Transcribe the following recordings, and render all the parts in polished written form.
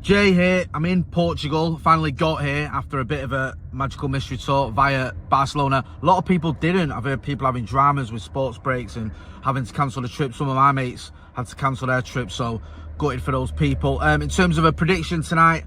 Jay here, I'm in Portugal, finally got here after a bit of a magical mystery tour via Barcelona. A lot of people didn't. I've heard people having dramas with sports breaks and having to cancel the trip. Some of my mates had to cancel their trip, so gutted for those people. In terms of a prediction tonight,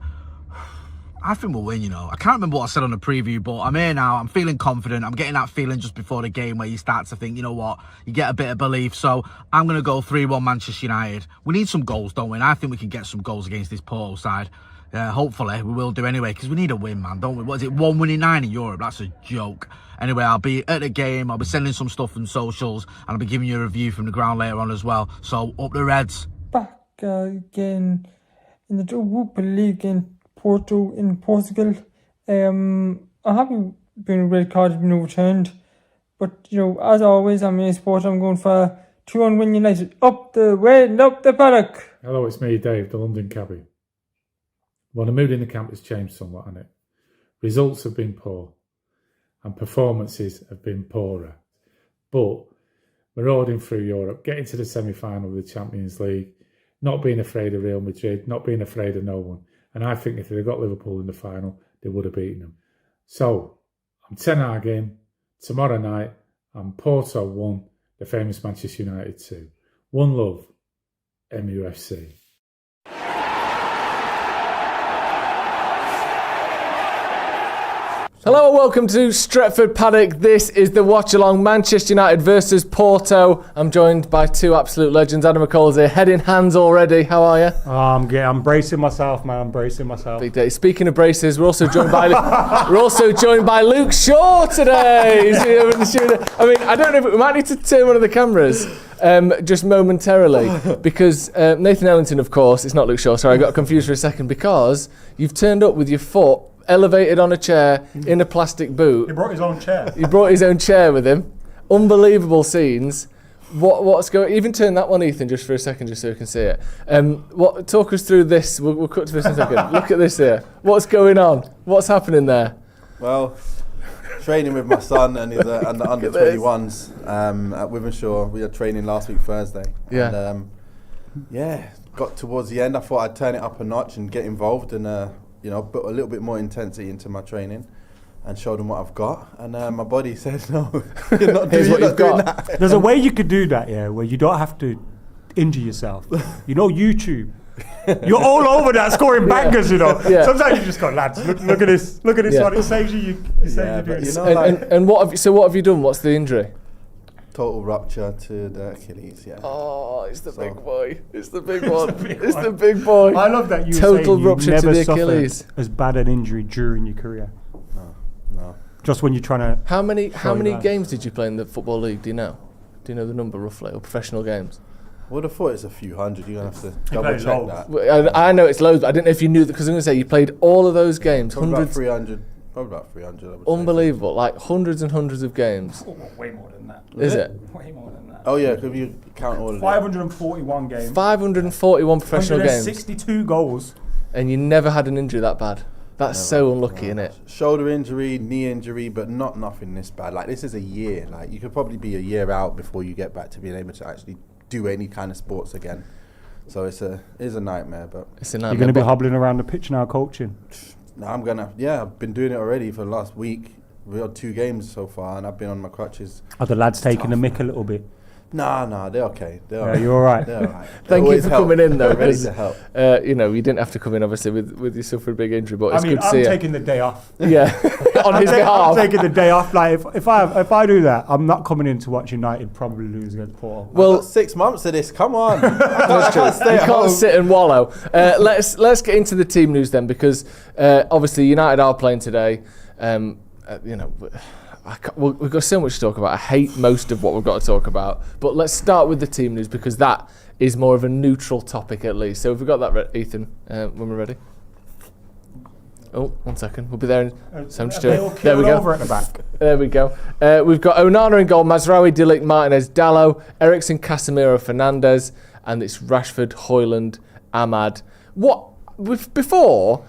I think we'll win, I can't remember what I said on the preview, but I'm here now. I'm feeling confident. I'm getting that feeling just before the game where you start to think, you know what, you get a bit of belief. So I'm going to go 3-1 Manchester United. We need some goals, don't we? And I think we can get some goals against this Porto side. Hopefully, we will do anyway, because we need a win, man, don't we? What is it, 1 win in 9 in Europe? That's a joke. Anyway, I'll be at the game. I'll be sending some stuff on socials, and I'll be giving you a review from the ground later on as well. So, up the Reds. Back again in the Europa League in Porto in Portugal. I'm happy being a red card has been overturned, but as always, I'm in sport. I'm going for 2-1 win United. Up the way and up the paddock. Hello, it's me, Dave, the London cabbie. Well, the mood in the camp has changed somewhat, hasn't it? Results have been poor, and performances have been poorer. But marauding through Europe, getting to the semi-final of the Champions League, not being afraid of Real Madrid, not being afraid of no one. And I think if they'd got Liverpool in the final, they would have beaten them. So, I'm 10 Hag in. Tomorrow night, I'm Porto 1, the famous Manchester United 2. One love, MUFC. Hello and welcome to Stretford Paddock. This is the WatchAlong, Manchester United versus Porto. I'm joined by two absolute legends. Adam McKola's here, head in hands already. How are you? I'm bracing myself, man. I'm bracing myself. Big day. Speaking of braces, we're also joined by Luke Shaw today. I mean, I don't know if we might need to turn one of the cameras just momentarily because Nathan Ellington, of course, it's not Luke Shaw. Sorry, I got confused for a second because you've turned up with your foot elevated on a chair in a plastic boot. He brought his own chair. He brought his own chair with him. Unbelievable scenes. What's going? Even turn that one, Ethan, just for a second, just so you can see it. Talk us through this. We'll cut to this in a second. Look at this here. What's going on? What's happening there? Well, training with my son and his and the under 21s at Withenshaw. We had training last week Thursday. Yeah. And, got towards the end. I thought I'd turn it up a notch and get involved and put a little bit more intensity into my training and show them what I've got. And my body said, no, you're not doing that. There's a way you could do that, where you don't have to injure yourself. YouTube. You're all over that scoring bangers, Yeah. Sometimes you just go, lads, look at this one. It saves you doing it. And what have you done? What's the injury? Total rupture to the Achilles, Oh, it's the big boy. It's the big one. It's the big boy. I love that you total say rupture you never to the Achilles. as bad an injury during your career. No. Just when you're trying to. How many games did you play in the Football League? Do you know? Do you know the number roughly, or professional games? I would have thought it's a few hundred. You're going to have to double check that. I know it's loads, but I didn't know if you knew that, because I'm going to say you played all of those games. Probably hundreds. Probably about 300. Unbelievable, like hundreds and hundreds of games. Way more than that. Is it? Way more than that. Oh yeah, because you count all of it. 541 games. 541 professional games. 162 goals. And you never had an injury that bad. That's so unlucky, isn't it? Shoulder injury, knee injury, but nothing this bad. Like, this is a year. Like, you could probably be a year out before you get back to being able to actually do any kind of sports again. So it is a nightmare, but it's a nightmare. You're going to be hobbling around the pitch now, coaching. No, I've been doing it already for the last week. We had 2 games so far, and I've been on my crutches. Are the lads taking the mick a little bit? Nah, they're okay. You're all right. They're all right. Thank you for coming in, though. Ready to help. You didn't have to come in, obviously, with you suffered a big injury, but it's good to see I'm you. taking the day off. Yeah, on his behalf. I'm taking the day off. Like, if I do that, I'm not coming in to watch United probably lose against Porto. Well, I've got 6 months of this. Come on. You can't sit and wallow. Let's get into the team news then, because obviously United are playing today. We've got so much to talk about. I hate most of what we've got to talk about. But let's start with the team news, because that is more of a neutral topic at least. So have we got that, Ethan, when we're ready? Oh, 1 second. We'll be there. There we go. Over at the back. There we go. We've got Onana in goal, Mazraoui, Delic, Martinez, Dalot, Eriksen, Casemiro, Fernandes, and it's Rashford, Højlund, Ahmad. Before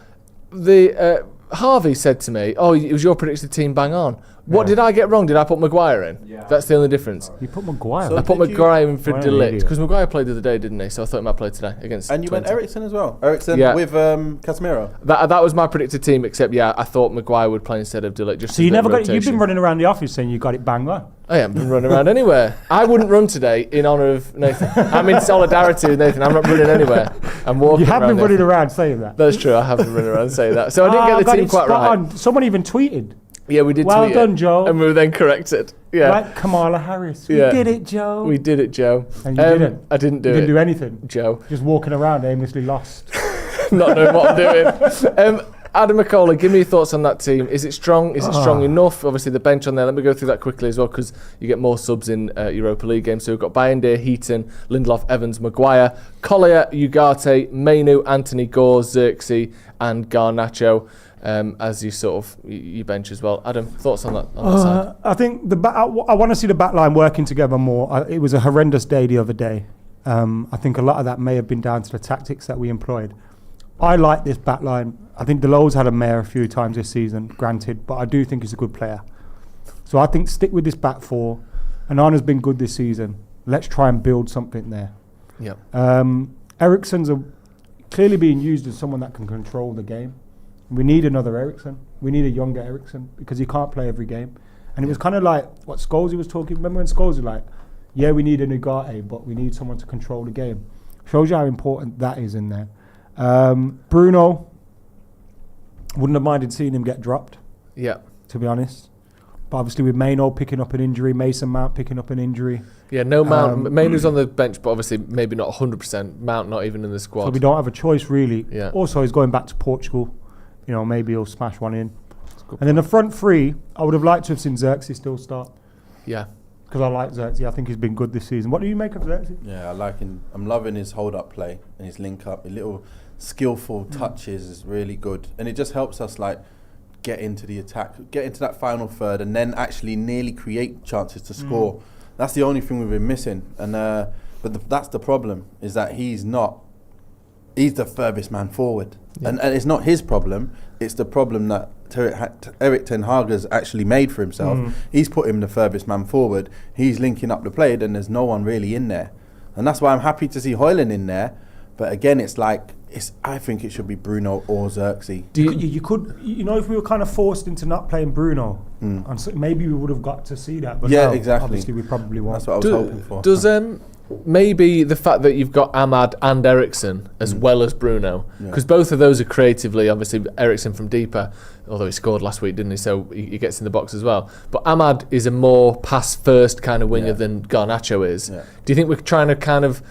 the Harvey said to me, "Oh, it was your predicted team bang on." What did I get wrong? Did I put Maguire in? Yeah. That's the only difference. You put Maguire. So I put Maguire in for What an De Ligt idiot. because Maguire played the other day, didn't he? So I thought he might play today against. And you went Twente. Eriksen as well. Eriksen with Casemiro. That was my predicted team. Except I thought Maguire would play instead of De Ligt. Just So you never got. You've been running around the office saying you got it bang on. I haven't been running around anywhere. I wouldn't run today in honour of Nathan. I'm in solidarity with Nathan. I'm not running anywhere. I'm walking. You have around been running Nathan. around saying that. That's true. I have been running around saying that. So I didn't get the team quite right. On. Someone even tweeted. Yeah, we did. Well tweet done, it, Joe. And we were then corrected. Yeah. Like Kamala Harris. We Yeah. did it, Joe. We did it, Joe. And you didn't. I didn't do You it. didn't do anything. Joe. Just walking around aimlessly lost. Not knowing what I'm doing. Adam McKola, give me your thoughts on that team. Is it strong? Is it strong enough? Obviously, the bench on there. Let me go through that quickly as well because you get more subs in Europa League games. So we've got Bayindir, Heaton, Lindelof, Evans, Maguire, Collier, Ugarte, Mainu, Anthony, Gore, Xerxes, and Garnacho as you sort of you bench as well. Adam, thoughts on that side? I think I want to see the back line working together more. It was a horrendous day the other day. I think a lot of that may have been down to the tactics that we employed. I like this back line. I think Delo's had a mare a few times this season, granted, but I do think he's a good player. So I think stick with this back four. Anana's been good this season. Let's try and build something there. Yeah. Eriksen's clearly being used as someone that can control the game. We need another Eriksen. We need a younger Eriksen because he can't play every game. And it was kind of like what Scholesy was talking. Remember when Scholesy was like, yeah, we need an Ugarte, but we need someone to control the game. Shows you how important that is in there. Bruno, wouldn't have minded seeing him get dropped. Yeah. To be honest. But obviously with Maino picking up an injury, Mason Mount picking up an injury. Yeah, no Mount. Mainu's on the bench, but obviously maybe not 100%. Mount not even in the squad. So we don't have a choice really. Yeah. Also, he's going back to Portugal. You know, maybe he'll smash one in. And then the front three, I would have liked to have seen Xerxes still start. Yeah. Because I like Xerxes. I think he's been good this season. What do you make of Xerxes? Yeah, I like him. I'm loving his hold-up play and his link-up. His little skillful touches is really good. And it just helps us, like, get into the attack, get into that final third and then actually nearly create chances to score. That's the only thing we've been missing. And that's the problem, is that he's the furthest man forward. Yeah. And it's not his problem, it's the problem that Erik Ten Hag has actually made for himself. He's put him the furthest man forward, he's linking up the play, and there's no one really in there. And that's why I'm happy to see Højlund in there. But again, I think it should be Bruno or Xerxes. You could, if we were kind of forced into not playing Bruno, and so maybe we would have got to see that. But yeah, no, exactly. Obviously, we probably won't. That's what I was hoping for. Does maybe the fact that you've got Ahmad and Eriksen as well as Bruno, because both of those are creatively, obviously Eriksen from deeper, although he scored last week, didn't he? So he gets in the box as well. But Ahmad is a more pass-first kind of winger than Garnacho is. Yeah. Do you think we're trying to kind of,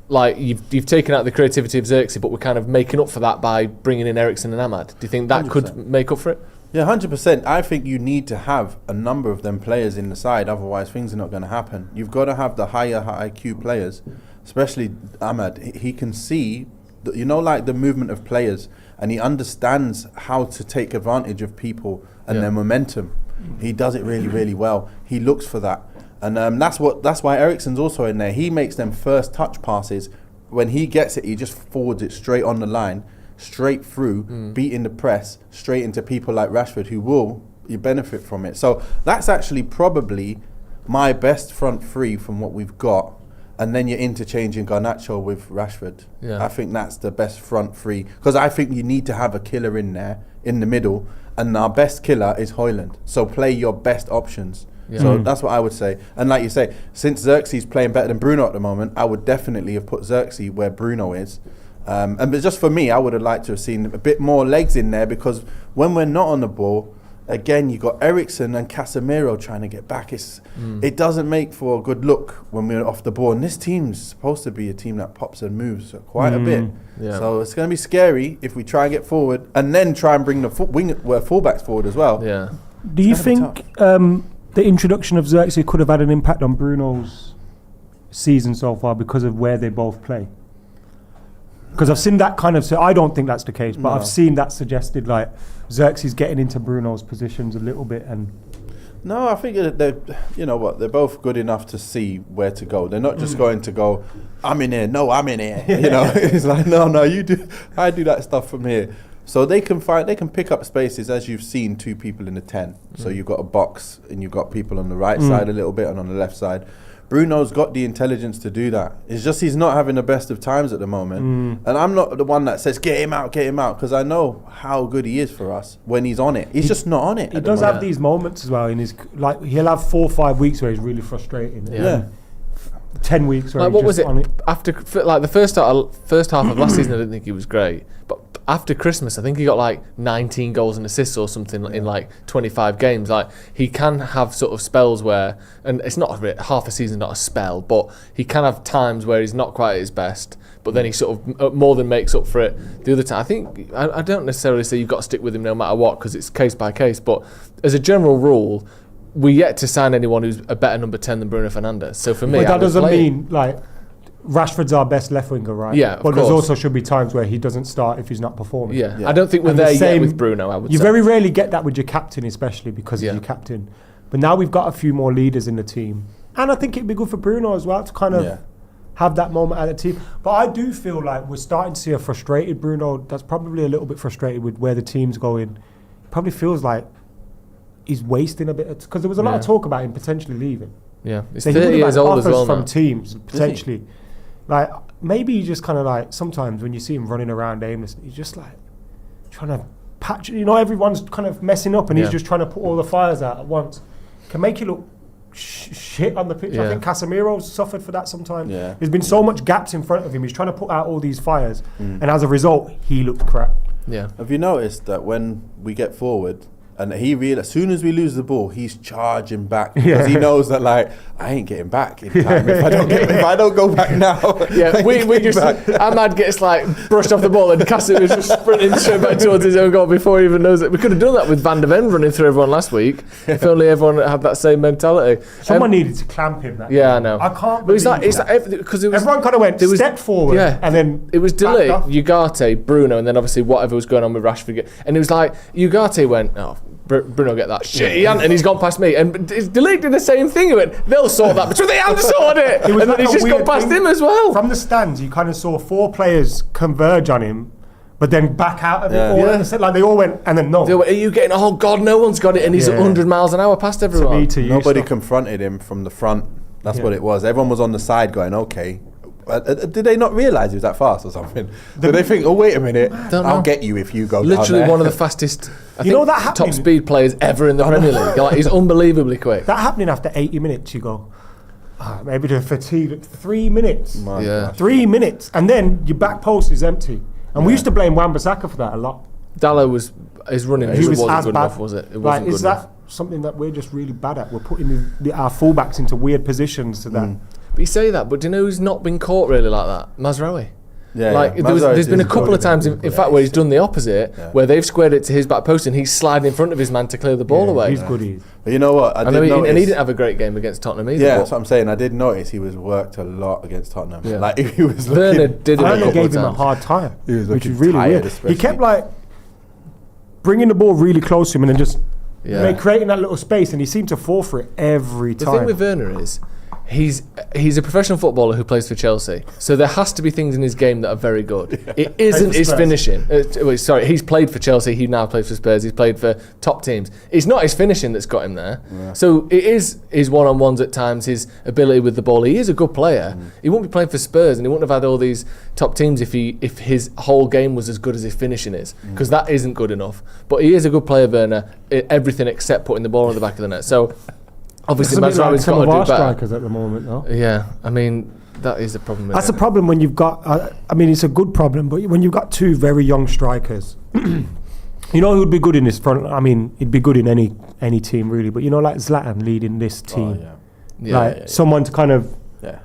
like, you've taken out the creativity of Xerxes, but we're kind of making up for that by bringing in Eriksen and Ahmad? Do you think that 100%. Could make up for it? Yeah, 100%. I think you need to have a number of them players in the side, otherwise things are not going to happen. You've got to have the higher IQ players, especially Ahmad. He can see, like the movement of players, and he understands how to take advantage of people and their momentum. He does it really, really well. He looks for that. And that's why Eriksen's also in there. He makes them first touch passes. When he gets it, he just forwards it straight on the line, straight through, beating the press, straight into people like Rashford who will benefit from it. So that's actually probably my best front three from what we've got. And then you're interchanging Garnacho with Rashford. Yeah. I think that's the best front three. Because I think you need to have a killer in there, in the middle. And our best killer is Højlund. So play your best options. Yeah. So that's what I would say. And like you say, since Xerxes is playing better than Bruno at the moment, I would definitely have put Xerxes where Bruno is. But just for me, I would have liked to have seen a bit more legs in there, because when we're not on the ball, again, you got Eriksen and Casemiro trying to get back. It doesn't make for a good look when we're off the ball. And this team's supposed to be a team that pops and moves quite a bit. Yeah. So it's going to be scary if we try and get forward and then try and bring the fullbacks forward as well. Yeah. Do you think the introduction of Xerxes could have had an impact on Bruno's season so far because of where they both play? Because I've seen that kind of, so I don't think that's the case, but I've seen that suggested, like Xerxes getting into Bruno's positions a little bit. And no, I think they're both good enough to see where to go. They're not just going to go, I'm in here, no, I'm in here. It's like, no, you do, I do that stuff from here. So they can pick up spaces, as you've seen, 2 people in the 10. So you've got a box and you've got people on the right side a little bit and on the left side. Bruno's got the intelligence to do that. It's just he's not having the best of times at the moment. And I'm not the one that says, get him out, because I know how good he is for us when he's on it. He's just not on it. He does have these moments as well in his, like, he'll have 4 or 5 weeks where he's really frustrating. Yeah. 10 weeks where Like, he's what was just it? on it. After, like, the first half of last season, I didn't think he was great. But after Christmas, I think he got like 19 goals and assists or something in like 25 games. Like, he can have sort of spells where, and it's not half a season, not a spell, but he can have times where he's not quite at his best. But then he sort of more than makes up for it the other time. I think I don't necessarily say you've got to stick with him no matter what, because it's case by case. But as a general rule, we're yet to sign anyone who's a better number 10 than Bruno Fernandes. So for me, But that doesn't mean, like, Rashford's our best left winger, right? Yeah, of but there's course. also should be times where he doesn't start if he's not performing. Yeah. I don't think we're And the there yet same- with Bruno, I would You say. very rarely get that with your captain, especially because Yeah. he's your captain. But now we've got a few more leaders in the team. And I think it'd be good for Bruno as well to kind of have that moment at the team. But I do feel like we're starting to see a frustrated Bruno that's probably a little bit frustrated with where the team's going. Probably feels like he's wasting a bit, because there was a lot of talk about him potentially leaving. Yeah, he's So he would 30 have years had old as offers well from now. teams potentially. Like, maybe he just kind of like, sometimes when you see him running around aimlessly, he's just like trying to patch, you know, everyone's kind of messing up and he's just trying to put all the fires out at once. Can make you look shit on the pitch. I think Casemiro's suffered for that sometimes. There's been so much gaps in front of him. He's trying to put out all these fires, and as a result, he looked crap. Yeah. Have you noticed that when we get forward, and as soon as we lose the ball, he's charging back because he knows that, like, I ain't getting back in time if I don't go back now. Yeah, we just Ahmad gets like brushed off the ball and Cassidy was just sprinting straight back towards his own goal before he even knows it. We could have done that with Van der Ven running through everyone last week if only everyone had that same mentality. Someone needed to clamp him. That I know. I can't. But it's believe like that. because it was Everyone kind of went step forward, and then it was backed Delay, off. Ugarte, Bruno, and then obviously whatever was going on with Rashford. And it was like Ugarte went, oh, Bruno get that shit, he hadn't, and he's gone past me. And Delay did the same thing. He went, they'll sort that, but they haven't sorted it. And was then like he's a just gone weird past thing. him as well. From the stands, you kind of saw 4 players converge on him, but then back out of it. All at the same- like they all went, and then no. They went, are you getting? Oh God, no one's got it, and he's at 100 miles an hour past everyone. Nobody confronted him from the front. That's what it was. Everyone was on the side going, okay. Did they not realise he was that fast or something? Did they think, oh, wait a minute, I'll get you if you go Literally down there. one of the fastest, I You know think, that happening- top speed players ever in the Premier League. Like, he's unbelievably quick. That happening after 80 minutes, you go, maybe the fatigue. 3 minutes. My Yeah. gosh. 3 minutes, and then your back post is empty. And we used to blame Wan-Bissaka for that a lot. Dallo his running He was wasn't as good bad. enough, was it? It Like, wasn't good is enough. that something that we're just really bad at? We're putting our fullbacks into weird positions to that. But you say that, but do you know who's not been caught really like that? Mazraoui. Yeah, Like yeah. there's been a Mazraoui couple of is times, good. in fact, where he's done the opposite, where they've squared it to his back post and he's sliding in front of his man to clear the ball away. He's good. He is. But you know what? I know did he, notice, and he didn't have a great game against Tottenham either. yeah, but that's what I'm saying. I did notice he was worked a lot against Tottenham. Yeah. Like he was Werner looking. did it a Werner couple gave of him a times. hard time, He was which is looking really tired, weird. especially. He kept like bringing the ball really close to him and then just creating that little space, and he seemed to fall for it every The time. thing with Werner is he's a professional footballer who plays for Chelsea, so there has to be things in his game that are very good. It isn't his Spurs. finishing. Sorry, he's played for Chelsea, he now plays for Spurs, he's played for top teams. It's not his finishing that's got him there. Yeah. So it is his one-on-ones at times, his ability with the ball. He is a good player. He wouldn't be playing for Spurs and he wouldn't have had all these top teams if his whole game was as good as his finishing is, because that isn't good enough. But he is a good player, Werner, everything except putting the ball in the back of the net. So obviously, It's a bit like Mazraoui's some got of to our do better. strikers at the moment, though. Yeah, I mean, that is the problem. That's the problem when you've got. I mean, it's a good problem, but when you've got 2 very young strikers, you know who would be good in this front. I mean, he'd be good in any team really. But you know, like Zlatan leading this team, someone to kind of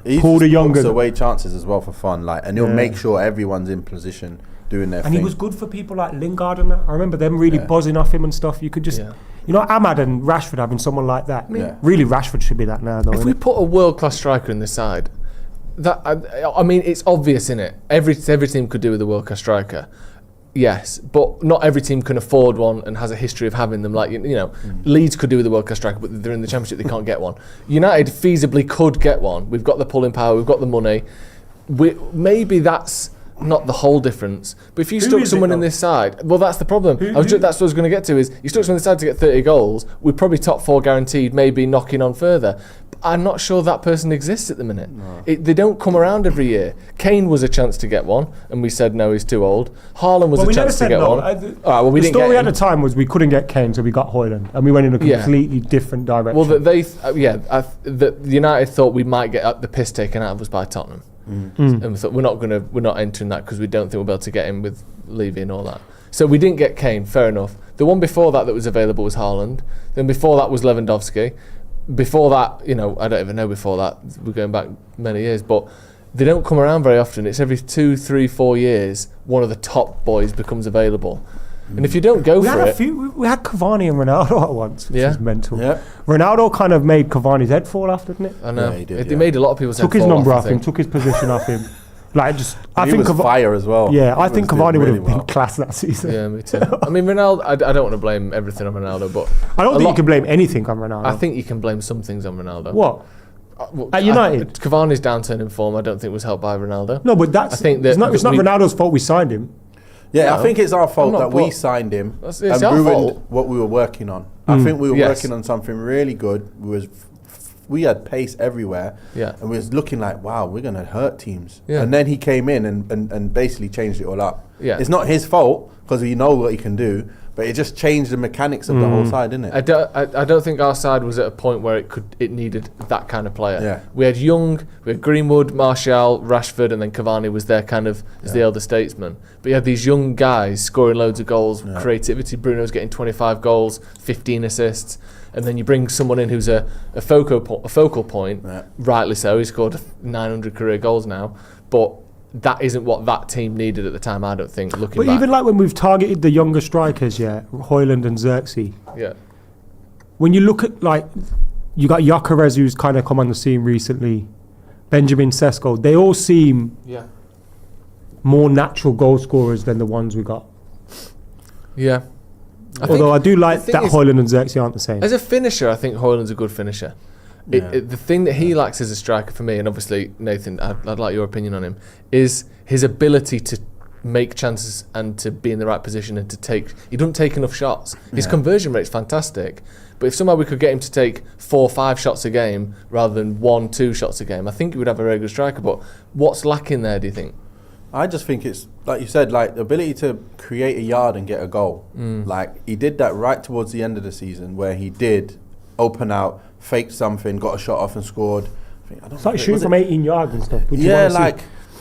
He pull the just younger puts away chances as well for fun, and he'll make sure everyone's in position doing their And thing. he was good for people like Lingard and that. I remember them really buzzing off him and stuff. You could just, you know, Ahmad and Rashford having someone like that. Really, Rashford should be that now, though. If we put a world-class striker in this side, that I mean, it's obvious, isn't it? Every team could do with a world-class striker. Yes, but not every team can afford one and has a history of having them. Like, you know, Leeds could do with a world-class striker, but they're in the Championship, they can't get one. United feasibly could get one. We've got the pulling power, we've got the money. Maybe that's not the whole difference. But if you Who stuck is it, someone in though? this side, well, that's the problem. That's what I was going to get to. Is you stuck someone in this side to get 30 goals, we're probably top 4 guaranteed, maybe knocking on further. I'm not sure that person exists at the minute. No. They don't come around every year. Kane was a chance to get one, and we said no, he's too old. Haaland was a chance to get one. The story at the time was we couldn't get Kane, so we got Højlund, and we went in a completely different direction. Well, the United thought we might get the piss taken out of us by Tottenham, and we thought we're not entering that because we don't think we'll be able to get him with Levy and all that. So we didn't get Kane. Fair enough. The one before that was available was Haaland. Then before that was Lewandowski. Before that, I don't even know before that. We're going back many years, but they don't come around very often. It's every 2, 3, 4 years one of the top boys becomes available. And if you don't go for it... We had Cavani and Ronaldo at once, which is mental. Yeah. Ronaldo kind of made Cavani's head fall off, didn't it? I know. Yeah, he did, They made a lot of people's head fall off. Took his number off him, took his position off him. I think was fire as well. Yeah, I think Cavani would have well. been class that season. Yeah, me too. I mean, Ronaldo, I don't want to blame everything on Ronaldo, but... I don't think you can blame anything on Ronaldo. I think you can blame some things on Ronaldo. What? At United? Cavani's downturn in form, I don't think was helped by Ronaldo. No, but it's not Ronaldo's fault we signed him. Yeah, I think it's our fault that we signed him and ruined what we were working on. I think we were working on something really good. We had pace everywhere, and we was looking like, wow, we're going to hurt teams. Yeah. And then he came in and basically changed it all up. Yeah. It's not his fault because we know what he can do, but it just changed the mechanics of the whole side, didn't it? I don't think our side was at a point where it needed that kind of player. Yeah. We had Greenwood, Martial, Rashford, and then Cavani was there kind of as the elder statesman. But you had these young guys scoring loads of goals, creativity. Bruno's getting 25 goals, 15 assists. And then you bring someone in who's a focal point, rightly so. He scored 900 career goals now, but that isn't what that team needed at the time, I don't think, looking back. But even when we've targeted the younger strikers, Højlund and Xerxes. Yeah. When you look at you got Gyökeres who's kind of come on the scene recently, Benjamin Sesko, they all seem more natural goal scorers than the ones we got. Yeah. Although I do like that Højlund and Xerxes aren't the same. As a finisher, I think Højlund's a good finisher. The thing that he lacks as a striker for me, and obviously Nathan, I'd like your opinion on him, is his ability to make chances and to be in the right position and to take... He doesn't take enough shots. His conversion rate's fantastic, but if somehow we could get him to take 4 or 5 shots a game rather than 1, 2 shots a game, I think he would have a very good striker. But what's lacking there, do you think? I just think it's, like you said, the ability to create a yard and get a goal. He did that right towards the end of the season where he did open out, faked something, got a shot off and scored. It's like shooting from 18 yards and stuff.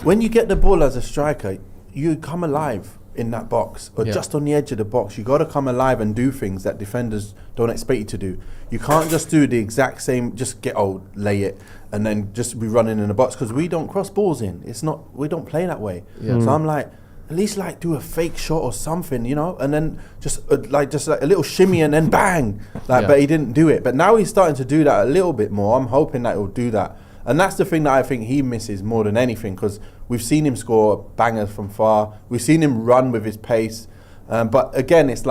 When you get the ball as a striker, you come alive in that box or just on the edge of the box. You got to come alive and do things that defenders don't expect you to do. You can't just do the exact same, just lay it and then just be running in the box, because we don't cross balls in. We don't play that way. So I'm like, at least do a fake shot or something, and then just a little shimmy and then bang. But he didn't do it. But now he's starting to do that a little bit more. I'm hoping that he'll do that. And that's the thing that I think he misses more than anything, because we've seen him score bangers from far. We've seen him run with his pace. But again, it's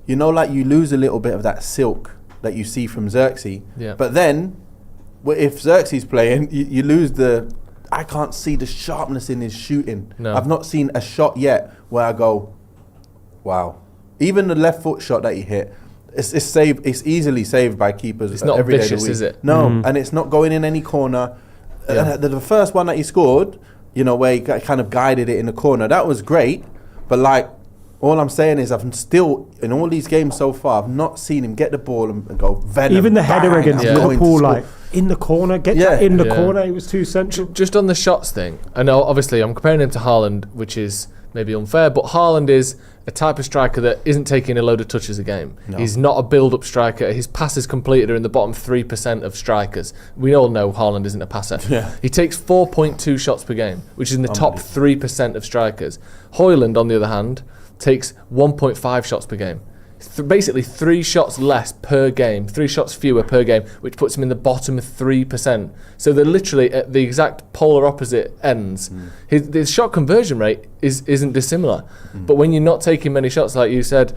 you lose a little bit of that silk that you see from Xerxes. Yeah. But then, if Xerxes playing, you lose I can't see the sharpness in his shooting. No. I've not seen a shot yet where I go, wow. Even the left foot shot that he hit, it's saved. It's easily saved by keepers. It's not vicious, is it? No, and it's not going in any corner. The first one that he scored, where he kind of guided it in the corner, that was great. But all I'm saying is, I've still, in all these games so far, I've not seen him get the ball and go venom. Even the header against Liverpool, in the corner, that in the corner, it was too central. Just on the shots thing, I know obviously I'm comparing him to Haaland, which is maybe unfair, but Haaland is a type of striker that isn't taking a load of touches a game. No. He's not a build-up striker. His passes completed are in the bottom 3% of strikers. We all know Haaland isn't a passer. Yeah. He takes 4.2 shots per game, which is in the top 3% of strikers. Højlund, on the other hand, takes 1.5 shots per game. Basically 3 shots less per game, 3 shots fewer per game, which puts him in the bottom 3%. So they're literally at the exact polar opposite ends. His shot conversion rate isn't dissimilar. But when you're not taking many shots, like you said,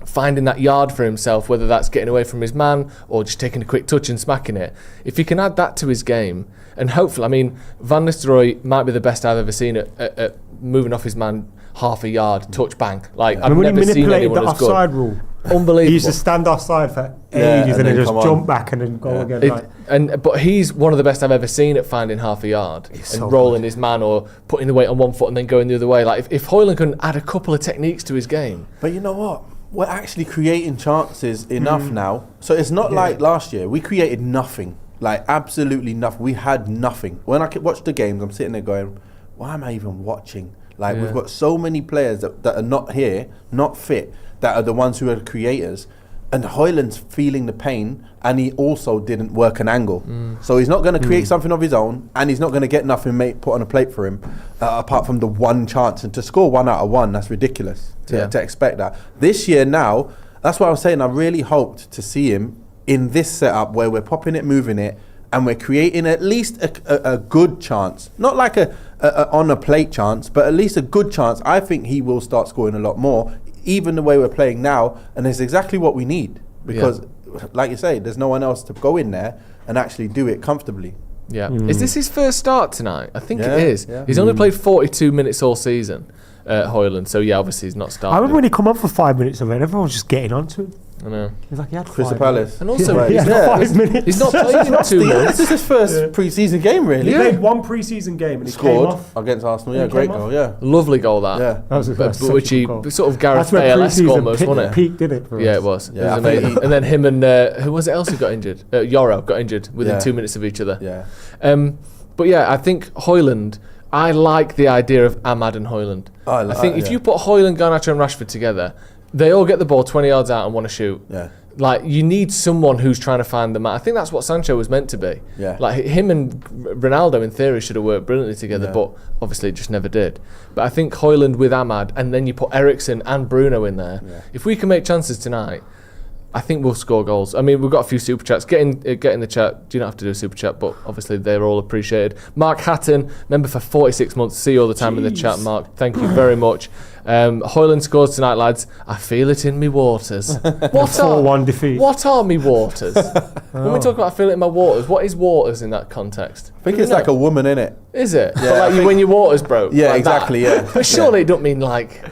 finding that yard for himself, whether that's getting away from his man or just taking a quick touch and smacking it. If he can add that to his game, and hopefully, I mean, Van Nistelrooy might be the best I've ever seen at moving off his man half a yard, touch bang. Like, I've never seen anyone as good. Offside rule. Unbelievable. He used to stand offside for ages and then just jump back and then go again. But he's one of the best I've ever seen at finding half a yard and rolling his man or putting the weight on one foot and then going the other way. Like, if Højlund can add a couple of techniques to his game. But you know what? We're actually creating chances enough now. So it's not like last year. We created nothing. Like, absolutely nothing. We had nothing. When I watch the games, I'm sitting there going, why am I even watching? Like, we've got so many players that are not here, not fit, that are the ones who are the creators. And Højlund's feeling the pain, and he also didn't work an angle. So he's not going to create something of his own, and he's not going to get nothing put on a plate for him, apart from the one chance. And to score 1 out of 1, that's ridiculous to expect that. This year now, that's what I was saying, I really hoped to see him in this setup where we're popping it, moving it, and we're creating at least a good chance. Not like a on a plate chance, but at least a good chance. I think he will start scoring a lot more, even the way we're playing now, and it's exactly what we need. Because, like you say, there's no one else to go in there and actually do it comfortably. Yeah. Is this his first start tonight? I think it is. Yeah. He's only played 42 minutes all season, Højlund. So, yeah, obviously he's not starting. I remember when he come on for 5 minutes of it, everyone was just getting onto him. I know. He's like, he had Crystal Palace. And also, he had 5 minutes. He's not played in 2 months. This is his first pre-season game, really. He played one pre-season game and he came scored off against Arsenal. Great goal. Lovely goal, that. Yeah. That was which he sort of Gareth Bale-esque almost, wasn't it? Peak did it for us. Yeah, it was. Yeah, it was amazing. And then him and who was it else who got injured? Yoro got injured within 2 minutes of each other. Yeah. But yeah, I think Højlund. I like the idea of Ahmad and Højlund. I think if you put Højlund, Garnacho, and Rashford together, they all get the ball 20 yards out and want to shoot. Yeah. Like, you need someone who's trying to find the man. I think that's what Sancho was meant to be. Yeah. Like, him and Ronaldo, in theory, should have worked brilliantly together, but obviously it just never did. But I think Højlund with Ahmad, and then you put Eriksen and Bruno in there. Yeah. If we can make chances tonight, I think we'll score goals. I mean, we've got a few super chats. Get in the chat. You don't have to do a super chat, but obviously they're all appreciated. Mark Hatton, member for 46 months. See you all the time in the chat, Mark. Thank you very much. Højlund scores tonight, lads. I feel it in me waters. What 4-1 defeat. What are me waters? When we talk about I feel it in my waters, what is waters in that context? I think it's like a woman, innit? Is it? Yeah, like when your waters broke? Yeah, like exactly, that. But surely it don't mean like...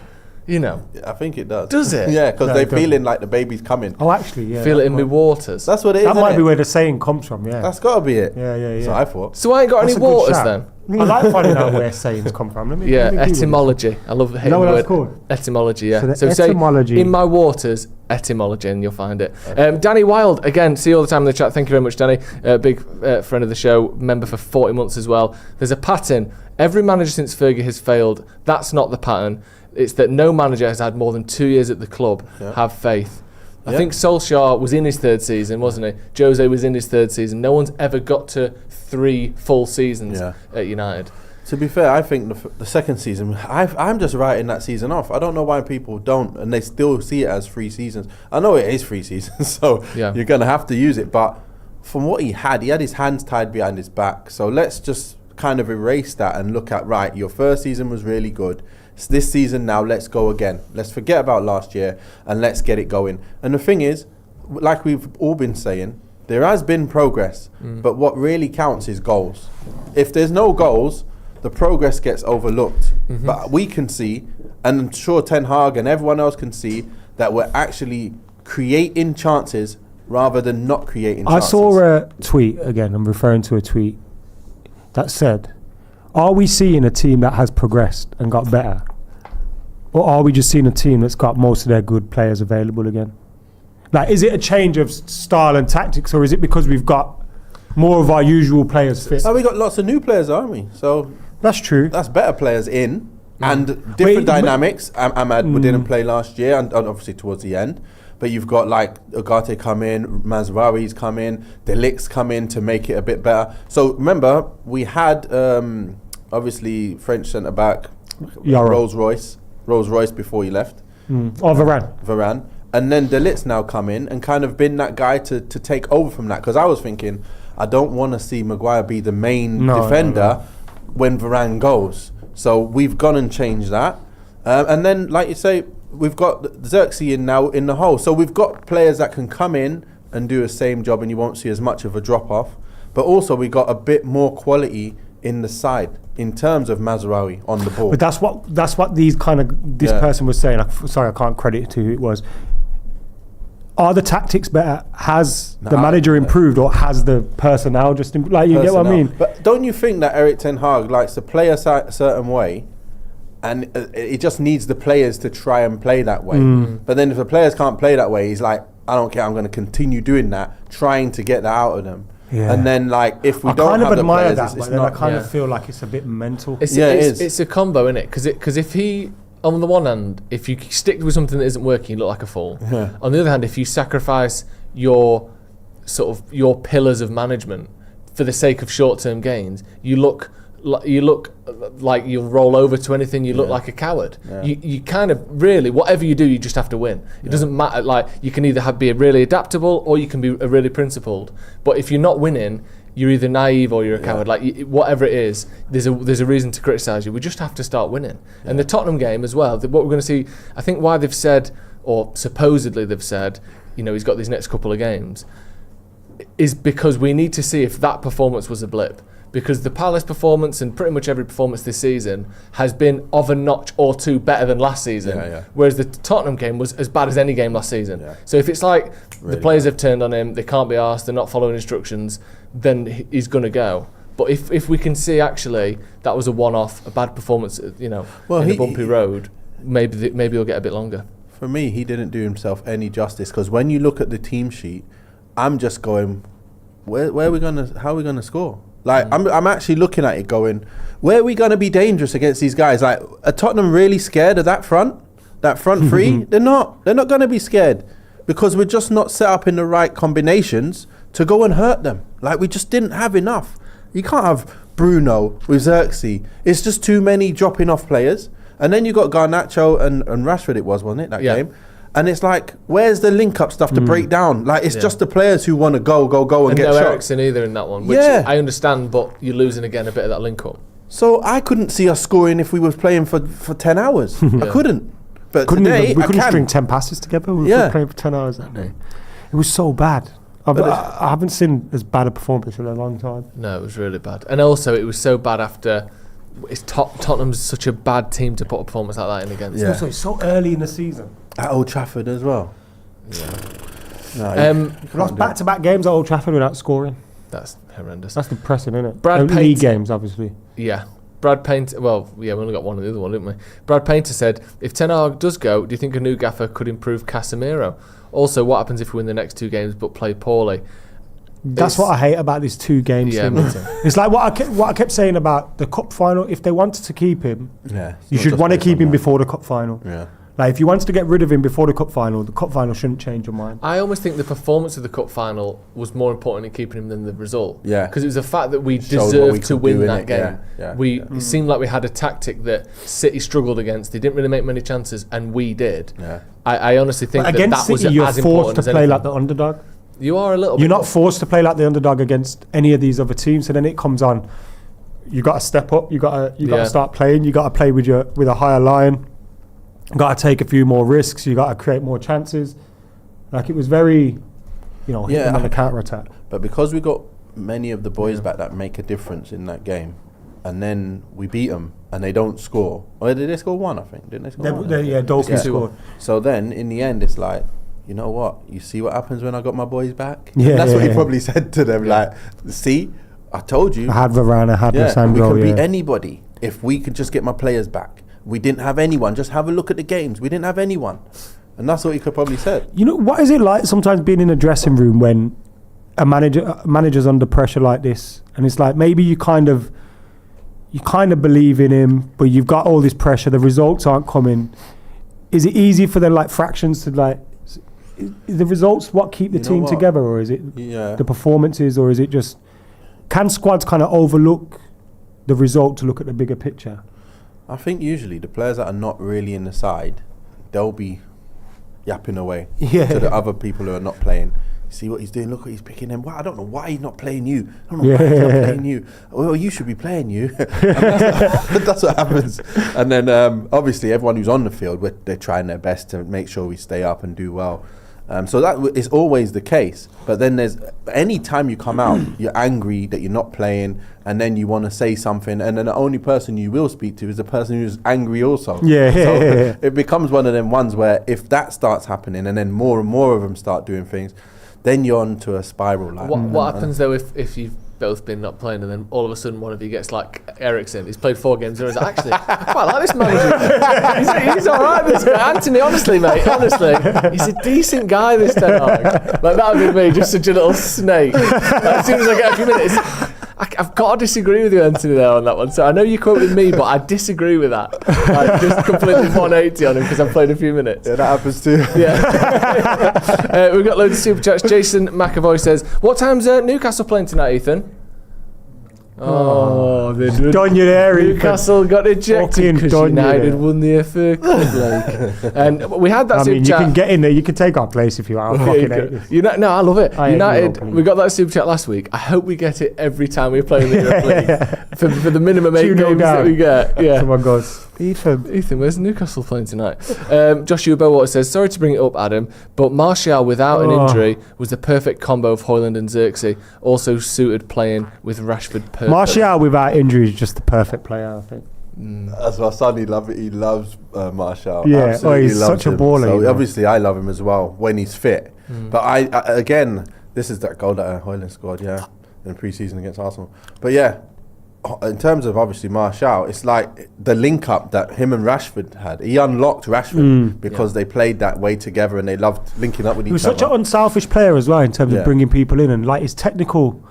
You know. I think it does. Does it? Yeah, because they're feeling like the baby's coming. Oh, actually, yeah. Feel it in me waters. That's what it is. That might be where the saying comes from, yeah. That's got to be it. Yeah. So I thought. So I ain't got any waters then? I like finding out where sayings come from. Etymology. I love the what that's called? Etymology, yeah. So etymology. Say, in my waters, etymology, and you'll find it. Danny Wild, again, see you all the time in the chat. Thank you very much, Danny. Big friend of the show, member for 40 months as well. There's a pattern. Every manager since Fergie has failed. That's not the pattern. It's that no manager has had more than 2 years at the club. Have faith. I think Solskjaer was in his third season, wasn't he? Jose was in his third season. No one's ever got to 3 full seasons at United. To be fair, I think the second season, I'm just writing that season off. I don't know why people don't, and they still see it as 3 seasons. I know it is 3 seasons, so you're going to have to use it. But from what he had his hands tied behind his back. So let's just kind of erase that and look at, right, your first season was really good. This season now, let's go again. Let's forget about last year and let's get it going. And the thing is, like we've all been saying, there has been progress, but what really counts is goals. If there's no goals, the progress gets overlooked. But we can see, and I'm sure Ten Hag and everyone else can see, that we're actually creating chances rather than not creating chances. I saw a tweet, again, I'm referring to a tweet, that said, are we seeing a team that has progressed and got better? Or are we just seeing a team that's got most of their good players available again? Like, is it a change of style and tactics, or is it because we've got more of our usual players fit? Oh, we got lots of new players, aren't we? So that's true. That's better players in and different dynamics. Ahmad didn't play last year, and obviously towards the end. But you've got like Ugarte come in, Mazraoui's come in, De Ligt's come in to make it a bit better. So remember, we had obviously French centre back Rolls Royce before he left. Varane. And then De Ligt's now come in and kind of been that guy to take over from that. Because I was thinking, I don't want to see Maguire be the main defender when Varane goes. So we've gone and changed that. And then, like you say, we've got Xerxes in now in the hole. So we've got players that can come in and do the same job, and you won't see as much of a drop off. But also we got a bit more quality in the side in terms of Mazraoui on the ball. But that's what this person was saying. Sorry, I can't credit it to who it was. Are the tactics better? Has the manager improved, or has the personnel just like you get what I mean? But don't you think that Erik ten Hag likes to play a certain way, and it just needs the players to try and play that way? But then if the players can't play that way, he's like, I don't care. I'm going to continue doing that, trying to get that out of them. Yeah. And then, like, if we don't have the players, it's not. I kind of feel like it's a bit mental. It is. It's a combo, isn't it? Because if he, on the one hand, if you stick with something that isn't working, you look like a fool. Yeah. On the other hand, if you sacrifice your pillars of management for the sake of short-term gains, you look like you'll roll over to anything. You look like a coward. Yeah. You kind of really, whatever you do, you just have to win. It doesn't matter. Like, you can either be really adaptable or you can be really principled. But if you're not winning, you're either naive or you're a coward. Like, whatever it is, there's a reason to criticise you. We just have to start winning. Yeah. And the Tottenham game as well. What we're going to see, I think, why they've said, or supposedly they've said, he's got these next couple of games, is because we need to see if that performance was a blip. Because the Palace performance and pretty much every performance this season has been of a notch or two better than last season. Whereas the Tottenham game was as bad as any game last season. Yeah. So if it's like really the players have turned on him, they can't be asked, they're not following instructions, then he's going to go. But if we can see actually that was a one-off, a bad performance, in a bumpy road, maybe he'll get a bit longer. For me, he didn't do himself any justice, because when you look at the team sheet, I'm just going, how are we gonna score? Like, I'm actually looking at it going, where are we going to be dangerous against these guys? Like, are Tottenham really scared of that front three? They're not going to be scared, because we're just not set up in the right combinations to go and hurt them. Like, we just didn't have enough. You can't have Bruno with Xerxes. It's just too many dropping off players. And then you got Garnacho and Rashford, wasn't it, that game? And it's like, where's the link-up stuff to break down? Like, it's just the players who want to go and get no shot. Eriksen either in that one, which I understand, but you're losing again a bit of that link-up. So I couldn't see us scoring if we was playing for 10 hours. I couldn't. But today, we couldn't string 10 passes together. We were playing for 10 hours that day. It was so bad. I haven't seen as bad a performance in a long time. No, it was really bad. And also, it was so bad after... Tottenham's such a bad team to put a performance like that in against. Yeah. Also, it's so early in the season. At Old Trafford as well. Yeah. We lost back-to-back games at Old Trafford without scoring. That's horrendous. That's depressing, isn't it? League games, obviously. Yeah. Brad Painter, we only got one of the other one, didn't we? Brad Painter said, if Ten Hag does go, do you think a new gaffer could improve Casemiro? Also, what happens if we win the next two games but play poorly? That's what I hate about this 2 games thing. It's like what I kept saying about the cup final. If they wanted to keep him, you should want to keep him before the cup final. Yeah. Like, if you wanted to get rid of him before the cup final shouldn't change your mind. I almost think the performance of the cup final was more important in keeping him than the result. Yeah. Because it was the fact that we deserved to win that game. It seemed like we had a tactic that City struggled against. They didn't really make many chances, and we did. Yeah. I honestly think that was City, as important as anything. You're forced to play like the underdog. You are a little bit. You're not forced to play like the underdog against any of these other teams. So then it comes on. You got to step up. You got to start playing. You got to play with a higher line. You got to take a few more risks. You got to create more chances. Like, it was very, hitting on the counter attack. But because we got many of the boys back that make a difference in that game, and then we beat them and they don't score. Or did they score one? I think didn't they score one? Dolphin scored. So then in the end, it's like, you know what? You see what happens when I got my boys back? Yeah, that's what he probably said to them. Like, see, I told you. I had Varane, I had Lissandro. We can beat anybody if we could just get my players back. We didn't have anyone. Just have a look at the games. We didn't have anyone. And that's what he could probably said. You know, what is it like sometimes being in a dressing room when a manager's under pressure like this? And it's like, maybe you kind of believe in him, but you've got all this pressure. The results aren't coming. Is it easy for the fractions to is the results what keep the team together, or is it the performances, or is it just, can squads kind of overlook the result to look at the bigger picture? I think usually the players that are not really in the side, they'll be yapping away to the other people who are not playing. see what he's doing. Look what he's picking him. Well, I don't know why he's not playing you. I don't know why he's not playing you. Well, you should be playing you. That's what happens. And then obviously everyone who's on the field, they're trying their best to make sure we stay up and do well. So that is always the case. But then there's any time you come out, you're angry that you're not playing, and then you want to say something, and then the only person you will speak to is the person who's angry also. So it becomes one of them ones where if that starts happening, and then more and more of them start doing things, then you're onto a spiral. Like what happens though if you've both been not playing and then all of a sudden one of you gets like Ericsson, he's played 4 games and he's like, actually I quite like this manager. he's alright, this guy. Anthony, honestly mate, he's a decent guy, this Ten Hag. Like that would be me, just such a little snake. Like, as soon as I get a few minutes, I've got to disagree with you, Anthony, there on that one. So I know you quoted me, but I disagree with that. Like, just completely 180 on him because I've played a few minutes. Yeah, that happens too. Yeah. We've got loads of super chats. Jason McAvoy says, what time's Newcastle playing tonight, Ethan? Oh, they done you there, Newcastle got ejected because United won the FA Cup. And we had that super chat. You can get in there, you can take our place if you want. No, I love it. United, we got that super chat last week. I hope we get it every time we play in the Europa League for the minimum 8 games that we get. Yeah. Someone goes, Ethan, where's Newcastle playing tonight? Joshua Bowater says, sorry to bring it up, Adam, but Martial without an injury was the perfect combo of Højlund and Xerxes. Also suited playing with Rashford perfect. Martial without injury is just the perfect player, I think. That's my son. He loves Martial. Yeah, he's such a baller. So obviously, I love him as well when he's fit. But I again, this is that goal that Højlund scored, in pre-season against Arsenal. But yeah, in terms of obviously Martial, it's like the link up that him and Rashford had. He unlocked Rashford because they played that way together and they loved linking up with each other. He was such an unselfish player as well in terms of bringing people in, and like his technical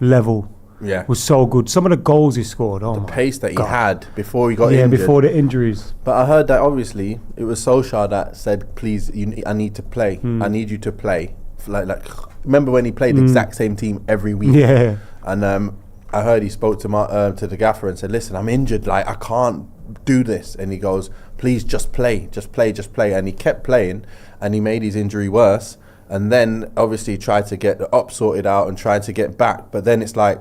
level. Was so good. Some of the goals he scored, the pace that he had before he got injured. Before the injuries. But I heard that obviously it was Solskjaer that said, please, I need to play. I need you to play. Like remember when he played the exact same team every week? Yeah. And I heard he spoke to the gaffer and said, listen, I'm injured, like I can't do this. And he goes, please just play. And he kept playing and he made his injury worse. And then obviously tried to get the up sorted out and tried to get back. But then it's like,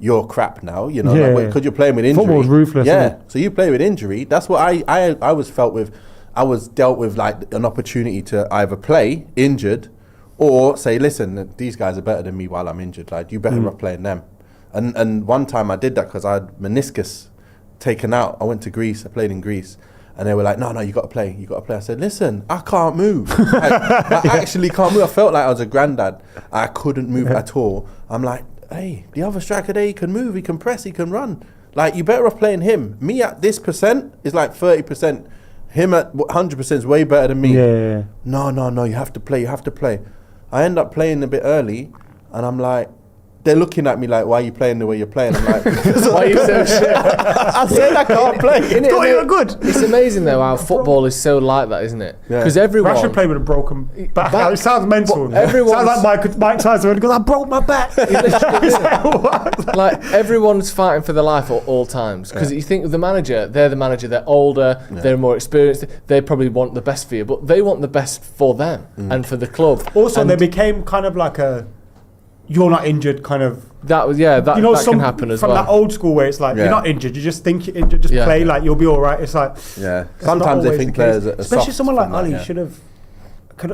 you're crap now, because you're playing with injury. Football's ruthless. So you play with injury. That's what I was dealt with like an opportunity to either play injured or say, listen, these guys are better than me while I'm injured. Like, you better off playing them. And one time I did that because I had meniscus taken out. I went to Greece. I played in Greece. And they were like, no, you got to play. I said, listen, I can't move. I actually can't move. I felt like I was a granddad. I couldn't move at all. I'm like, hey, the other striker there, he can move, he can press, he can run. Like, you better off playing him. Me at this percent is like 30%. Him at 100% is way better than me. Yeah. No, you have to play. I end up playing a bit early, and I'm like, they're looking at me like, why are you playing the way you're playing? I'm like, why are you so shit? I said I can't play. It's not even good. It's amazing though how football is so like that, isn't it? Because everyone Rashford played with a broken back. It sounds mental. Sounds like Mike Tyson because I broke my back. Like everyone's fighting for their life at all times. Because you think of the manager, they're older, they're more experienced, they probably want the best for you, but they want the best for them and for the club. Also, they became kind of like a you're not injured kind of. That was that can happen as well. From that old school where it's like you're not injured, you just think you're injured, just play like you'll be all right. It's like sometimes they think players are especially someone like Ali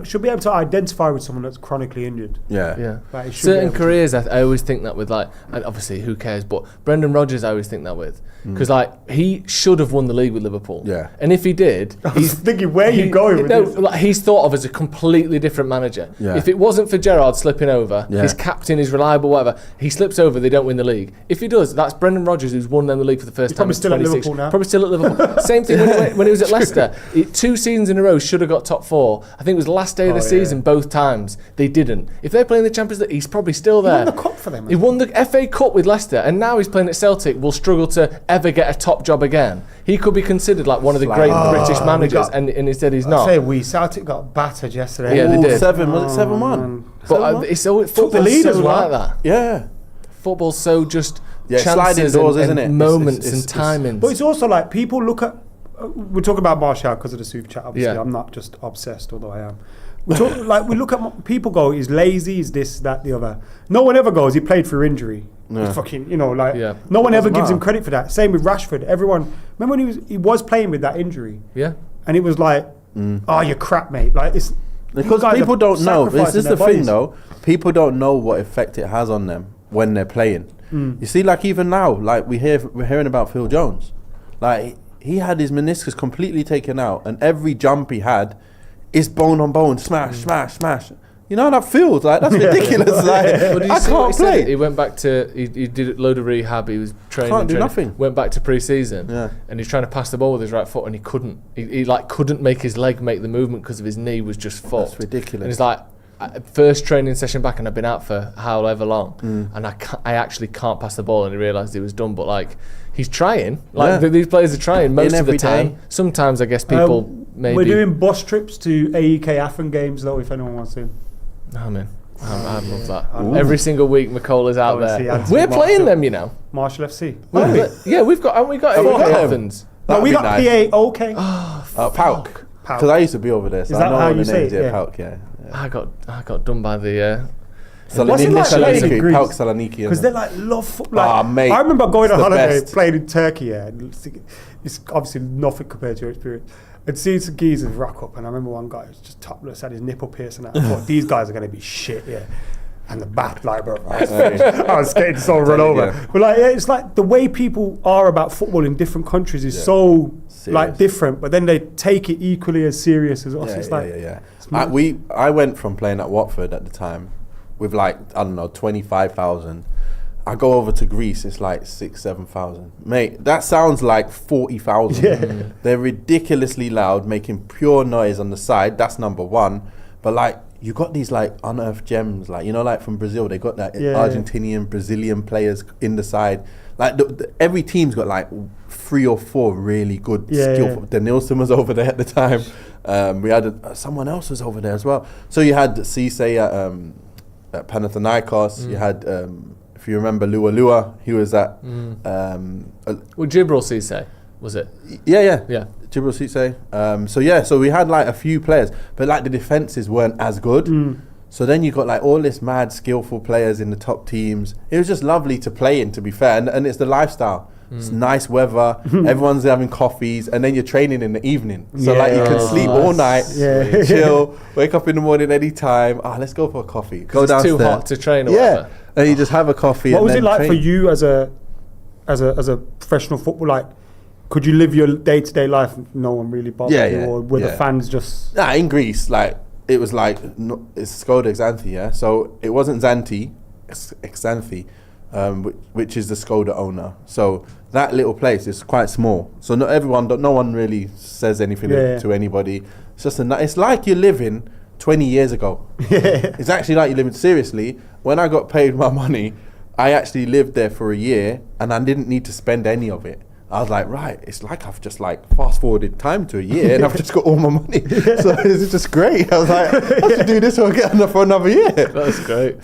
should be able to identify with someone that's chronically injured. Like certain careers, I always think that with like, and obviously who cares, but Brendan Rodgers I always think that with, because like he should have won the league with Liverpool. And if he did, he's thinking where you going with this? Like, he's thought of as a completely different manager. If it wasn't for Gerrard slipping over, his captain is reliable, whatever, he slips over, they don't win the league. If he does, that's Brendan Rodgers who's won them the league for the first time. Probably still at Liverpool now. Probably still at Liverpool. Same thing when he was at Leicester. 2 seasons in a row should have got top 4. I think it was last day of the season both times. They didn't. If they're playing the Champions League, he's probably still there. He won the cup for them. He won the FA Cup with Leicester, and now he's playing at Celtic. Will struggle to ever get a top job again. He could be considered like one of the great British managers, and instead he's not. Celtic got battered yesterday. Yeah, they did. 7-1. But it's so football's so like that. Yeah. Football's so just sliding doors, isn't it? Moments and timings. But it's also like people look at. We're talking about Martial because of the super chat. Obviously, I'm not just obsessed, although I am. we look at people go, he's lazy, he's this, that, the other. No one ever goes, he played through injury. Yeah. Fucking, no one ever gives him credit for that. Same with Rashford. Everyone, remember when he was playing with that injury? Yeah. And it was like, oh, you're crap, mate. Like, it's because people don't know. This is the thing, though. People don't know what effect it has on them when they're playing. You see, like even now, like we're hearing about Phil Jones. Like he had his meniscus completely taken out, and every jump he had is bone on bone, smash, smash, smash. You know how that feels? Like that's ridiculous. Like I can't play. He went back to he did a load of rehab. He was training. Can't do nothing. Went back to pre-season. Yeah. And he's trying to pass the ball with his right foot, and he couldn't. He like couldn't make his leg make the movement because of his knee was just fucked. That's ridiculous. And it's like first training session back, and I've been out for however long, and I actually can't pass the ball, and he realised he was done. But like he's trying. Like these players are trying most of the time. Day. Sometimes I guess people maybe. We're doing bus trips to AEK Athens games though, if anyone wants to. Oh man, I'd love that. Every single week, McKola's out there. We're playing Marshall. them, you know. Marshall FC. Yeah, we've got Athens. No, we got nice. PAOK. Pauk. Because I used to be over there. So is that I know how all you the say names. it? Yeah, Pauk. Yeah. I got done by the. Saloniki. Greece? Pauk Saloniki. Because they like love football. Mate, I remember going on holiday, best. playing in Turkey. Yeah, and it's obviously nothing compared to your experience. I'd seen some geezers rock up, and I remember one guy was just topless, had his nipple piercing out. I thought these guys are going to be shit, yeah. And the back, like, bro, I was getting so run over. Yeah. But like, it's like the way people are about football in different countries is so serious. like different, but then they take it equally as serious as us. It's like, I went from playing at Watford at the time with like, I don't know, 25,000. I go over to Greece, it's like 6,000-7,000. Mate, that sounds like 40,000. Yeah. They're ridiculously loud, making pure noise on the side. That's number one. But like, you got these like unearthed gems, like, like from Brazil, they got that Argentinian, Brazilian players in the side. Like every team's got like 3 or 4 really good skillful. Yeah. Denilson was over there at the time. We had someone else was over there as well. So you had Cisse at Panathinaikos. You had if you remember Lua, he was at Gibril Cisse, was it? Yeah. Gibril Cisse. So we had like a few players, but like the defenses weren't as good. So then you got like all this mad skillful players in the top teams. It was just lovely to play in, to be fair, and it's the lifestyle. It's nice weather, everyone's having coffees, and then you're training in the evening. So like you can sleep all night, chill, wake up in the morning anytime. Let's go for a coffee. Go downstairs. It's too hot to train or whatever. And you just have a coffee. What and was then it like train. for you as a professional footballer? Like, could you live your day-to-day life? No one really bothered you, or were the fans just? Nah, in Greece, like it was like it's Skoda Xanthi, yeah. So it wasn't Xanthi, it's Xanthi, which is the Skoda owner. So that little place is quite small. So no one really says anything to anybody. It's just it's like you're living 20 years ago. It's actually like you're living. Seriously, when I got paid my money, I actually lived there for a year, and I didn't need to spend any of it. I was like, right, it's like I've just like fast forwarded time to a year and I've just got all my money. So it's just great. I was like, I should do this for another year. That's great.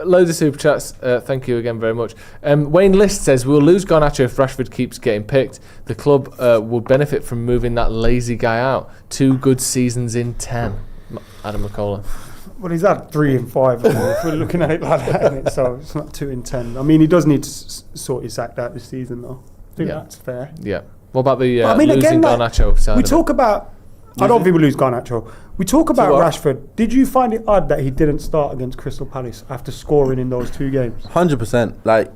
Loads of super chats. Thank you again very much. Wayne List says, we'll lose Garnacho if Rashford keeps getting picked. The club would benefit from moving that lazy guy out. 2 good seasons in 10. Adam McKola. Well, he's had 3 and 5 if we're looking at it like that, isn't it? So it's not 2 and 10. I mean, he does need to sort his act out this season, though. I think that's fair. Yeah. What about the I mean, losing again, Garnacho side? We talk about. I don't think we lose Garnacho. We talk about Rashford. Did you find it odd that he didn't start against Crystal Palace after scoring in those 2 games? 100%. Like,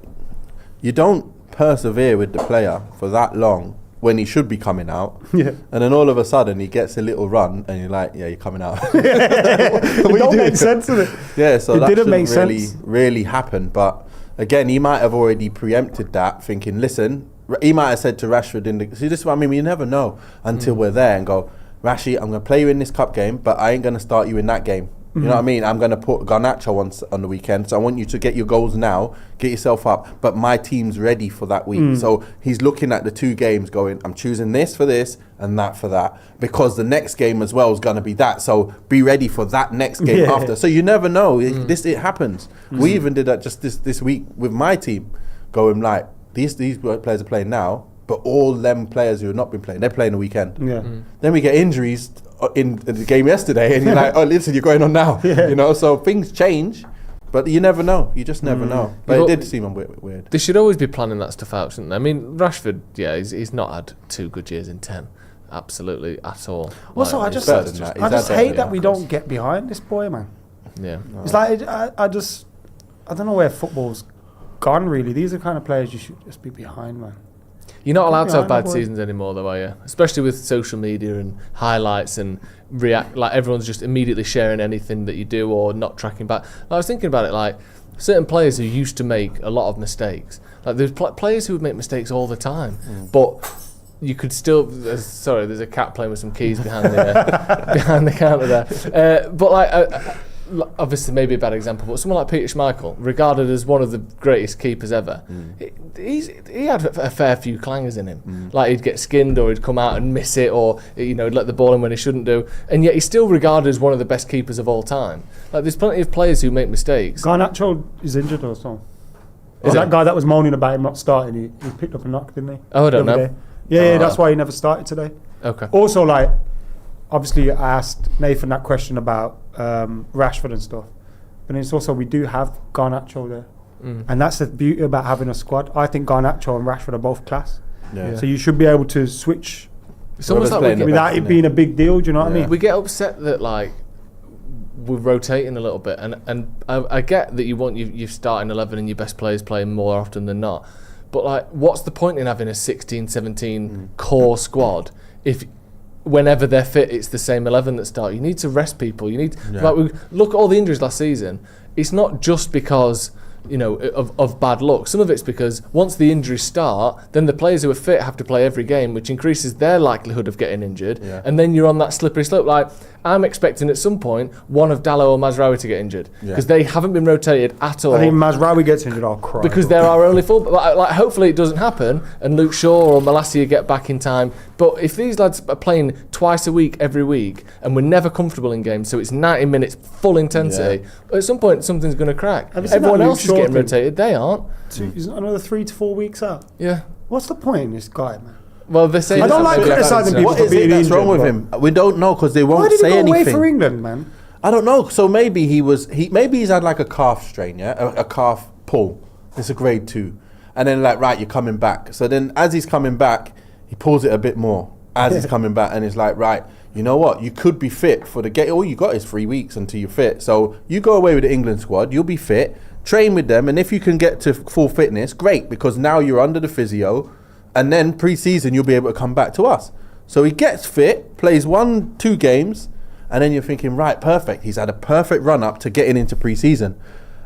you don't persevere with the player for that long when he should be coming out. Yeah. And then all of a sudden he gets a little run and you're like, yeah, you're coming out. It don't make sense, does it? Yeah, so that didn't make sense. Really happen. But again, he might have already preempted that, thinking, listen, he might have said to Rashford see, this is what I mean, we never know until we're there and go, Rashi, I'm going to play you in this cup game, but I ain't going to start you in that game. You know what I mean? I'm going to put Garnacho on the weekend, so I want you to get your goals now, get yourself up, but my team's ready for that week. So he's looking at the 2 games going, I'm choosing this for this and that for that, because the next game as well is going to be that, so be ready for that next game after. So you never know. It happens. We even did that just this week with my team, going like, these players are playing now, but all them players who have not been playing, they're playing the weekend. Then we get injuries in the game yesterday, and you're like, oh, listen, you're going on now. You know, so things change, but you never know. You just never know. But it did seem a bit weird. They should always be planning that stuff out, shouldn't they? I mean, Rashford, he's not had 2 good years in 10. Absolutely at all. Also, I just hate that we don't get behind this boy, man. Yeah. It's like, I don't know where football's gone, really. These are the kind of players you should just be behind, man. You're not allowed to have bad seasons anymore, though, are you? Especially with social media and highlights and like everyone's just immediately sharing anything that you do or not tracking back. I was thinking about it, like certain players who used to make a lot of mistakes. Like there's players who would make mistakes all the time, but you could still. Sorry, there's a cat playing with some keys behind the behind the counter there. But like. Obviously, maybe a bad example, but someone like Peter Schmeichel, regarded as one of the greatest keepers ever, he had a fair few clangers in him. Like he'd get skinned, or he'd come out and miss it, or he'd let the ball in when he shouldn't do, and yet he's still regarded as one of the best keepers of all time. Like there's plenty of players who make mistakes. Garnacho is injured or so. Is that guy that was moaning about him not starting? He picked up a knock, didn't he? Oh, I don't know. Yeah, that's why he never started today. Okay. Also, like, obviously, I asked Nathan that question about Rashford and stuff, but it's also we do have Garnacho there, and that's the beauty about having a squad. I think Garnacho and Rashford are both class, so you should be able to switch. It's almost like without it being a big deal. Do you know what I mean? We get upset that like we're rotating a little bit, and I get that you want your starting 11 and your best players playing more often than not, but like, what's the point in having a 16, 17 core squad if whenever they're fit, it's the same 11 that start? You need to rest people. You need like we look at all the injuries last season. It's not just because of bad luck. Some of it's because once the injuries start, then the players who are fit have to play every game, which increases their likelihood of getting injured. And then you're on that slippery slope. Like I'm expecting at some point one of Dalot or Mazraoui to get injured because they haven't been rotated at all. I think Mazraoui gets injured, I'll cry. Because they're our only full. Like hopefully it doesn't happen and Luke Shaw or Malacia get back in time. But if these lads are playing twice a week, every week, and we're never comfortable in games, so it's 90 minutes full intensity, at some point something's going to crack. Everyone else is getting rotated, they aren't. Isn't another 3 to 4 weeks out? Yeah. What's the point in this guy, man? Well, they say I don't like criticising people What for is being it that's injured. wrong with him? We don't know because they won't say anything. Why did he go away for England, man? I don't know. So maybe maybe he's had like a calf strain, a calf pull. It's a grade 2, and then like right, you're coming back. So then as he's coming back, he pulls it a bit more as he's coming back, and it's like right, you know what? You could be fit for the game. All you got is 3 weeks until you're fit. So you go away with the England squad. You'll be fit. Train with them, and if you can get to full fitness, great, because now you're under the physio, and then pre-season you'll be able to come back to us. So he gets fit, plays 1-2 games, and then you're thinking, right, perfect. He's had a perfect run-up to getting into pre-season.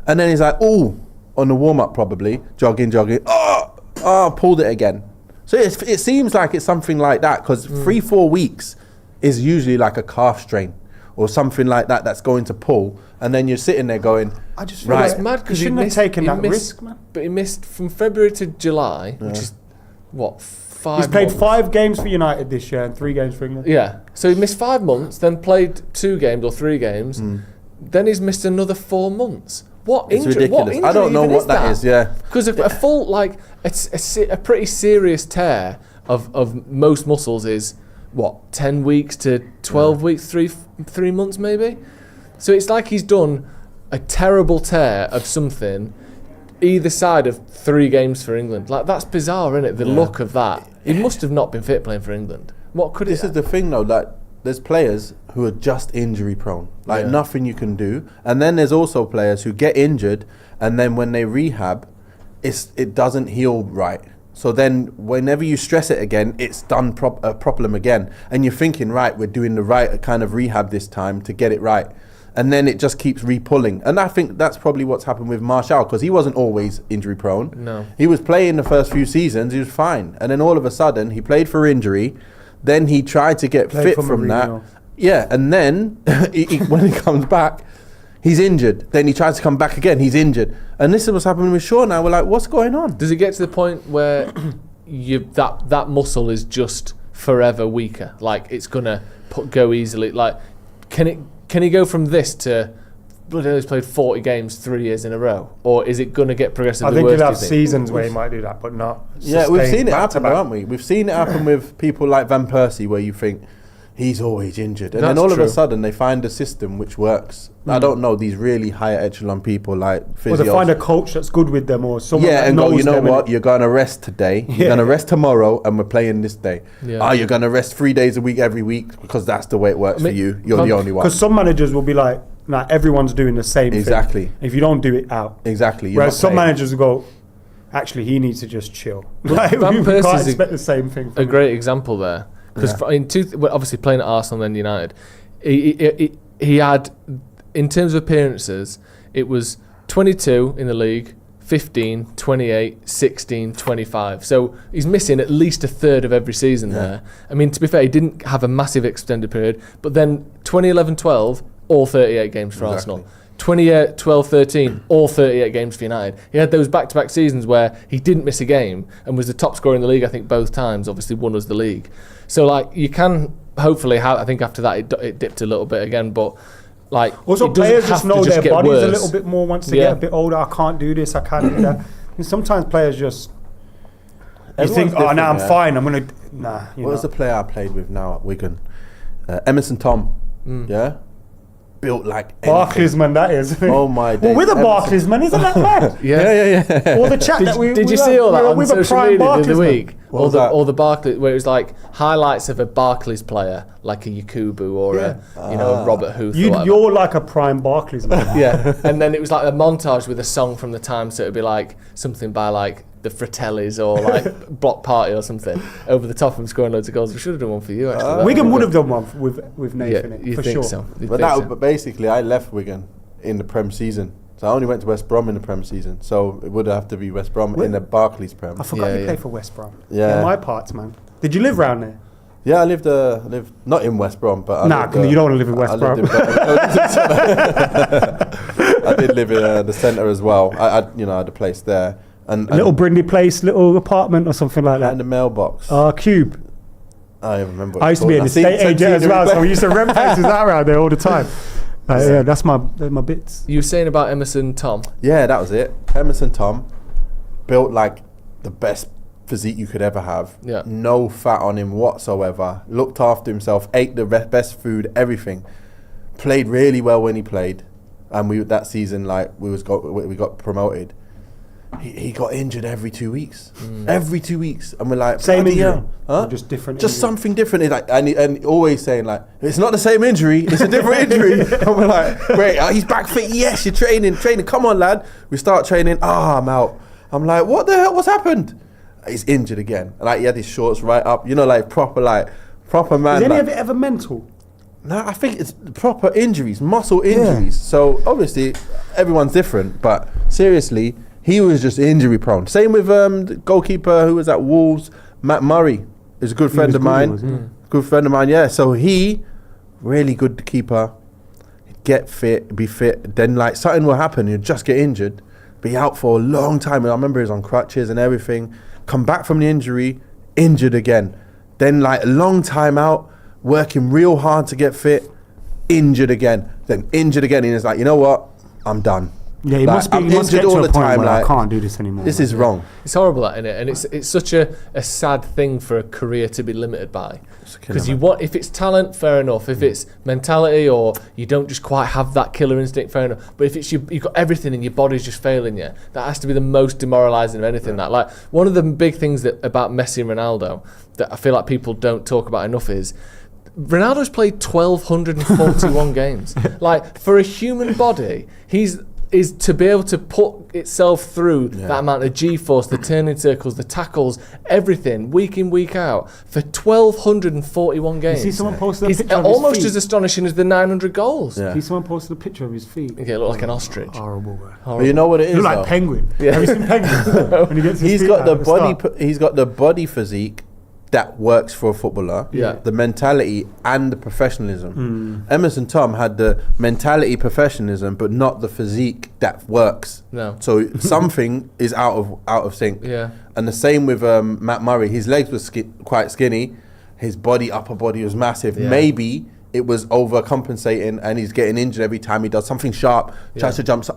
And then he's like, oh, on the warm-up probably, jogging, pulled it again. So it seems like it's something like that, because 3-4 weeks is usually like a calf strain or something like that that's going to pull, and then you're sitting there going, I just feel it's mad because he shouldn't have taken that risk, man. But he missed from February to July, which is what, 5 He's played months? 5 games for United this year and 3 games for England. Yeah, so he missed 5 months, then played 2 games or 3 games, then he's missed another 4 months. What it's injury? ridiculous. What injury I don't know even what is that is. Yeah, because a full like a pretty serious tear of most muscles is what, 10 weeks to 12 weeks, 3 months maybe. So it's like he's done a terrible tear of something either side of 3 games for England. Like that's bizarre, isn't it? The look of that. He must have not been fit playing for England. What could this is the thing though, like there's players who are just injury prone, like nothing you can do, and then there's also players who get injured and then when they rehab, it doesn't heal right. So then whenever you stress it again, it's done a problem again, and you're thinking, right, we're doing the right kind of rehab this time to get it right, and then it just keeps re-pulling. And I think that's probably what's happened with Martial, because he wasn't always injury prone. No, he was playing the first few seasons, he was fine, and then all of a sudden he played for injury. Then he tried to get fit from that. Yeah, and then when he comes back, he's injured. Then he tries to come back again, he's injured. And this is what's happening with Shaw now. We're like, what's going on? Does it get to the point where that muscle is just forever weaker? Like it's gonna go easily. Like can he go from this to bloody hell, he's played 40 games 3 years in a row, or is it gonna get progressively worse? I think he'll have seasons where he might do that, but not. Yeah, we've seen it happen, haven't we? We've seen it happen with people like Van Persie, where you think he's always injured. And That's then all of true. a sudden they find a system which works. I don't know, these really higher echelon people like Or they physios. find a coach that's good with them or someone that And knows go, you know them, what, innit? you're going to rest today, you're going to rest tomorrow, and we're playing this day. Yeah. You're going to rest 3 days a week every week because that's the way it works for you. You're the only one. Because some managers will be like everyone's doing the same Exactly. thing. If you don't do it out. Exactly. You're Whereas not some playing. managers will go, actually, he needs to just chill. Like, Van we Persie's can't expect the same thing from a him. great example there. Because obviously playing at Arsenal and then United, he had, in terms of appearances, it was 22 in the league, 15, 28, 16, 25. So he's missing at least a third of every season there. I mean, to be fair, he didn't have a massive extended period, but then 2011-12, all 38 games for Arsenal. 2012-13, all 38 games for United. He had those back-to-back seasons where he didn't miss a game and was the top scorer in the league, I think, both times. Obviously, one was the league. So, like, you can hopefully have, I think after that it dipped a little bit again, but, like, Also, it doesn't players have just to know their get bodies worse. a little bit more once they get a bit older. I can't do this, I can't do that. And sometimes players just, you think, oh, now I'm fine, I'm going to, nah. What was the player I played with now at Wigan? Emerson Tom, yeah? Built like Barclays, man, that is. Oh my days. Well, we're the Emerson. Barclays, man, isn't that mad? Yeah. All the chat that we Did you we see all that we're on with a social prime media the Barclays, other man. week? What was that? All the Barclays, where it was like highlights of a Barclays player, like a Yakubu or a Robert Huth. or whatever. You're like a prime Barclays, man. Yeah, and then it was like a montage with a song from the time, so it'd be like something by like the Fratellis or like Block Party or something over the top of him scoring loads of goals. We should have done one for you actually. Wigan would have done one with Nathan, you for think sure. so? You'd But think that, so. but basically, I left Wigan in the Prem season. So I only went to West Brom in the Prem season. So it would have to be West Brom in the Barclays Prem. I forgot Yeah, you yeah. played for West Brom. Yeah. My parts, man. Did you live round there? Yeah, I lived not in West Brom, but Nah, you don't want to live in West Brom. I did live in the centre as well. I had a place there. And Little Brindley Place, little apartment or something like and that. the mailbox. Cube. I don't remember. what I it's used to be an called. estate agent as well, so we used to rent places. places out around there all the time. Yeah, that's my bits. You were saying about Emerson Tom. Yeah, that was it. Emerson Tom built like the best physique you could ever have. Yeah. No fat on him whatsoever. Looked after himself. Ate the best food. Everything. Played really well when he played, and that season we got promoted. He got injured every 2 weeks. Every 2 weeks, and we're like, Same bloody injury? hell. Huh? Or just different Just injury? something different. It's like, and always saying like, it's not the same injury. It's a different injury. And we're like, great. He's back fit. Yes, you're training. Come on, lad. We start training. I'm out. I'm like, what the hell? What's happened? He's injured again. And he had his shorts right up. Proper man. Is any of it ever mental? No, I think it's proper injuries, muscle injuries. So obviously everyone's different, but seriously, he was just injury prone. Same with the goalkeeper who was at Wolves, Matt Murray, is a good friend of mine. Good friend of mine, yeah. So he, really good keeper, get fit, be fit. Then something will happen, he'll just get injured, be out for a long time. And I remember he was on crutches and everything. Come back from the injury, injured again. Then a long time out, working real hard to get fit, injured again. Then injured again. And he's like, you know what? I'm done. Yeah, he must I'm get injured to all a the point time. where I can't do this anymore. This is wrong. It's horrible, that, isn't it? And it's such a sad thing for a career to be limited by. Because if it's talent, fair enough. If it's mentality, or you don't just quite have that killer instinct, fair enough. But if it's you've got everything and your body's just failing you, that has to be the most demoralising of anything. That one of the big things about Messi and Ronaldo that I feel like people don't talk about enough is Ronaldo's played 1,241 games. For a human body, is to be able to put itself through that amount of G-force, the turning circles, the tackles, everything, week in, week out, for 1,241 games. You see someone posted a He's picture of his almost feet? as astonishing as the 900 goals. Yeah. See someone posted a picture of his feet. Okay, look like an ostrich. Horrible. But you know what it is? Look like though? Penguin. Yeah. Have you seen Penguin? When he gets his He's feet got out the at body. start. He's got the body physique that works for a footballer. Yeah. The mentality and the professionalism. Emerson Tom had the mentality, professionalism, but not the physique that works. No. So something is out of sync. Yeah. And the same with Matt Murray. His legs were quite skinny. His upper body was massive. Yeah. Maybe it was overcompensating, and he's getting injured every time he does something sharp. Tries to jump. So,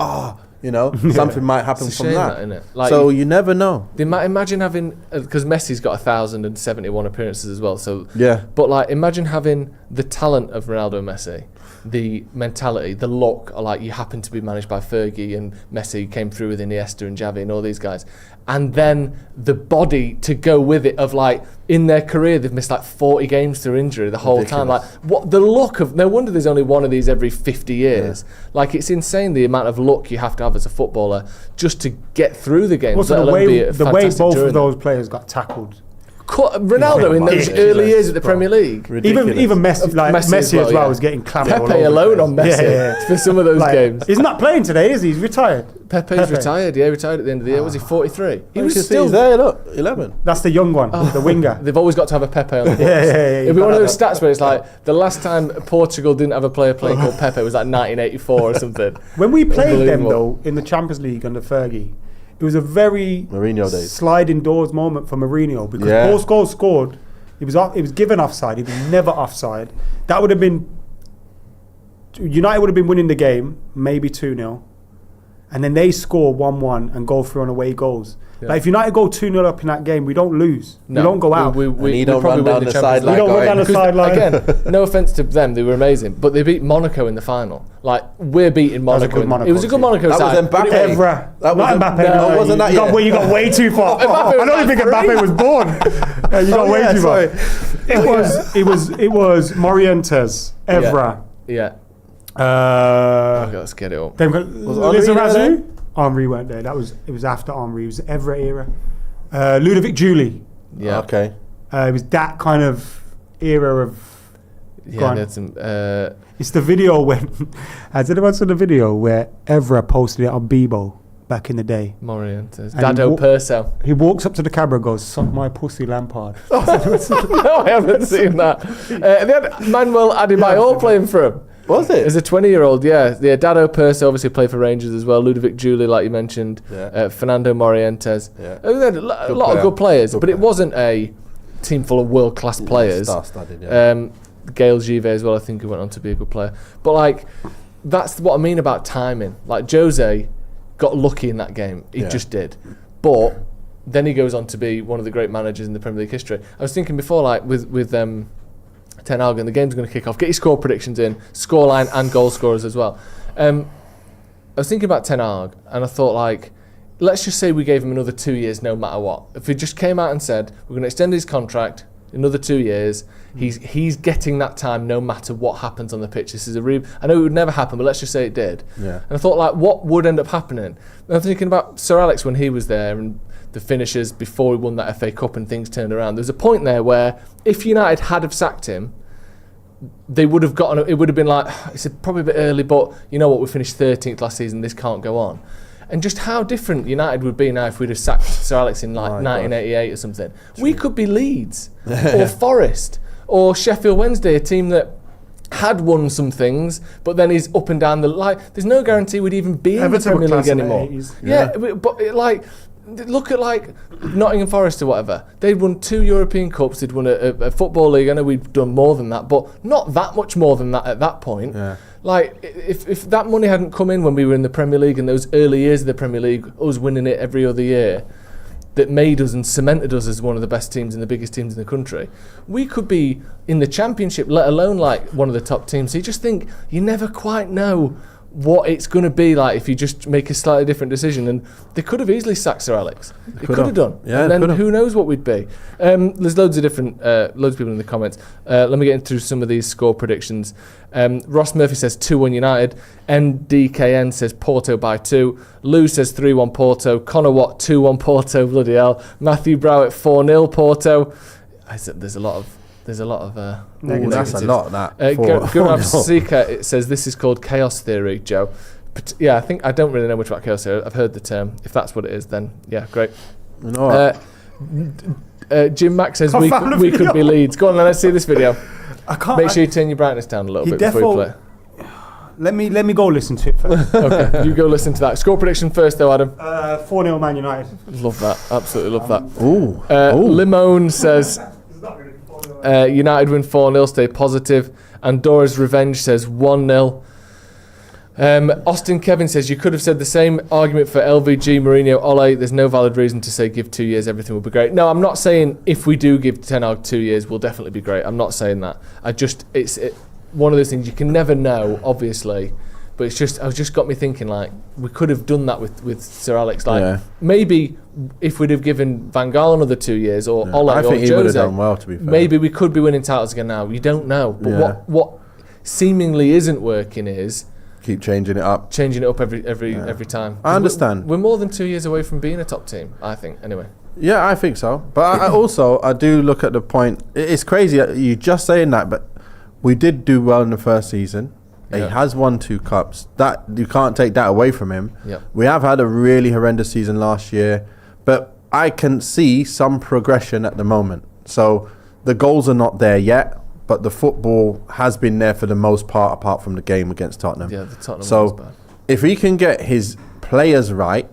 You know, something might happen It's a from shame that. that, innit? Like So you never know. Imagine having, because Messi's got 1,071 appearances as well. So Yeah. but like, imagine having the talent of Ronaldo and Messi, the mentality, the look. Like, you happen to be managed by Fergie, and Messi came through with Iniesta and Xavi and all these guys, and then the body to go with it. Of like, in their career they've missed like 40 games through injury the whole time. Like, what the look of, no wonder there's only one of these every 50 years. Like, it's insane the amount of luck you have to have as a footballer just to get through the games. Also, the way both of those players got tackled. Ronaldo in those early years at the Premier League. Even Messi, like Messi as well, was getting clammed all over. Pepe alone on Messi for some of those games. He's not playing today, is he? He's retired. Pepe's retired. Yeah, retired at the end of the year. Was he 43? He was He's still there. Look, 11. That's the young one, the winger. They've always got to have a Pepe on the books. Yeah. It'd be one of those stats where it's like the last time Portugal didn't have a player playing called Pepe was like 1984 or something. When we played them though in the Champions League under Fergie, it was a very Mourinho days. sliding doors moment for Mourinho, because Paul Scholes scored. He was given offside. He was never offside. That would have been, United would have been winning the game, maybe 2-0. And then they score 1-1 and go through on away goals. Yeah. Like, if United go 2-0 up in that game, we don't lose. No, we don't go out. We don't probably run win down the the Champions sideline. We don't run down the sideline. Again, no offense to them, they were amazing, but they beat Monaco in the final. Like, we're beating was a Monaco. good Monaco It was a good team. Monaco That side. was Mbappe. Evra. That Not was Mbappe. no, wasn't that yet? You got way too far. Mbappe was I don't even think like Mbappe was born. You got way too far. It was Morientes, Evra. Yeah. Okay, let's get it up. Then got Henri Lizarazu. Henri weren't there. It was after Henri. It was Evra era. Ludovic Julie. Yeah. Okay. It was that kind of era of. Yeah, they had some, it's the video when. Has anyone seen the video where Evra posted it on Bebo back in the day? Morientes. And Dado Perso. He walks up to the camera and goes, "Suck my pussy, Lampard." No, I haven't seen that. They had Manuel Adebayor playing for him. Was it? As a 20-year-old, yeah. Dado Perso obviously played for Rangers as well. Ludovic Julie, like you mentioned. Yeah. Fernando Morientes. Yeah. They had a lot of good players, but it wasn't a team full of world-class players. Star-studded, yeah. Gail Givet as well, I think, who went on to be a good player. But, like, that's what I mean about timing. Like, Jose got lucky in that game. He just did. But then he goes on to be one of the great managers in the Premier League history. I was thinking before, like, with Ten Hag, and the game's going to kick off. Get your score predictions in, scoreline and goal scorers as well. I was thinking about Ten Hag, and I thought, like, let's just say we gave him another 2 years no matter what. If he just came out and said, we're going to extend his contract another 2 years, he's getting that time no matter what happens on the pitch. This is I know it would never happen, but let's just say it did. Yeah. And I thought, like, what would end up happening? And I'm thinking about Sir Alex when he was there, and the finishes before he won that FA Cup and things turned around. There's a point there where if United had have sacked him, they would have gotten. It would have been like, it's probably a bit early, but you know what? We finished 13th last season. This can't go on. And just how different United would be now if we'd have sacked Sir Alex in like 1988 or something. We could be Leeds or Forest or Sheffield Wednesday, a team that had won some things, but then is up and down the line. There's no guarantee we'd even be in the Premier League anymore. Yeah, but like. Look at like Nottingham Forest or whatever. They'd won 2 European Cups. They'd won a Football League. I know we'd done more than that, but not that much more than that at that point. Yeah. Like, if that money hadn't come in when we were in the Premier League in those early years of the Premier League, us winning it every other year, that made us and cemented us as one of the best teams and the biggest teams in the country, we could be in the Championship, let alone like one of the top teams. So you just think, you never quite know what it's going to be like if you just make a slightly different decision. And they could have easily sacked Sir Alex. They could have done. Yeah, and then who knows what we'd be. There's loads of different, loads of people in the comments. Let me get into some of these score predictions. Ross Murphy says 2-1 United. NDKN says Porto by 2. Lou says 3-1 Porto. Connor Watt 2-1 Porto. Bloody hell. Matthew Browett 4-0 Porto. There's a lot of that's a lot. That. Gurav Sika, it says this is called chaos theory, Joe. But yeah, I don't really know much about chaos theory. I've heard the term. If that's what it is, then yeah, great. Jim Mack says we could be Leeds. Go on, let's see this video. Make sure you turn your brightness down a little bit before you play. Let me go listen to it first. Okay, you go listen to that. Score prediction first, though, Adam. 4-0 Man United. Love that. Absolutely love that. Limone says United win 4-0. Stay positive. Andora's Revenge says 1-0. Austin Kevin says you could have said the same argument for LVG, Mourinho, Ole. There's no valid reason to say give 2 years, everything will be great. No, I'm not saying if we do give Ten Hag 2 years, we'll definitely be great. I'm not saying that. It's one of those things you can never know, obviously. But it's just got me thinking, like, we could have done that with Sir Alex. Like, maybe if we'd have given Van Gaal another 2 years, or Ole, I or think he would have Jose, done well, to be fair. maybe we could be winning titles again now. You don't know. But what seemingly isn't working is keep changing it up every time. I understand. We're more than 2 years away from being a top team, I think, anyway. Yeah, I think so. But I do look at the point. It's crazy you just saying that, but we did do well in the first season. He has won 2 cups. That you can't take that away from him. Yep. We have had a really horrendous season last year, but I can see some progression at the moment. So the goals are not there yet, but the football has been there for the most part, apart from the game against Tottenham. Yeah, the Tottenham so was bad. if he can get his players right,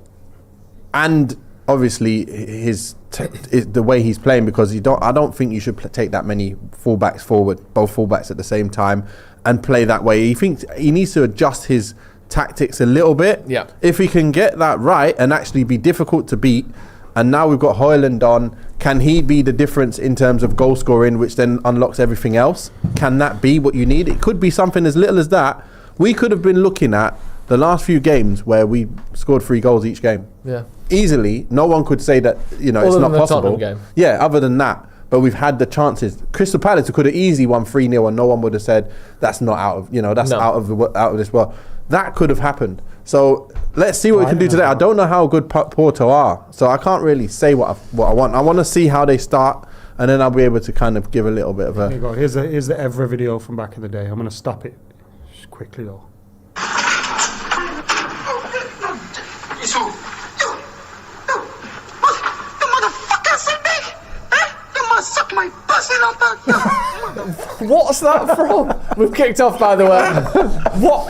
and obviously the way he's playing, because I don't think you should take that many fullbacks forward, both fullbacks at the same time, and play that way. He thinks he needs to adjust his tactics a little bit. Yeah. If he can get that right and actually be difficult to beat, and now we've got Højlund on, can he be the difference in terms of goal scoring, which then unlocks everything else? Can that be what you need? It could be something as little as that. We could have been looking at the last few games where we scored 3 goals each game. Yeah. Easily. No one could say that, it's Other not than the possible. Tottenham game. Yeah, other than that. But we've had the chances. Crystal Palace could have easily won 3-0 and no one would have said that's not out of, out of this world. That could have happened. So let's see what we can do today. I don't know how good Porto are, so I can't really say what I want. I want to see how they start, and then I'll be able to kind of give a little bit of a... Here you go. Here's the Evra video from back in the day. I'm going to stop it just quickly though. What's that from? We've kicked off, by the way. What?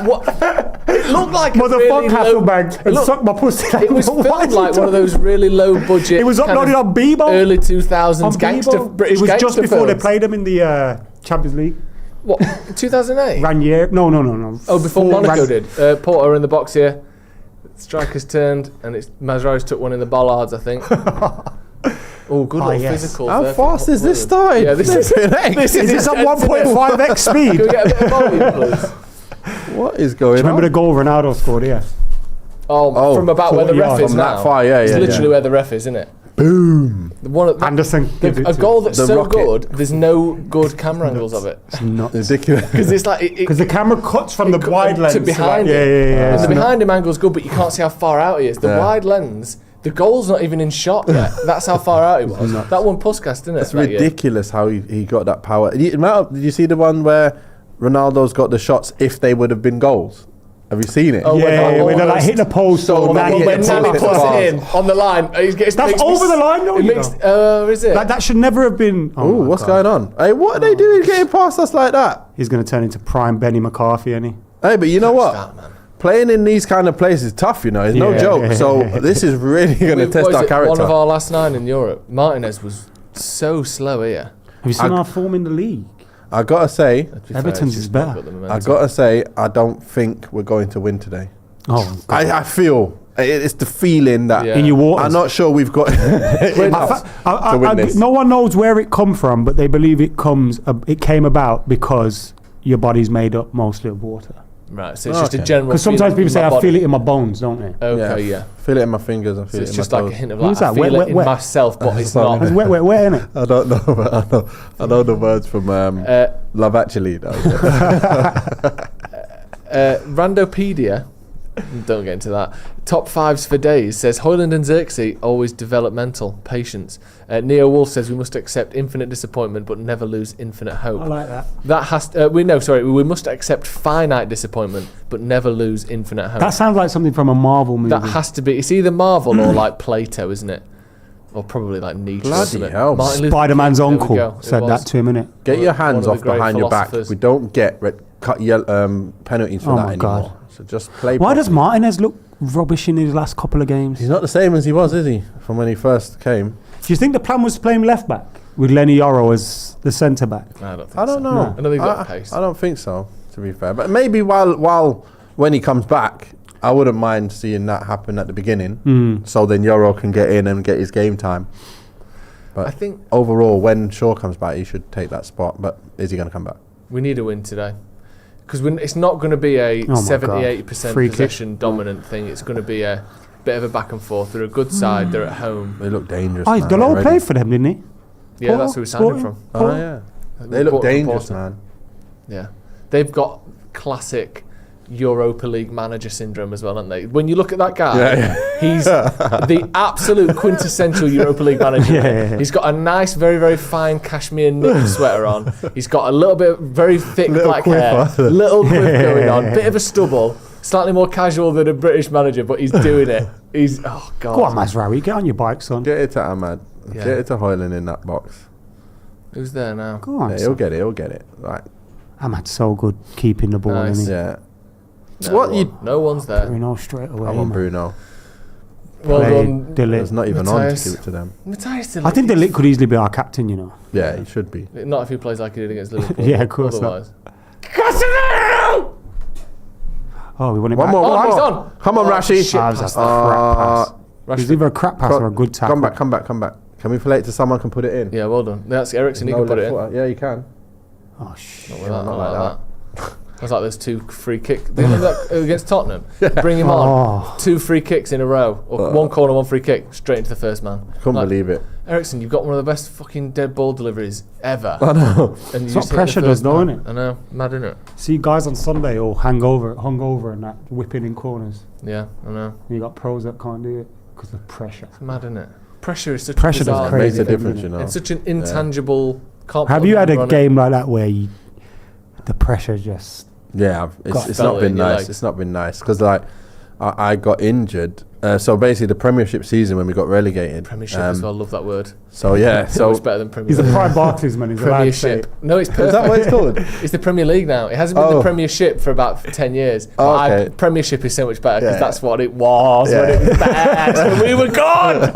It looked like Motherfucker, Hasselbank and suck my pussy. It was filmed like one of those really low budget. It was uploaded on Bebo. Early 2000s gangster. British It was just before films. they played them in the Champions League. What? 2008. Ranieri? No. Oh, before Monaco did. Porto in the box here. Strikers turned, and it's Mazraoui took one in the bollards, I think. Oh, good little physical. How fast is this starting? Yeah, this is Is at 1.5x speed? Can we get a bit of volume, please? What is going on? Remember the goal Ronaldo scored, yeah? Oh, from about where the ref is from now. that far, It's literally where the ref is, isn't it? Boom. Anderson. A goal that's The so rocket. good, there's no good camera angles of it. Ridiculous. Because it's like... Because the camera cuts from the wide lens. To behind him. Yeah. And the behind him angle's good, but you can't see how far out he is. The wide lens... The goal's not even in shot yet. That's how far out he was. That one Puskas, didn't it? It's ridiculous how he got that power. Did you see the one where Ronaldo's got the shots if they would have been goals? Have you seen it? Oh, when they're like hitting a post. So When Nani puts it in on the line. That's over the line, though. Is it? That should never have been. Oh, what's going on? Hey, what are they doing getting past us like that? He's going to turn into prime Benny McCarthy, isn't he? Hey, but you know what? Playing in these kind of places is tough, It's no joke. So this is really going to test our character. One of our last 9 in Europe. Martinez was so slow here. Have you seen our form in the league? I got to say, Everton's is better. I got to say, I don't think we're going to win today. Oh, God. I feel... It's the feeling that... Yeah. In your waters. I'm not sure we've got enough to win this. No one knows where it come from, but they believe it came about because your body's made up mostly of water. Right, so it's just a general... Because sometimes people say, I feel it in my bones, don't they? Okay, yeah. Feel it in my fingers. I feel it in It's my just like toes. a hint of Who's like, I that? feel Wet, it in wet. myself, but it's not. It's wet, innit? I don't know, but I know the words from Love Actually. Randopedia, don't get into that. Top 5s for days says Højlund and Xerxes always developmental patience. Neo Wolf says we must accept infinite disappointment but never lose infinite hope. I like that. That has we must accept finite disappointment but never lose infinite hope. That sounds like something from a Marvel movie. That has to be. It's either Marvel or like Plato, isn't it? Or probably like Nietzsche. Bloody or something. hell. Martin Luther Spider-Man's King, there we uncle go. It said was. that to him, innit? Get your One hands of off the great behind your back. philosophers. We don't get penalties for that anymore. God. So just play. Why does properly. Martinez look rubbish in his last couple of games? He's not the same as he was, is he? From when he first came. Do you think the plan was to play him left back with Lenny Yoro as the centre back? I don't think I don't know. I don't think he's got pace. I don't think so. To be fair, but maybe while when he comes back, I wouldn't mind seeing that happen at the beginning. So then Euro can get in and get his game time. But I think overall, when Shaw comes back, he should take that spot. But is he going to come back? we need a win today. Because it's not going to be a 70-80% possession dominant thing. It's going to be a bit of a back and forth. They're a good side. They're at home. They look dangerous. Oh, man, Delors already. played for them, didn't he? Yeah, Porto? that's who we signed him from. Oh yeah, they look dangerous, man. Yeah, they've got classic Europa League manager syndrome as well, haven't they? When you look at that guy, he's the absolute quintessential Europa League manager. He's got a nice, very, very fine cashmere knit sweater on. He's got a little bit, very thick black hair, little quiff going on, bit of a stubble, slightly more casual than a British manager, but he's doing it. He's, oh God. Go on, Mazraoui, get on your bike, son. Get it to Ahmad. Yeah. Get it to Hoyland in that box. Who's there now? Go on, Yeah, son. he'll get it. He'll get it. Right. Ahmad's so good keeping the ball, Nice. isn't he? Yeah. No one's there. Bruno straight away. I want man. Bruno. Well Play done. De Ligt. It's not even on to Matthias. give it to them. Matthias De I think Ligt De Ligt could easily be our captain, you know. Yeah, he should be. Not if he plays like he did against Liverpool. Yeah, of course not. Otherwise. Oh, we want it One back. more. Oh, One he's more. on. Come on, Oh, Rashi. shit. Ah, that's a crap pass. It was either a crap pass or a good tackle. Come back. Can we play it to someone can put it in? Yeah, well done. That's Ericsson. He No can put it left in. footer. Yeah, you can. Oh, shit. Not not like that. That's like those 2 free kicks. Against Tottenham. Bring him Oh. on. 2 free kicks in a row. Or 1 corner, 1 free kick. Straight into the first man. Couldn't Like, believe it. Ericsson, you've got one of the best fucking dead ball deliveries ever. I know. And you It's just what hit the pressure first does, though, man. innit? I know. Mad, innit? See guys on Sunday all hung over and that, whipping in corners. Yeah, I know. And you got pros that can't do it because of pressure. It's mad, innit? Pressure is such Pressure a does bizarre It crazy makes a thing, difference, innit? you know. It's such an intangible. Can't Have put you had number a on it. game like that where the pressure just... Yeah, Got it's felt not it been in your nice. leg. It's not been nice because like I got injured. So basically, the Premiership season when we got relegated. Premiership as well. Love that word. So yeah, So so much better than Premier He's a League. prime Barclays man. He's allowed to say Premiership. it. No, it's perfect. is that what it's called? It's the Premier League now. It hasn't been the Oh. Premiership for about 10 years. Oh, But okay. Premiership is so much better because Yeah. that's what it was when Yeah. it was bad. When we were gone.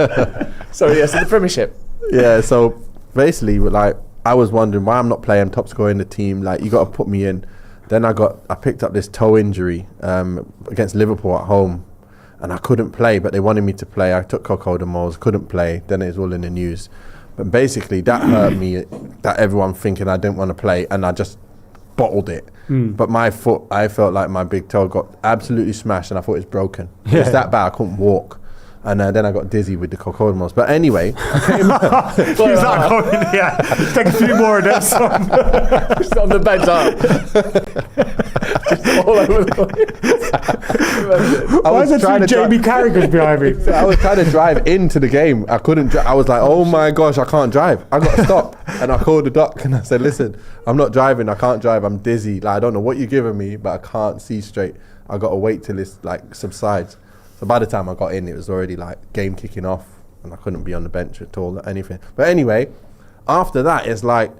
Sorry, yes, the Premiership. Yeah, so basically, like I was wondering why I'm not playing top scorer in the team. Like you got to put me in. Then I picked up this toe injury against Liverpool at home, and I couldn't play. But they wanted me to play. I took cocodamols, couldn't play. Then it was all in the news. But basically, that hurt me. That everyone thinking I didn't want to play, and I just bottled it. But my foot, I felt like my big toe got absolutely smashed, and I thought it was broken. It was that bad. I couldn't walk. And then I got dizzy with the cocodamos. But anyway, He's not going, yeah. Take a few more of them, son. Just on the bench, just all over the place. Why is there 2 Jamie Carragher's behind me? I was trying to drive into the game. I couldn't. I was like, oh my gosh, I can't drive. I got to stop. And I called the doc and I said, listen, I'm not driving. I can't drive. I'm dizzy. Like I don't know what you're giving me, but I can't see straight. I got to wait till this like subsides. So by the time I got in, it was already like game kicking off, and I couldn't be on the bench at all, anything. But anyway, after that, it's like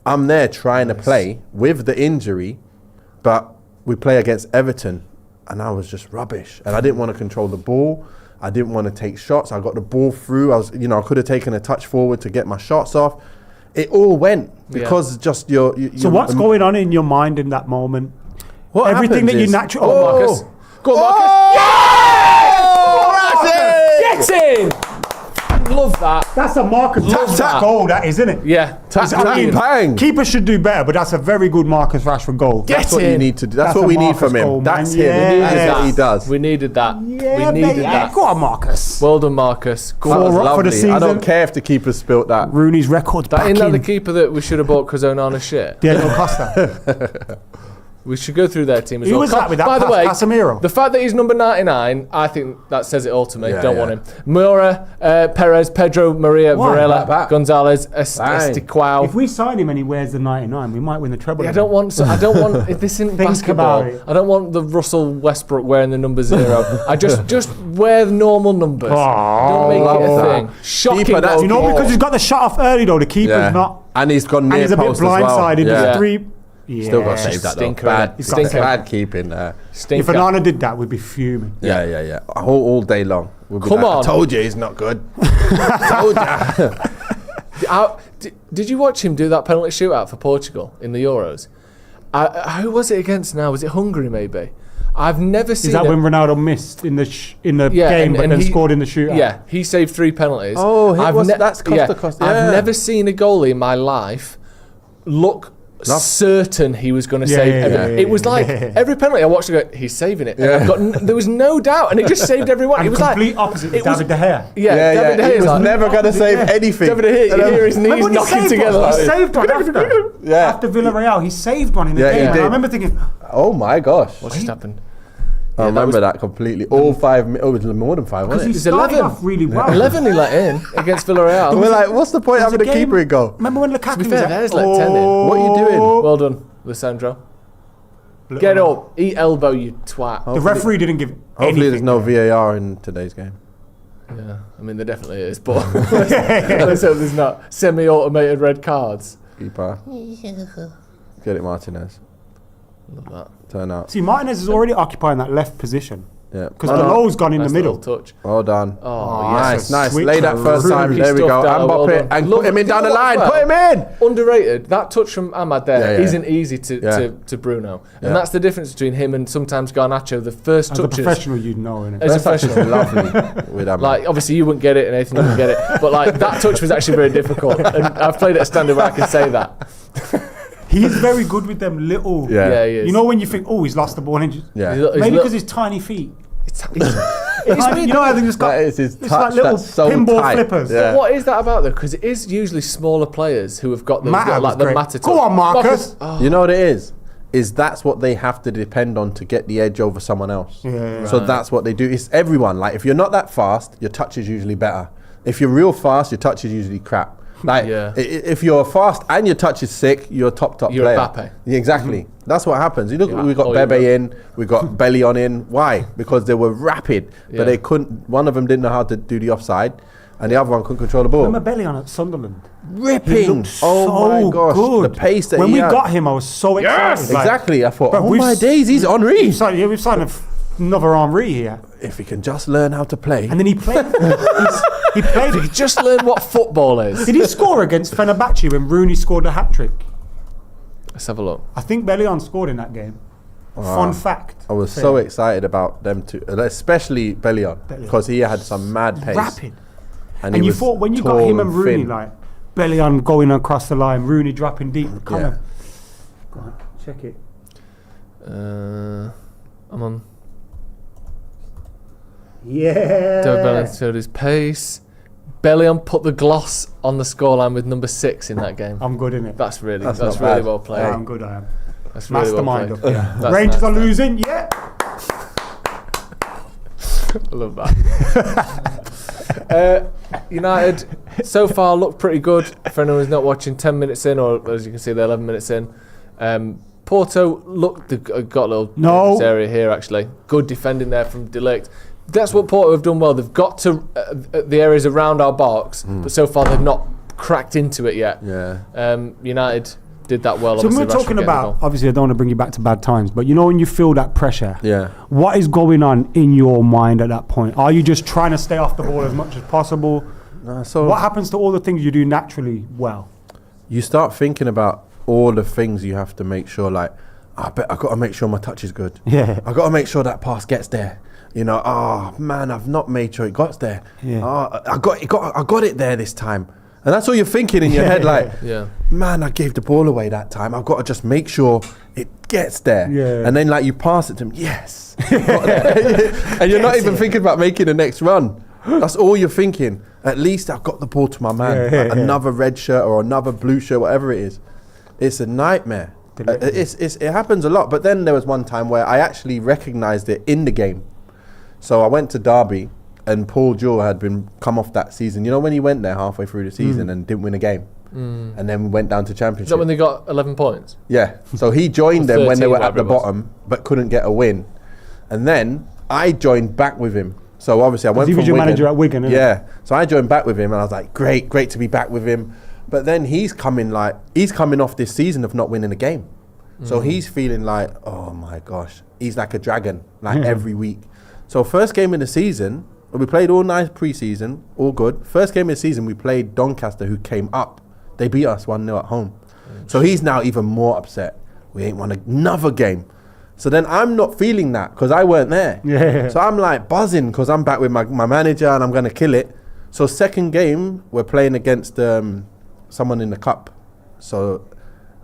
I'm there trying to play with the injury, but we play against Everton, and I was just rubbish, and I didn't want to control the ball. I didn't want to take shots. I got the ball through. I could have taken a touch forward to get my shots off. It all went because just your. So what's going on in your mind in that moment? What Everything happens that you is- naturally... Go on, Marcus. Go on, Marcus. Get in! Love that. That's a Marcus Rashford goal, that is, isn't it? Yeah. Bang. Keepers should do better, but that's a very good Marcus Rashford goal. That's what you in. need to do. That's That's what a we need Marcus from him. goal, That's man. him. Yeah. That's what he does. We needed that. Yeah, we needed baby. that. Go on, Marcus. Well done, Marcus. Go That on. was Four up for the lovely. I don't season. care if the keeper spilt that. Rooney's records back Isn't that in. the keeper that we should have bought because Onana shit? Diego Costa. We should go through their team as Who well. was that with that By the pass? way, Casemiro? the fact that he's number 99, I think that says it all to me. Yeah, Don't yeah. want him. Mora, Perez, Pedro, Maria, Why? Varela, Back. Gonzalez, Bang. Estiquao. If we sign him and he wears the 99, we might win the treble. I don't want. If this isn't Think basketball, about it. I don't want the Russell Westbrook wearing the number 0. I just wear the normal numbers. Don't make it a love thing. that. Shocking. Keeper, that's- You know, Oh. because he's got the shot off early, though. The keeper's not. And he's gone near And he's a bit post as well. blindsided. Yeah. There's 3. Yeah. Still got to save that though. Stinker, Bad, innit? Stinker. bad keeping there. If Onana did that, we'd be fuming. Yeah. All day long. We'll be Come like, on. I told you he's not good. I told you. Did you watch him do that penalty shootout for Portugal in the Euros? Who was it against now? Was it Hungary maybe? I've never seen. Is that when Ronaldo missed in the Yeah, game, but and then he scored in the shootout? Yeah, he saved 3 penalties. Oh, that's Costa. I've Yeah. never seen a goalie in my life look certain he was going to save everything. It was like every penalty I watched, I go, he's saving it. And there was no doubt, and he just saved everyone. And it was complete like opposite to David De Gea. David De Gea He was like, never going to save anything. David De Gea, you hear his knees Remember when he knocking saved together. one? Like He this. saved one after Villarreal. He saved one in the Yeah, he game. And did. I remember thinking, Oh my gosh. What just happened? I remember that completely. All 5, it was more than 5, because wasn't he it? started 11. off really well. 11 he let in against Villarreal. We're like, what's the point of There was having a keeper in goal? Remember when Lukaku To be was fair, at- there's like 10 in. What are you doing? Well done, Lissandro. Get up, eat elbow, you twat. The referee didn't give Hopefully there's anything. no VAR in today's game. Yeah, I mean there definitely is, but let's hope there's not semi-automated red cards. Keeper. Get it, Martinez. Love that. Turn out. See, Martinez is already occupying that left position Yeah. because Below's gone in Nice the middle. little touch. Well done. Oh, Nice, a nice. switch Lay that first time. really There we go. stuffed out. Well Mbappe done. and Love put him it. in down the You know line. what, Put him in. Underrated. That touch from Ahmad there Yeah. isn't easy to Bruno, and that's the difference between him and sometimes Garnacho. The first As a touches. professional, you'd know, innit? As a That's actually professional. lovely with Ahmad. Like, obviously you wouldn't get it, and Nathan you wouldn't get it, but like that touch was actually very difficult, and I've played at a standard where I can say that. He's very good with them little. Yeah. Yeah, he is. You know when you think, oh, he's lost the ball, and just, Yeah. maybe because his tiny feet. It's You know how they just got That is his it's touch. like little That's so pinball tight. flippers. Yeah. What is that about though? Because it is usually smaller players who have got those Matter like was the great. matter. Go on, Marcus. You know what it is? Is that's what they have to depend on to get the edge over someone else. Yeah. So that's what they do. It's everyone. Like if you're not that fast, your touch is usually better. If you're real fast, your touch is usually crap. Like Yeah. if you're fast and your touch is sick, you're a top You're player. Mbappe. Yeah, exactly. That's what happens. You look, Yeah. we got Oh, Bebe yeah. in, we got Bellion in. Why? Because they were rapid, Yeah. but they couldn't. One of them didn't know how to do the offside, and the other one couldn't control the ball. Remember Belly on at Sunderland? He Ripping. looked Oh so my gosh, good. the pace that when he we had. got him, I was so excited. Like, Exactly. I thought, But oh we've my s- days, he's Henri. we've signed another Henri here, If he can just learn how to play. and then he played. he played. Just learn what football is. Did he score against Fenerbahce when Rooney scored a hat trick? Let's have a look. I think Bellion scored in that game. Fun fact. I was so excited about them two, especially Bellion, because he had some mad pace. Rapid. And And he you was thought when you got tall him and Rooney, thin. like Bellion going across the line, Rooney dropping deep. Come Yeah. on. Go on, check it. I'm on. Yeah. David Bellion showed his pace. Bellion put the gloss on the scoreline with number 6 in that game. I'm good in it. That's really That's really not bad. well played. I'm good, I am. That's really Mastermind well up played. here. That's Rangers nice. are losing, yeah. I love that. United so far look pretty good. For anyone who's not watching, 10 minutes in, or as you can see, they're 11 minutes in. Porto got a little dangerous area here actually. Good defending there from De Ligt. That's what Porto have done well. They've got to the areas around our box, but so far they've not cracked into it yet. Yeah. United did that well. So when obviously, we're talking Rashford getting the about, goal. obviously I don't want to bring you back to bad times, but you know when you feel that pressure, Yeah. what is going on in your mind at that point? Are you just trying to stay off the ball as much as possible? So What happens to all the things you do naturally well? you start thinking about all the things you have to make sure, like, I got to make sure my touch is good. Yeah. I got to make sure that pass gets there. You know, oh man, I've not made sure it got there. Yeah. Oh, I got it there this time. And that's all you're thinking in your head, like, Yeah. man, I gave the ball away that time. I've got to just make sure it gets there. Yeah. And then like you pass it to him, yes. Got there. And you're not even thinking about making the next run. That's all you're thinking. At least I've got the ball to my man. Yeah. Another red shirt or another blue shirt, whatever it is. It's a nightmare. It happens a lot. But then there was one time where I actually recognised it in the game. So I went to Derby, and Paul Jewell had been come off that season. You know when he went there halfway through the season and didn't win a game, and then went down to Is Championship. that when they got 11 points? Yeah. So he joined them when they 13, were at the whatever it was. bottom, but couldn't get a win. And then I joined back with him. So obviously I went He from was your Wigan. manager at Wigan, isn't Yeah. So I joined back with him, and I was like, great to be back with him. But then he's coming off this season of not winning a game. So he's feeling like, oh my gosh, he's like a dragon, like every week. So first game of the season, we played all nice pre-season, all good. First game of the season, we played Doncaster, who came up. They beat us 1-0 at home. So he's now even more upset. We ain't won another game. So then I'm not feeling that because I weren't there. Yeah. So I'm like buzzing because I'm back with my manager and I'm going to kill it. So second game, we're playing against someone in the cup. So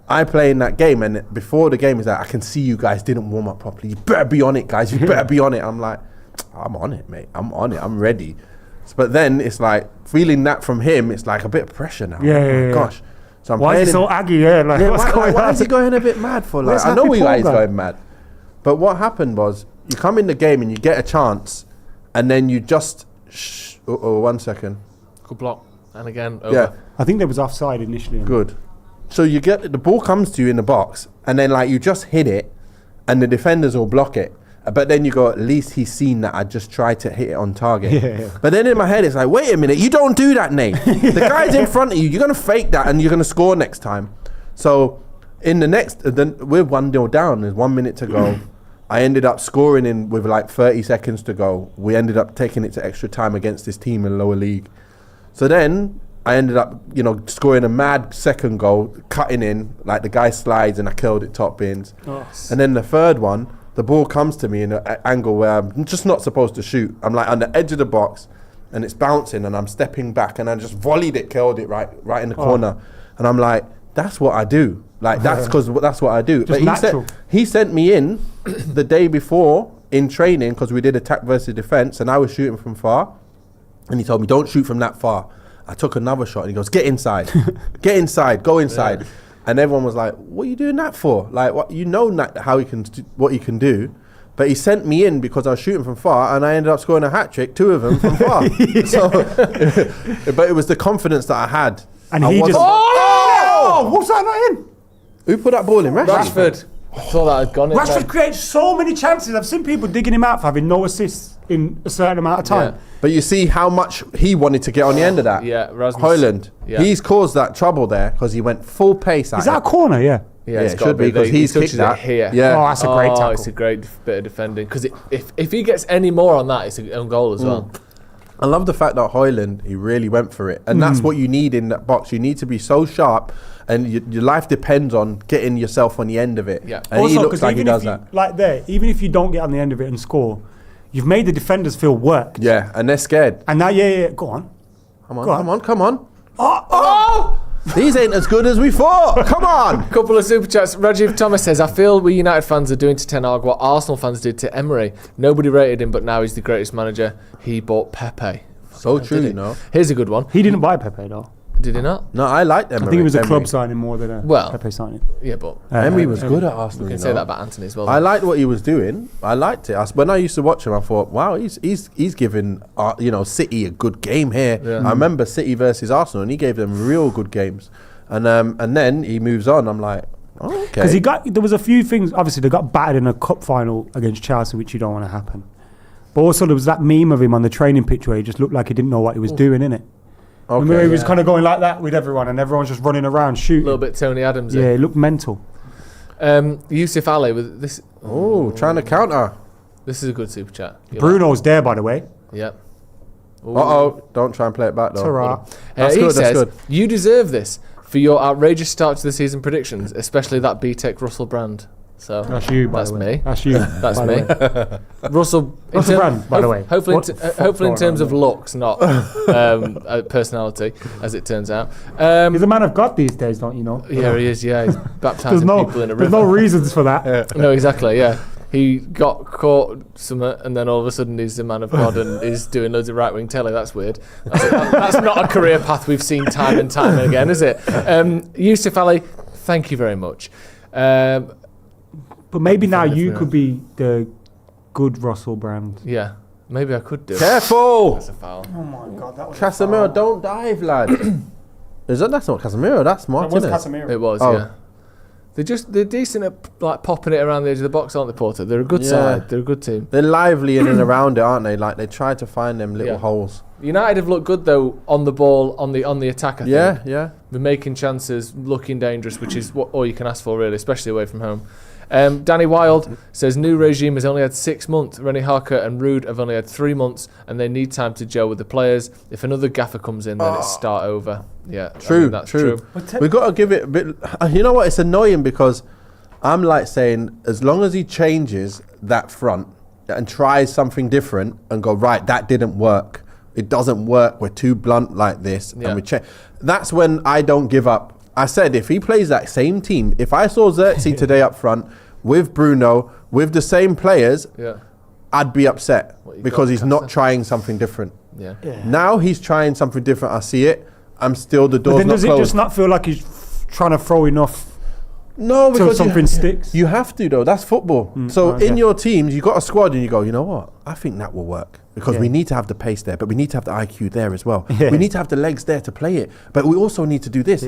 I play in that game, and before the game is like, I can see you guys didn't warm up properly. You better be on it, guys. You better be on it. I'm like, I'm on it, mate. I'm on it. I'm ready. But then it's like feeling that from him. It's like a bit of pressure now. Yeah. Gosh. So I'm why is he so aggy? Yeah, like, what's going why on? is he going a bit mad for? Like, Where's I know Happy why he's Paul going mad. But what happened was, you come in the game and you get a chance, and then you just 1 second. Good block. And again, over. Yeah. I think there was offside initially. Good. So you get the ball comes to you in the box, and then like you just hit it, and the defenders will block it. But then you go, at least he's seen that I just tried to hit it on target. Yeah. But then in my head, it's like, wait a minute, you don't do that, Nate. The guy's in front of you. You're going to fake that and you're going to score next time. So in the next, then we're 1-0 down. There's 1 minute to go. I ended up scoring in with like 30 seconds to go. We ended up taking it to extra time against this team in lower league. So then I ended up, scoring a mad second goal, cutting in, like the guy slides and I killed it top bins. Oh. And then the third one, the ball comes to me in an angle where I'm just not supposed to shoot. I'm like on the edge of the box and it's bouncing and I'm stepping back and I just volleyed it, killed it right in the corner. And I'm like, that's what I do. Like that's what I do. Just natural. He sent me in the day before in training because we did attack versus defense and I was shooting from far. And he told me, don't shoot from that far. I took another shot and he goes, get inside, go inside. Yeah. And everyone was like, what are you doing that for? Like, what, how he can what he can do. But he sent me in because I was shooting from far and I ended up scoring a hat-trick, 2 of them from far. So, but it was the confidence that I had. And he just... Oh! What's that not in? Who put that ball in? Rashford. I thought that had gone in. Rashford creates so many chances. I've seen people digging him out for having no assists in a certain amount of time. Yeah. But you see how much he wanted to get on the end of that. Yeah, Rasmus. Hoyland. Yeah. He's caused that trouble there because he went full pace at Is that a corner? Yeah. Yeah, it should be because he's kicked that. Here. Yeah. Oh, that's a great tackle. It's a great bit of defending because if he gets any more on that, it's an own goal as well. I love the fact that Hoyland, he really went for it. And that's what you need in that box. You need to be so sharp and your life depends on getting yourself on the end of it. Yeah. And also, he looks like he does that. Like there, even if you don't get on the end of it and score, you've made the defenders feel worked. Yeah, and they're scared. And now, go on. Come on. Oh! These ain't as good as we thought. Come on. Couple of super chats. Rajiv Thomas says, I feel we United fans are doing to Ten Hag what Arsenal fans did to Emery. Nobody rated him, but now he's the greatest manager. He bought Pepe. So true, you know. Here's a good one. He didn't buy Pepe though. Did he not? No, I liked Emery. I think it was a club signing more than a Pepe signing. Yeah, but Emery was good at Arsenal. We can say that about Anthony as well. I liked what he was doing. I liked it. When I used to watch him, I thought, wow, he's giving City a good game here. Yeah. I remember City versus Arsenal, and he gave them real good games. And then he moves on. I'm like, oh, okay. Because there was a few things. Obviously, they got battered in a cup final against Chelsea, which you don't want to happen. But also, there was that meme of him on the training pitch where he just looked like he didn't know what he was doing, innit? Okay, remember he was kind of going like that with everyone, and everyone's just running around shooting. A little bit Tony Adams. Yeah, it looked mental. Yusuf Ali with this. Trying to counter. This is a good super chat. Bruno's there, by the way. Yep. Don't try and play it back though. He says, you deserve this for your outrageous start to the season predictions, especially that B-Tech Russell Brand. So that's you, by the way. Me. That's you. That's me. Russell Brand, by the way. Hopefully in terms of looks, not personality, as it turns out. He's a man of God these days, don't you know? Yeah, he is. Yeah, he's baptising people in a river. There's no reasons for that. No, exactly. Yeah. He got caught and then all of a sudden he's a man of God and is doing loads of right-wing telly. That's weird. That's not a career path we've seen time and time again, is it? Yusuf Ali, thank you very much. But maybe now you could be the good Russell Brand. Yeah, maybe I could do. Careful! That's a foul. Oh my God, that was Casemiro, don't dive, lad. That's not Casemiro, that's Martinez. That was Casemiro. It was, yeah. They're decent at like popping it around the edge of the box, aren't they, Porto? They're a good side. They're a good team. They're lively in and around it, aren't they? Like they try to find them little holes. United have looked good though on the ball, on the attack. I think. Yeah. They're making chances, looking dangerous, which is all you can ask for, really, especially away from home. Danny Wild says new regime has only had 6 months. Rennie Harker and Rude have only had 3 months, and they need time to gel with the players. If another gaffer comes in, then it's start over. Yeah, true. That's true. We've got to give it a bit. You know what? It's annoying because I'm like saying, as long as he changes that front and tries something different and go, right, that didn't work. It doesn't work. We're too blunt like this. And we change. That's when I don't give up. I said, if he plays that same team, if I saw Xerxes today up front with Bruno, with the same players, I'd be upset because he's not trying something different. Yeah. Now he's trying something different. I see it. I'm still, the door's then not does closed. it just not feel like he's trying to throw enough? No, because something sticks. You have to though. That's football. So in your teams, you got a squad, and you go, you know what? I think that will work because we need to have the pace there, but we need to have the IQ there as well. We need to have the legs there to play it, but we also need to do this.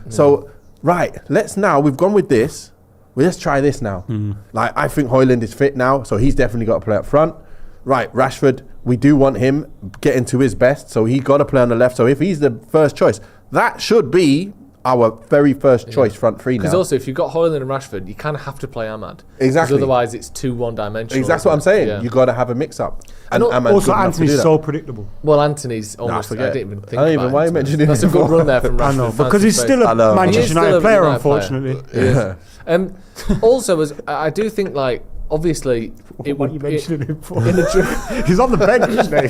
So we've gone with this. Well, let's try this now. Like I think Højlund is fit now, so he's definitely got to play up front. Right, Rashford, we do want him getting to his best, so he got to play on the left. So if he's the first choice, that should be our very first choice front three now. Because also, if you've got Højlund and Rashford, you kind of have to play Ahmad. Exactly. Otherwise, it's too one-dimensional. That's what I'm saying. Yeah. You got to have a mix-up. And also, Anthony's so predictable. Well, Anthony's almost. I didn't even think about it. Why are you mentioning him? That's a good run there from Rashford. I know, because he's still a Manchester United player, unfortunately. Also, I do think, like, obviously, what you mentioned him for? He's on the bench, isn't he?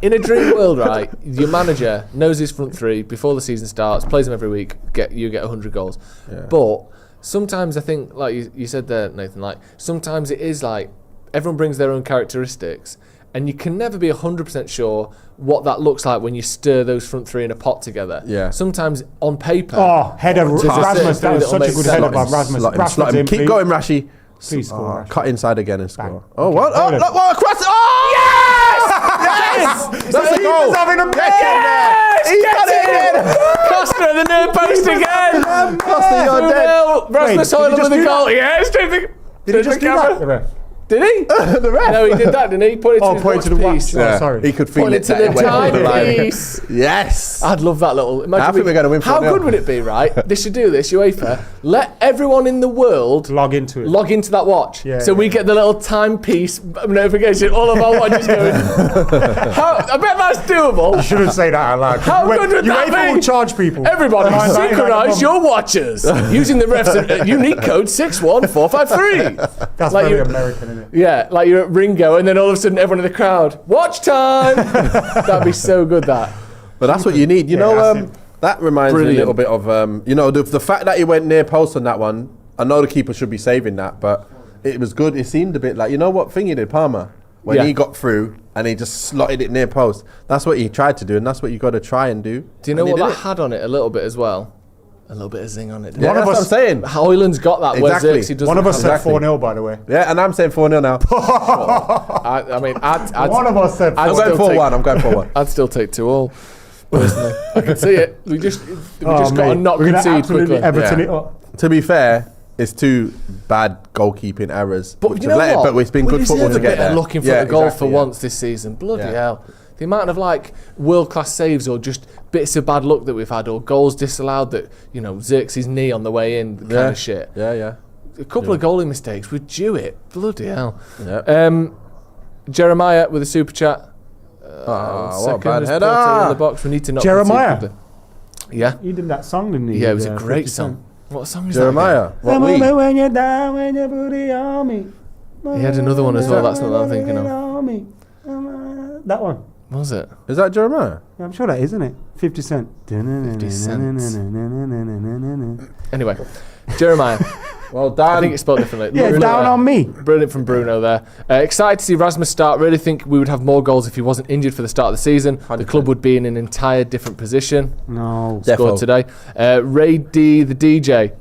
In a dream world, right, your manager knows his front three before the season starts, plays them every week, you get 100 goals. But sometimes I think, like you said there, Nathan, like sometimes it is like everyone brings their own characteristics, and you can never be 100% sure what that looks like when you stir those front three in a pot together. Yeah. Sometimes on paper. Oh, header Rasmus, that was such a good header by Rasmus. Slot him. Keep going, Rashi. Please score. Cut inside again and score. Bang. Oh, what? Oh, look, what? Across. Oh! Yes! That's a goal. He's having a Yes! He got it in. Costa at the near post again. Costa, you're dead. Rasmus Højlund with the goal. Yes, Did he just do that? Did he? The ref. No, he did that, didn't he? Pointed to the watch. Oh, sorry. He could feel Pointed it. to the timepiece. Yes. I'd love that little. I think we're going to win 4-0. How good would it be, right? They should do this, UEFA. Let everyone in the world log into that watch. So we get the little timepiece notification. All of our watches going. I bet that's doable. You shouldn't say that out loud. How good would that be? UEFA will charge people. Everybody, synchronise your watches using the ref's unique code 61453. That's like very American, isn't it? Yeah, like you're at Ringo, and then all of a sudden everyone in the crowd, watch time. That'd be so good. That. But that's what you need. You know, that reminds me a little bit of the fact that he went near post on that one. I know the keeper should be saving that, but it was good. It seemed a bit like, you know what thing he did, Palmer, when he got through and he just slotted it near post. That's what he tried to do, and that's what you got to try and do. Do you know what that had on it a little bit as well? A little bit of zing on it. Yeah, that's what I'm saying. Højlund's got that. Exactly. One of us said 4-0, by the way. Yeah, and I'm saying 4-0 now. I mean, one of us said 4-0. I'm going 4-1. I'm going 4-1. I'd still take 2-2. Personally, I can see it. We just got to not concede quickly. Everton it up. To be fair, it's two bad goalkeeping errors. But you know what? But it's been good football to get there. Looking for the goal for once this season. Bloody hell. The amount of like world-class saves or just bits of bad luck that we've had or goals disallowed that, Xerxes' knee on the way in kind of shit. Yeah. A couple of goalie mistakes. We'd due it. Bloody hell. Yeah. Jeremiah with a super chat. What a bad Porto header. in the box. We need to not Jeremiah. Yeah. He did that song, didn't he? Yeah, it was a great song. What song is Jeremiah. that? Jeremiah. When you're down, when you put it on me. He had another one as well. That's not what I'm thinking of. That one. Was it? Is that Jeremiah? Yeah, I'm sure that is, isn't it? 50 Cent. 50 cents. Anyway, Jeremiah. Well done. I think it's spelled differently. Yeah, down on me. Brilliant from Bruno there. Excited to see Rasmus start. Really think we would have more goals if he wasn't injured for the start of the season. 100%. The club would be in an entire different position. No. Scored today. Ray D, the DJ,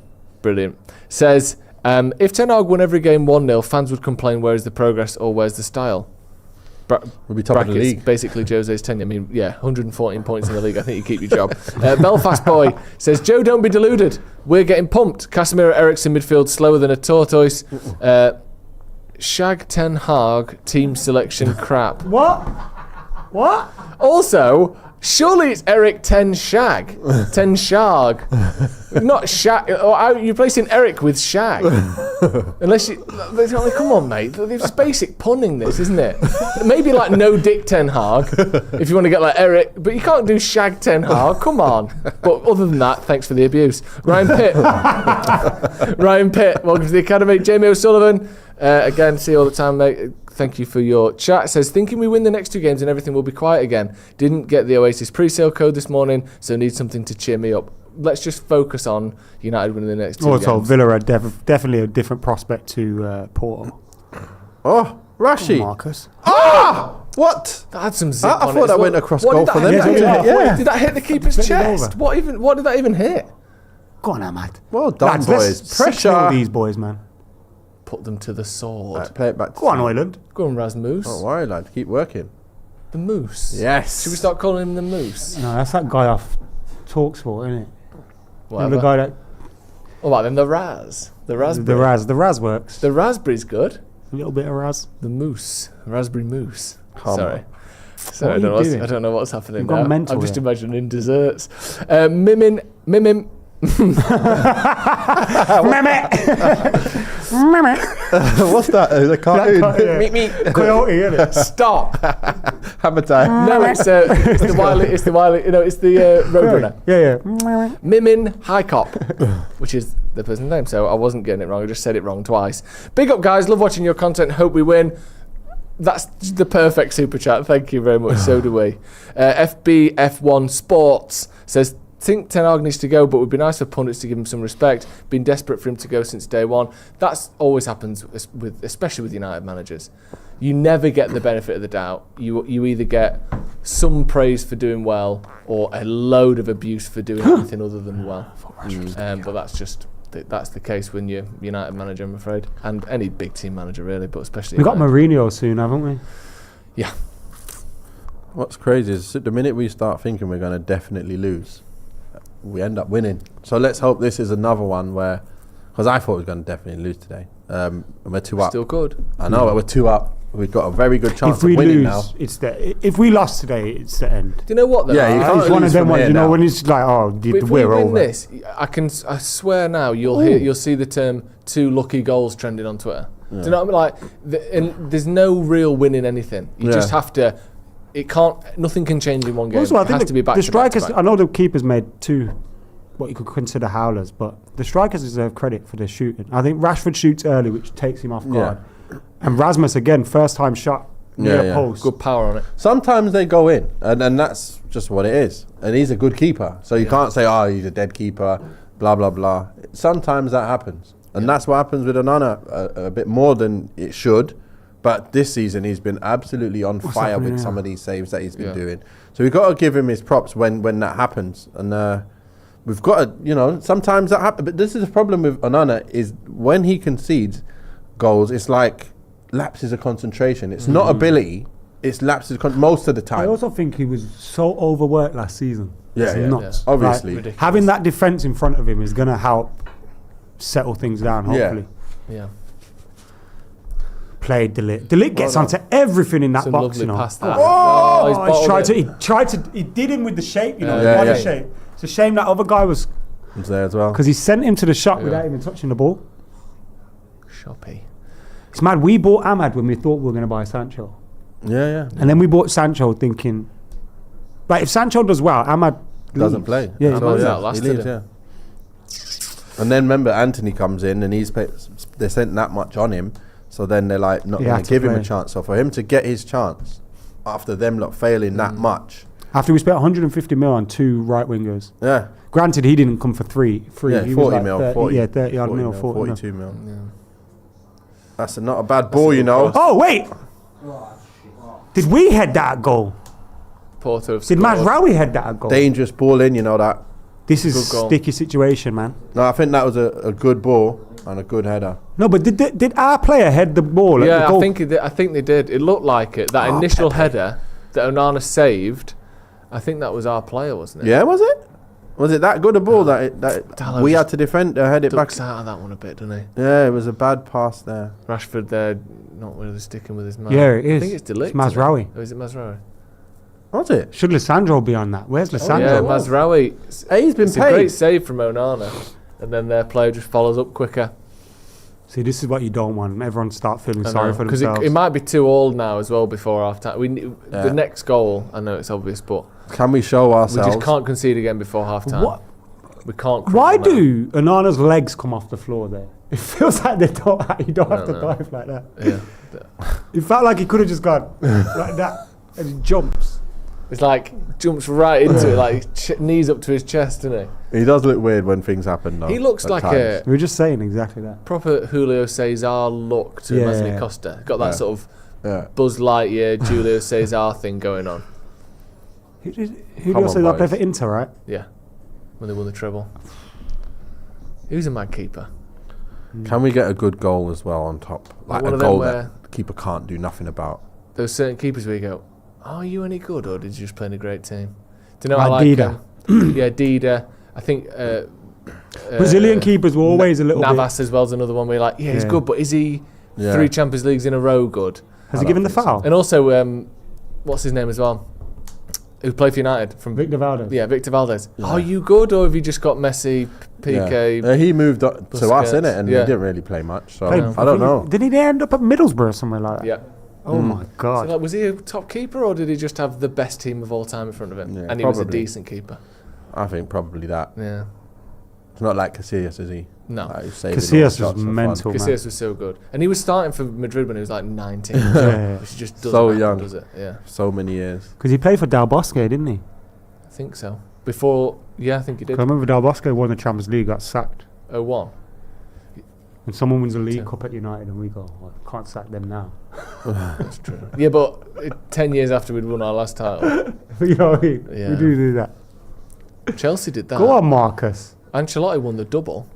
brilliant, says, if Ten Hag won every game 1-0, fans would complain, where is the progress or where's the style? We'll be top of the league. Basically Jose's tenure. I mean, 114 points in the league. I think you keep your job. Belfast Boy says, Joe, don't be deluded. We're getting pumped. Casemiro, Eriksen midfield slower than a tortoise. Shag Ten Hag team selection crap. What? Also, Surely it's Erik Ten Shag. Ten Shag. Not Shag. You're placing Erik with Shag. Unless you... Come on, mate. It's basic punning, this, isn't it? Maybe like No Dick Ten Hag, if you want to get like Erik. But you can't do Shag Ten Hag. Come on. But other than that, thanks for the abuse. Ryan Pitt. Ryan Pitt, welcome to the Academy. Jamie O'Sullivan. Again, see you all the time, mate. Thank you for your chat. Says, thinking we win the next 2 games and everything will be quiet again. Didn't get the Oasis pre-sale code this morning, so need something to cheer me up. Let's just focus on United winning the next 2 games. Also, Villa are definitely a different prospect to Porto. Oh, Rashi. Marcus. What? That had some zip I on it thought as that well. went across What goal did for that them. hit? Yeah. Did that hit the keeper's Flipped it chest? over. What did that even hit? Go on, Ahmad. Well done, Lads, boys. let's Pressure. 6-0 these boys, man. Put them to the sword. Right, play it back. Go on, Ireland. Go on, Rasmus. Don't worry, lad. Keep working. The Moose. Yes. Should we start calling him the Moose? No, that's that guy off Talksport, isn't it? Whatever. The guy that... All right, then the Raz. The raspberry. The Raz works. The raspberry's good. A little bit of Raz. The Moose. Raspberry Mousse. Come Sorry. on. Sorry, What are you doing? I don't know what's happening You've now. gone mental I'm just here. imagining desserts. Mimim. What's that? The cartoon? Coyote, isn't it? Stop. Hammer time. No, it's the Wiley. It's the Roadrunner. Yeah. Mimin High Cop, which is the person's name. So I wasn't getting it wrong. I just said it wrong twice. Big up, guys. Love watching your content. Hope we win. That's the perfect super chat. Thank you very much. So do we. FBF1 Sports says, think Ten Hag needs to go, but it would be nice for pundits to give him some respect. Been desperate for him to go since day one. That's always happens, especially with United managers. You never get the benefit of the doubt. You either get some praise for doing well or a load of abuse for doing anything other than well. But that's the case when you're United manager, I'm afraid, and any big team manager really, but especially. We got United. Mourinho soon, haven't we? Yeah. What's crazy is the minute we start thinking we're going to definitely lose, we end up winning. So let's hope this is another one where, because I thought we were going to definitely lose today. And we're 2 up. Still good. I know, but we're 2 up. We've got a very good chance If we of winning lose, now. if we lost today, it's the end. Do you know what though? Yeah, you can't It's one lose of them from ones, here you know, now. when it's like, oh, If we're we win over. this, I swear now you'll see the term 2 lucky goals trending on Twitter. Do you know what I mean? Like, and there's no real winning anything. You just have to. It can't. Nothing can change in one game. Also, I it think has to be back the to back to strikers. back. I know the keepers made 2, what you could consider howlers, but the strikers deserve credit for their shooting. I think Rashford shoots early, which takes him off guard, and Rasmus again, first time shot near post. Good power on it. Sometimes they go in, and that's just what it is. And he's a good keeper, so you can't say, oh, he's a dead keeper, blah, blah, blah. Sometimes that happens. And that's what happens with Onana, a bit more than it should. But this season, he's been absolutely on fire with some of these saves that he's been doing. So we've got to give him his props when that happens. And we've got to, sometimes that happens. But this is the problem with Onana, is when he concedes goals, it's like lapses of concentration. It's not ability, it's lapses most of the time. I also think he was so overworked last season. Yeah, It's nuts. obviously. Ridiculous. Having that defence in front of him is going to help settle things down, hopefully. Yeah. Played Delict. Delict gets onto everything in that Some box, lovely pass there. He did him with the shape, the Yeah, body yeah. shape. It's a shame that other guy was, Was there as well. because he sent him to the shot without even touching the ball. Shoppy. It's mad. We bought Ahmad when we thought we were going to buy Sancho. Yeah. And then we bought Sancho thinking, like, if Sancho does well, Ahmad Doesn't leaves. play. Yeah, Ahmad's he outlasted leaves, him. And then remember, Anthony comes in and they sent that much on him, so then they're like not He going had to to give him a play. chance. So for him to get his chance after them not failing that much, After we spent 150 mil on 2 right wingers. yeah, Granted, he didn't come for free. yeah, He 40 was like mil, 30, 40, yeah, 30 odd mil, 40 mil. 42 mil. That's not a bad ball, you know. Oh, wait! Did we head that goal? Porto have Did scored. Mazraoui head that goal? Dangerous ball in, you know that. This is Good a goal. sticky situation, man. No, I think that was a good ball and a good header. No, but did our player head the ball at Yeah, the goal? I think they did. It looked like it. That initial header that Onana saved, I think that was our player, wasn't it? Yeah, was it? Was it that good a ball that Dalot we just had to defend, head it back? Ducks out of that one a bit, doesn't he? Yeah, it was a bad pass there. Rashford there, not really sticking with his man. Yeah, it is. I think it's Delict. It's Mazraoui. Oh, is it Mazraoui? Was it? Should Lissandro be on that? Where's Lissandro? Yeah, Mazraoui. Hey, he's been It's a paid. great save from Onana, and then their player just follows up quicker. See, this is what you don't want. Everyone start feeling sorry for Because themselves. it might be too old now as well before half time. The next goal, I know it's obvious, but Can we show we ourselves? just can't concede again before half time. What? We can't. crumble Why them out. do Onana's legs come off the floor there? It feels like you don't have to dive like that. Yeah. It felt like he could have just gone like that and he jumps. It's like jumps right into it, like knees up to his chest, doesn't He does look weird when things happen, though. he? He looks at like times. We were just saying exactly that. proper Julio Cesar look to Yeah. Wesley Costa. Got that Yeah. sort of Yeah. Buzz Lightyear, Julio Cesar thing going on. Who Come did on, say that play boys. for Inter, right? Yeah, when they won the treble. He was a mad keeper. Can we get a good goal as well on top? Like one a of them goal where- that the keeper can't do nothing about. There were certain keepers where you go, "Are you any good, or did you just play in a great team?" Do you know? Like I like Dida. yeah, Dida. I think Brazilian keepers were always a little Navas as well is another one where you're like, yeah, he's Yeah. good, but is he Yeah. 3 Champions Leagues in a row good? bit. Has I he given the don't think so. foul? And also, what's his name as well? Who played for United from Victor Valdez. Yeah, Victor Valdez. Are you good, or have you just got Messi, PK? Yeah. He moved up to us, Busquets. innit? And Yeah. he didn't really play much. So Played- I don't know. Did he end up at Middlesbrough or somewhere like that? Yeah. Oh my So, God. like, was he a top keeper, or did he just have the best team of all time in front of him? Yeah, And he was a probably. decent keeper. I think probably that. Yeah. It's not like Casillas, is he? No. Like, he's saving all Casillas was shots for fun. mental, man. Casillas was so good. And he was starting for Madrid when he was like 19. Yeah. Which just doesn't So happen, young. does it? Yeah. So many years. Because he played for Del Bosque, didn't he? I think so. Before, yeah, I think he did. 'Cause I remember Del Bosque won the Champions League, got sacked. 01. And someone wins the League Two. Cup at United and we go, well, can't sack them now. That's true. Yeah, but 10 years after we'd won our last title, You know what I mean? Yeah. We do that. Chelsea did that. Go on, Marcus. Ancelotti won the double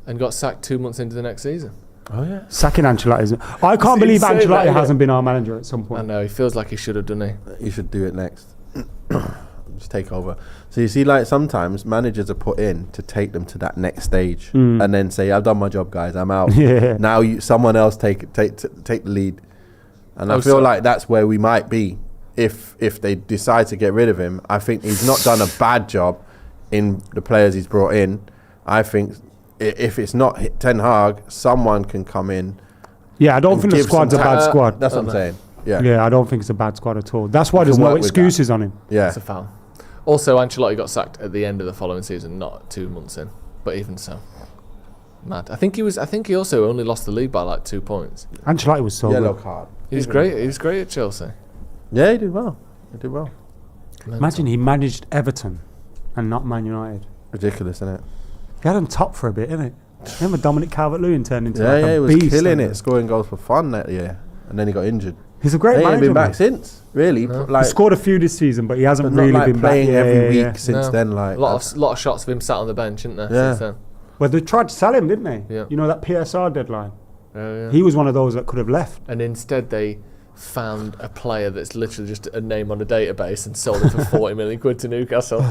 and got sacked 2 months into the next season. Oh, yeah. Sacking Ancelotti. I can't It's believe insane, Ancelotti that, hasn't been our manager at some I point. know, he feels like he should have done it. You should do it next. Just take over. So you see, like, sometimes managers are put in to take them to that next stage and then say, I've done my job, guys, I'm out. Yeah. Now someone else take the lead. And I Oh, feel so- like that's where we might be if they decide to get rid of him. I think he's not done a bad job in the players he's brought in. I think if it's not Ten Hag, someone can come in. Yeah, I don't and think the give squad's a some bad ta- squad. That's what I'm saying. Yeah. Yeah, I don't think it's a bad squad at all. That's why You there's can no work with excuses on him. Yeah. It's a foul. Also, Ancelotti got sacked at the end of the following season, not 2 months in. But even so, mad. I think he also only lost the league by like 2 points. Ancelotti was so Yellow good. card. He was great. He was great at Chelsea. Yeah, he did well. He did well. Imagine he managed Everton and not Man United. Ridiculous, isn't it? He had him top for a bit, innit? Remember Dominic Calvert-Lewin turned into Yeah, like yeah, a he was beast. killing and it, scoring goals for fun that year. And then he got injured. He's a great He ain't manager. been back man. since, really. No. Like, He scored a few this season, but he hasn't but not really like been playing back. Yeah, every yeah, week yeah. since No. then. Like, A lot of shots of him sat on the bench, isn't there? Yeah. Since then. Well, they tried to sell him, didn't they? Yeah. You know that PSR deadline. Yeah. He was one of those that could have left. And instead they found a player that's literally just a name on a database and sold it for 40 million quid to Newcastle.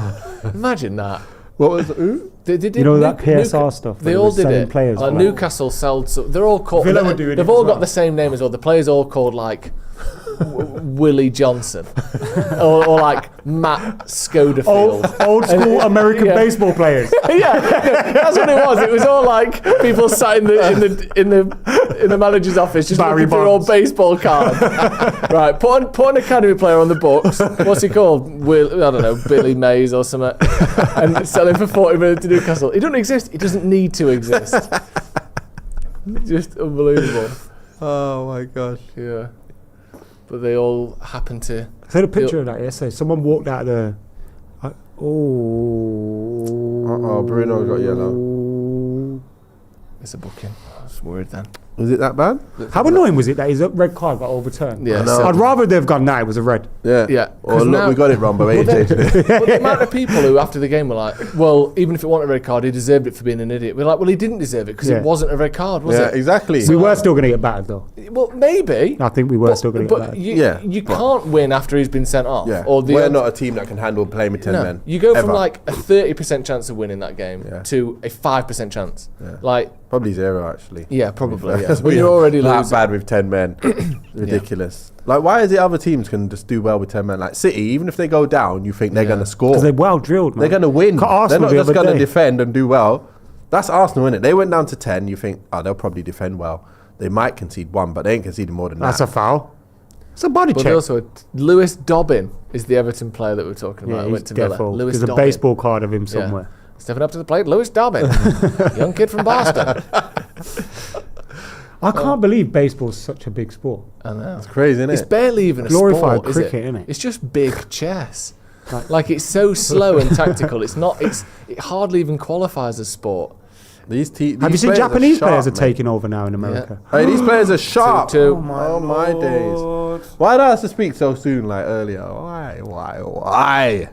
Imagine that. what was who? They did You know that PSR stuff. They that all was did selling it. Players Like for Newcastle sold. So they're all called. Villa were doing They've it all as got well. the same name as well. The players all called like Willie Johnson or like Matt Schoderfield. old school American yeah. baseball players. Yeah, that's what it was. It was all like people sat in the manager's office just Barry looking through all Bonds. baseball cards. Right, put an academy player on the books. What's he called? I don't know, Billy Mays or something, and sell him for 40 million to Newcastle. He doesn't exist. He doesn't need to exist. Just unbelievable. Oh my gosh. Yeah, but they all happen to. I saw a picture of that yesterday. Someone walked out of the. Bruno got yellow. It's a booking. It's weird then. Was it that bad? How annoying was it that his red card got overturned? Yeah, know. I'd rather they've gone now. It was a red. Yeah. Yeah, Oh, 'cause look, now- we got it wrong, but wait, Well, changed it. But the amount of people who after the game were like, well, even if it wasn't a red card, he deserved it for being an idiot. We're like, well, he didn't deserve it because Yeah. it wasn't a red card, was Yeah, it? exactly. We were still going to get battered though. Well, maybe. I think we were still going to get But battered. you can't win after he's been sent off. Yeah. Or the We're odds- not a team that can handle playing with 10 no, men. you go from ever. like a 30% chance of winning that game Yeah. to a 5% chance. Yeah. Like, Probably zero, actually. yeah, probably. because When we you're are already that losing. bad with 10 men. Ridiculous. Like, why is it other teams can just do well with 10 men? Like City, even if they go down, you think they're going to score. Because they're well drilled, man. They're going to win. Got Arsenal They're not the just other going to day. defend and do well. That's Arsenal, innit? They went down to 10. You think, they'll probably defend well. They might concede 1, but they ain't conceding more than That's that. a foul. It's a body But check. also, Lewis Dobbin is the Everton player that we're talking about. Yeah, who went he's to Villa. defo. Lewis There's a Dobbin. baseball card of him somewhere. Stepping up to the plate, Lewis Dobbin. Young kid from Boston. I can't believe baseball's such a big sport. I know. It's crazy, isn't It's it? barely even a Glorified sport, cricket, is it? isn't it? It's just big chess. Like it's so slow and tactical. It hardly even qualifies as sport. These Have you seen Japanese players are mate. taking over now in America? Hey, these players are sharp. 2-2. Oh my days. Why did I have to speak so soon, like earlier? Why?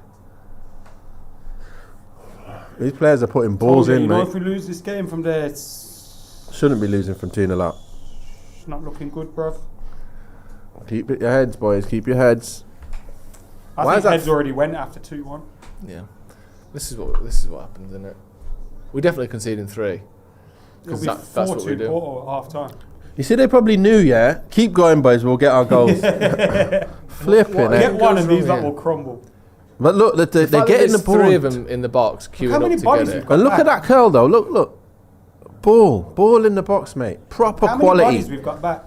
These players are putting balls in, mate. if we lose this game from there, it's Shouldn't be losing from 2-0 up. not looking good, bruv. Keep your heads, boys. Keep your heads. I Why think is that heads already went after 2-1. Yeah. This is what happens, isn't it? We're definitely conceding 3. It'll be That's what we 4-2 do. Porto at half time. You see, they probably knew, yeah? Keep going, boys. We'll get our goals. Flipping What- it. Get one and wrong these lot here? will crumble. But look, they're fact that getting the there's ball. 3 of them in the box queuing how many up to bodies get you've it. got? And look at that curl, though. Look. Ball in the box, mate. Proper How many bodies quality. we've got back?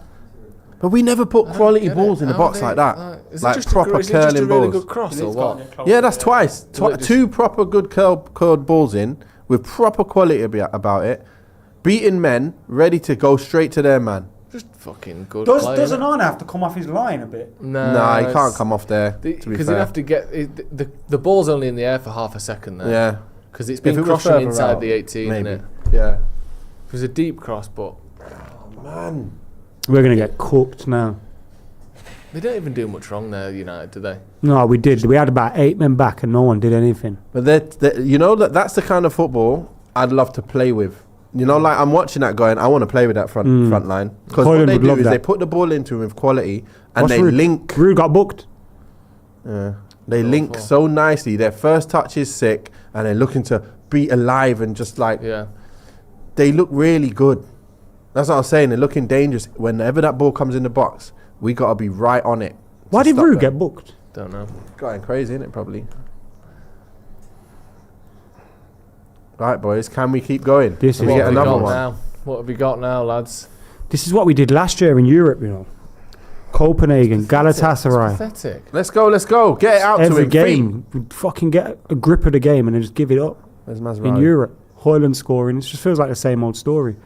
But we never put quality Get balls it. in the How box they- like that. Is Like it just proper is it just a curling really balls. good cross or It's what? can't get close. Yeah, that's twice. Will it just- 2 proper good curled balls in with proper quality about it. Beating men, ready to go straight to their man. Just fucking good Does play, doesn't innit? Arne have to come off his line a bit? Nah, he can't come off there, to be Because he'd fair. have to get... The ball's only in the air for half a second there. Yeah. Because it's If been it was crossing further inside out, the 18, maybe. innit? Yeah. It was a deep cross, but Man. We're going to get cooked now. they don't even do much wrong there, United, do they? No, we did. We had about 8 men back and no one did anything. But that's the kind of football I'd love to play with. You know, like I'm watching that going, I want to play with that front line. Because what Hoyland they would do love is that. they put the ball into him with quality and What's they Rude? link. Rude got booked. Yeah. They link so nicely. Their first touch is sick and they're looking to be alive and just like, Yeah. they look really good. That's what I'm saying. They're looking dangerous. Whenever that ball comes in the box, we got to be right on it. Why to did stop Rude them. get booked? Don't know. Going crazy, isn't it? Probably. Right, boys. Can we keep going? This Can is we what get we another got one? now? What have we got now, lads? This is what we did last year in Europe, you know. Copenhagen, It's Galatasaray. pathetic. Let's go. Get it out to Every him. game, we'd fucking get a grip of the game and then just give it up. Where's In Masraoui? Europe, Hoyland scoring. It just feels like the same old story.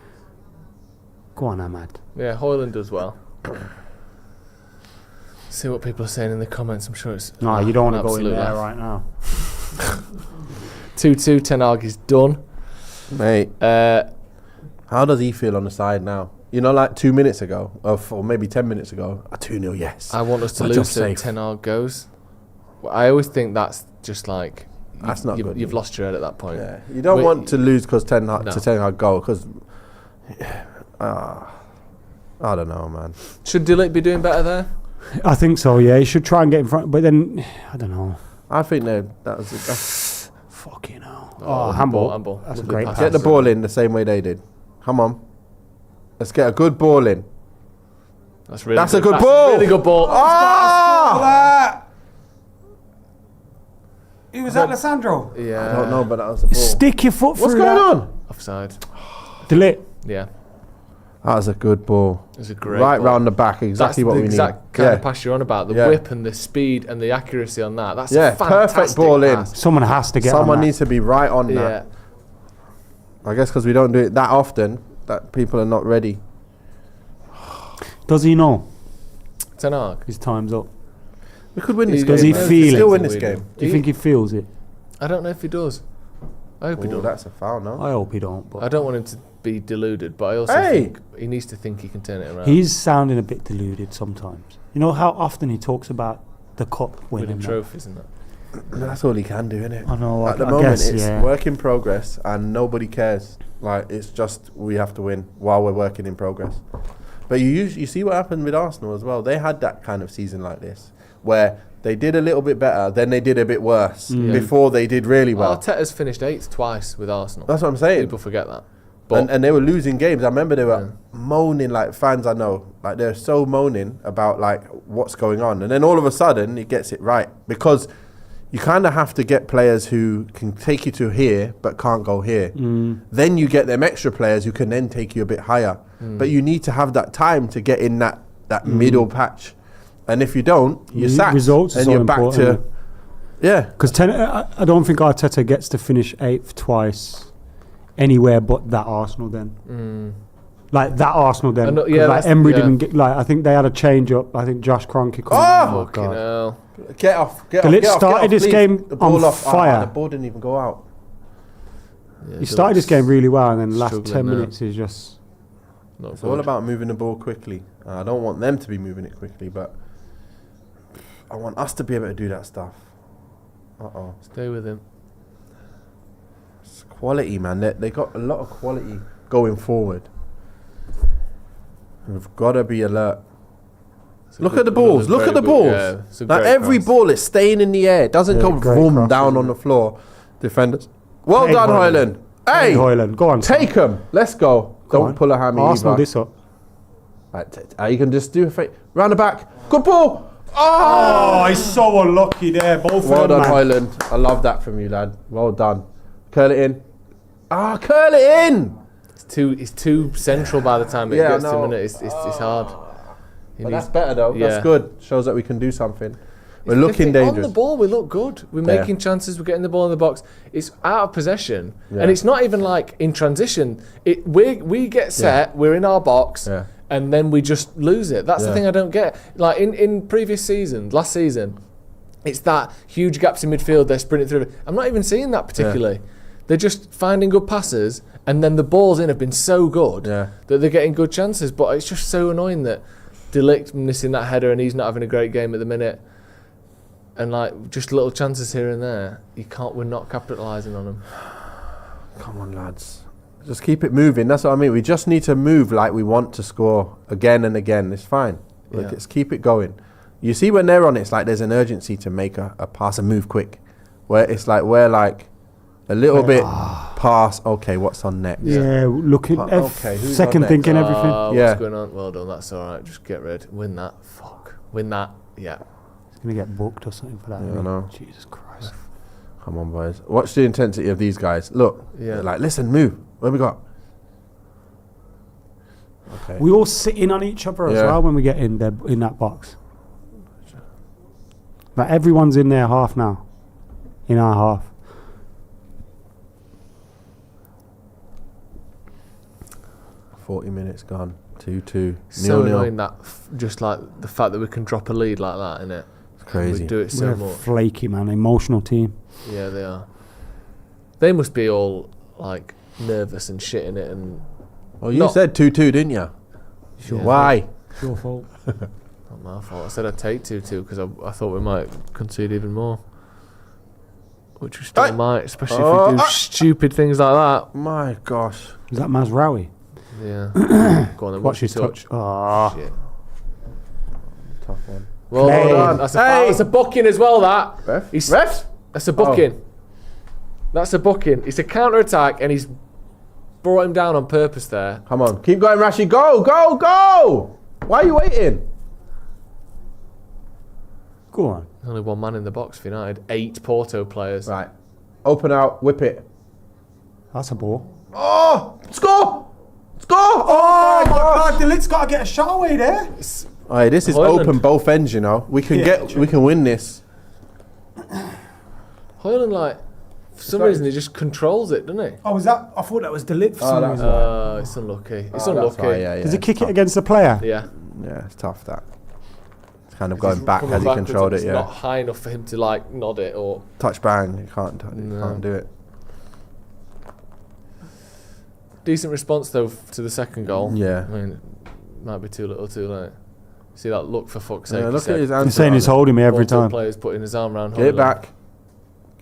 Go on, Ahmad. Yeah, Hoyland does well. See what people are saying in the comments. I'm sure it's... No, you don't want to go in absolute there laugh. right now. 2-2, Ten Hag is done. Mate, how does he feel on the side now? You know, like 2 minutes ago, or maybe 10 minutes ago, a 2-0, yes. I want us to We're lose just so safe. Ten Hag goes. Well, I always think that's just like... That's not good. You've lost your head at that point. Yeah, you don't Wait, want to lose because Ten Hag go, because... I don't know, man. Should Delict be doing better there? I think so, yeah. He should try and get in front, but then, I don't know. I think that's Fucking hell. Oh, handball. handball. That's a Lovely great pass. pass. get the ball in the same way they did. Come on. Let's get a good ball in. That's really That's a good ball. A really good ball. Ah! It was Alessandro. Yeah. I don't know, but that was the ball. Stick your foot What's through going that. on? Offside. Delete. Yeah. That was a good ball. It was a great Right ball. round the back, exactly That's what the we exact need. kind Yeah. of pass you're on about. The Yeah. whip and the speed and the accuracy on that. That's Yeah, a fantastic perfect ball in. pass. Someone has to get Someone on that. needs to be right on Yeah. that. I guess because we don't do it that often, that people are not ready. Does he know Ten Hag. his time's up? We could win this He- game. Does he man. feel We it? still win this We game. do. Do you think he feels it? I don't know if he does. I hope he Oh, does. that's a foul, no? I hope he don't. But I don't want him to be deluded, but I also Hey! think he needs to think he can turn it around. he's sounding a bit deluded sometimes. You know how often he talks about the cup winning. winning that? trophies and that. That's all he can do, isn't it? I know. At the I moment, guess, it's yeah. work in progress, and nobody cares. Like it's just we have to win while we're working in progress. But you see what happened with Arsenal as well. They had that kind of season like this, where they did a little bit better, then they did a bit worse Mm. before they did really well. Arteta's finished 8th twice with Arsenal. That's what I'm saying. People forget that. and they were losing games. I remember they were moaning, like fans I know, like they're so moaning about like what's going on, and then all of a sudden he gets it right, because you kind of have to get players who can take you to here but can't go here. Then you get them extra players who can then take you a bit higher, but you need to have that time to get in that middle patch, and if you don't, you're sacked results and are so you're back important. Because I don't think Arteta gets to finish 8th twice anywhere but that Arsenal then. Like that Arsenal then. Like Emery didn't get, like, I think they had a change up. I think Josh Kroenke Oh Fucking hell. Get off. Delict started this game on fire. The ball didn't even go out. Yeah, He started this game really well, and then the last struggling 10 now. minutes is just... Not It's good. all about moving the ball quickly. I don't want them to be moving it quickly, but I want us to be able to do that stuff. Stay with him. It's quality, man. They got a lot of quality going forward. We've got to be alert. Look at the balls. Look at the balls. Like every ball is staying in the air. It doesn't go boom down on the floor. Defenders. Well done, Hoyland. Hey, Hoyland, go on. Take him. Let's go. Don't pull a hammy Arsenal either. this up. You can just do a fake. Round the back. Good ball. Oh, he's so unlucky there. Both Well of them, done, man. Hoyland. I love that from you, lad. Well done. Curl it in. Curl it in. It's too central by the time it Yeah, gets to no. him, and it's hard. But that's better though. Yeah. That's good. Shows that we can do something. We're The looking thing, dangerous. On the ball, we look good. We're Yeah. making chances. We're getting the ball in the box. It's out of possession, and it's not even like in transition. We get set. We're in our box, and then we just lose it. That's the thing I don't get. Like in previous seasons, last season, it's that huge gaps in midfield. They're sprinting through. I'm not even seeing that particularly. They're just finding good passes, and then the balls in have been so good that they're getting good chances. But it's just so annoying that Delict missing that header, and he's not having a great game at the minute. And like just little chances here and there, we're not capitalising on them. Come on, lads. Just keep it moving. That's what I mean. We just need to move like we want to score again and again. It's fine. Like, let's keep it going. You see when they're on it, it's like there's an urgency to make a pass and move quick. Where it's like we're like a little bit past. Okay, what's on next? Yeah, looking. who's second on thinking next? everything. What's going on? Well done. That's all right. Just get rid. Win that. Win that. Yeah. Gonna get booked or something for that. Yeah, I know. Jesus Christ. Come on, boys. Watch the intensity of these guys. Look. They're like, listen, move. What have we got? Okay. We all sit in on each other as well when we get in there in that box. Like everyone's in their half now. In our half. $40 minutes gone. 2-2. So 0-0. annoying that just like the fact that we can drop a lead like that, innit? It's crazy. We do it so We're much. flaky, man. Emotional team. Yeah, they are. They must be all like nervous and shit in it, and Well, you said 2-2, didn't you? Sure. Why? It's your fault. not my fault. I said I'd take 2-2 because I thought we might concede even more, which we still might, especially if we do stupid things like that. My gosh. Is that Mazraoui? Yeah. Go on then. Watch his touch. Oh. Shit. Tough one. Well done. That's a foul. That's a booking as well. That. Ref? That's a booking. That's a booking. It's a counter attack, and he's brought him down on purpose there. Come on. Keep going, Rashi. Go, go, go! Why are you waiting? Go on. Only one man in the box for United. 8 Porto players. Right. Open out. Whip it. That's a ball. Oh! Score! Score! Oh, my God! Delict's got to get a shot away there. Alright, this is Hoyland. open both ends, you know. We can we can win this. Hoyland, like, for some reason, he just controls it, doesn't he? Oh, was that? I thought that was Delict for some reason. It's unlucky. It's unlucky. Does Does he kick it against the player? Yeah. Yeah, it's tough that. It's kind of going back Coming as he backwards, controlled it's it, not high enough for him to, like, nod it or... Touch bang, you can't do it. Decent response, though, to the second goal. Yeah. I mean, might be too little too late. See that look, for fuck's sake. Yeah, he look said. at his hands. He's saying he's holding me every Porto time. players putting his arm around Get it Hoyland. back.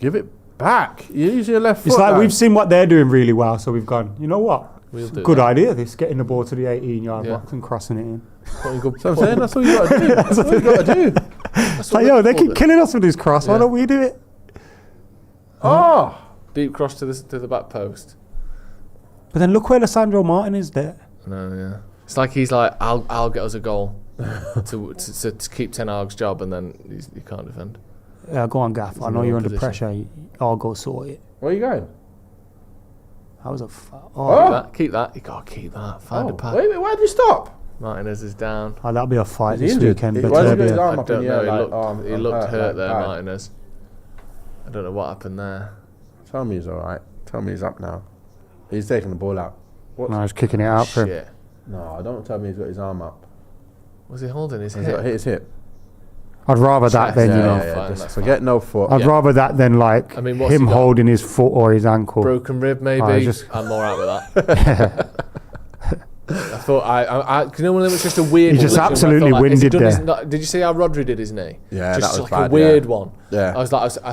Give it back. You use your left foot. It's like man. we've seen what they're doing really well, so we've gone, you know what? We'll do Good that. idea, this, getting the ball to the 18-yard Yeah. box and crossing it in. Putting good- That's what I'm saying. That's all you got to do. That's all you got to do. That's It's like, what yo, they Liverpool keep do. killing us with this cross. Why Yeah. don't we do it? Oh. Deep cross to the back post. But then look where Lissandro Martin is there. No, yeah. It's like he's like, I'll get us a goal to keep Ten Hag's job, and then he can't defend. Go on, Gaff. I know you're under pressure. I'll go sort it. Where are you going? That was a... Keep that. You got to keep that. Find a pass. Wait, why did you stop? Martinez is down. Oh, that'll be a fight this injured? weekend. Why did he But get his arm I up in don't the air? know. He looked hurt there, bad. Martinez. I don't know what happened there. Tell me he's all right. Tell me he's up now. He's taking the ball out. no, he's kicking it out for him. Shit. No, don't tell me he's got his arm up. Was he holding his He's got hip? hit his hip. I'd rather that than, you know... Fine, just that's forget no foot. I'd rather that than, like, I mean, what's him he got? holding his foot or his ankle. Broken rib, maybe. I'm more out with that. I thought you know, when it was just a weird. He just one, absolutely winded there. Did you see how Rodri did his knee? Yeah, just that was like bad, a weird one. Yeah. I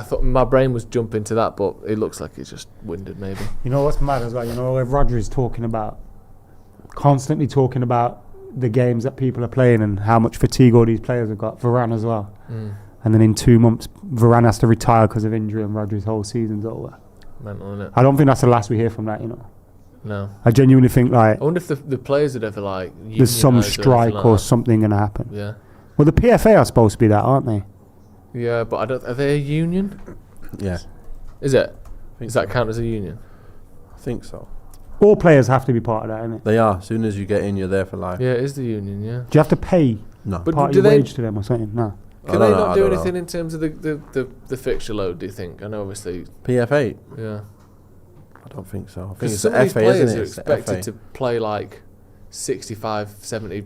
thought my brain was jumping to that, but it looks like he's just winded, maybe. You know what's mad as well? You know, if Rodri's constantly talking about the games that people are playing and how much fatigue all these players have got. Varane as well. And then in 2 months, Varane has to retire because of injury and Rodri's whole season's over. Mental, innit? I don't think that's the last we hear from that, you know. No. I genuinely think, like, I wonder if the players would ever, like... there's some unionise strike anything or like something going to happen. that. Yeah. Well, the PFA are supposed to be that, aren't they? Yeah, but are they a union? Yeah. Is it? Does that count as a union? I think so. All players have to be part of that, innit? They are. As soon as you get in, you're there for life. Yeah, it is the union, yeah. Do you have to pay No. But part of do your they... wage to them or something? No. Can I they don't know, not I do don't anything know. in terms of the fixture load, do you think? I know, obviously... PFA? Yeah. I don't think so. I think Because it's some the of these FA, players isn't it? are It's the expected FA. to play like 65, 70,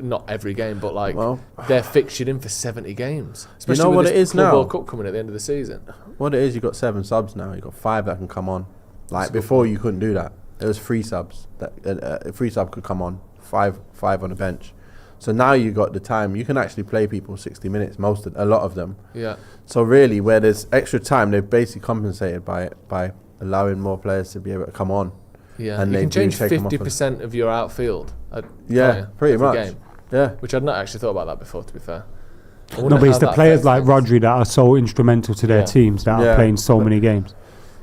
not every game, but like Well, they're fixtured in for 70 games. Especially know with what this it is Club now? World Cup coming at the end of the season. What it is, you've got 7 subs now. You've got 5 that can come on. Like before, you couldn't do that. There was 3 subs. A 3 sub could come on. 5 on the bench. So now you got the time. You can actually play people 60 minutes. A lot of them. Yeah. So really, where there's extra time, they've basically compensated by allowing more players to be able to come on. Yeah. And you they can do change take 'em off 50% of your outfield. Yeah, pretty every much. Game, Yeah. which I'd not actually thought about that before, to be fair. No, but it's the players like Rodri that are so instrumental to their teams that are playing so many games.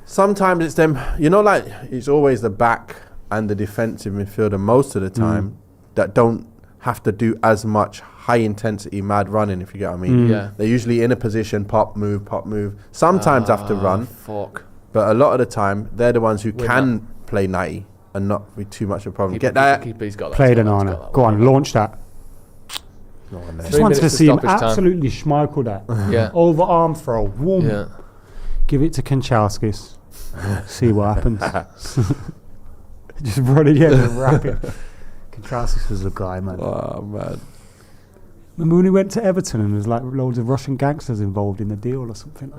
Sometimes it's them, you know, like it's always the back and the defensive midfielder most of the time that don't have to do as much high intensity mad running, if you get what I mean. Yeah. They're usually in a position, pop, move. Sometimes have to run, Fuck. but a lot of the time they're the ones who Win can play 90 and not be too much of a problem. Keeper, Get that. Keeper's got that. Played He's an got that, honour. he's got that Go one. on, launch that. No one there. Just wanted to minutes see him stoppage time. absolutely schmeichel that. Yeah. Over arm throw. Whoom. Yeah. Give it to Kanchelskis. See what happens. Just run it in and wrap it. Kanchelskis was the guy, man. Oh, man. Remember when he went to Everton and there's like loads of Russian gangsters involved in the deal or something?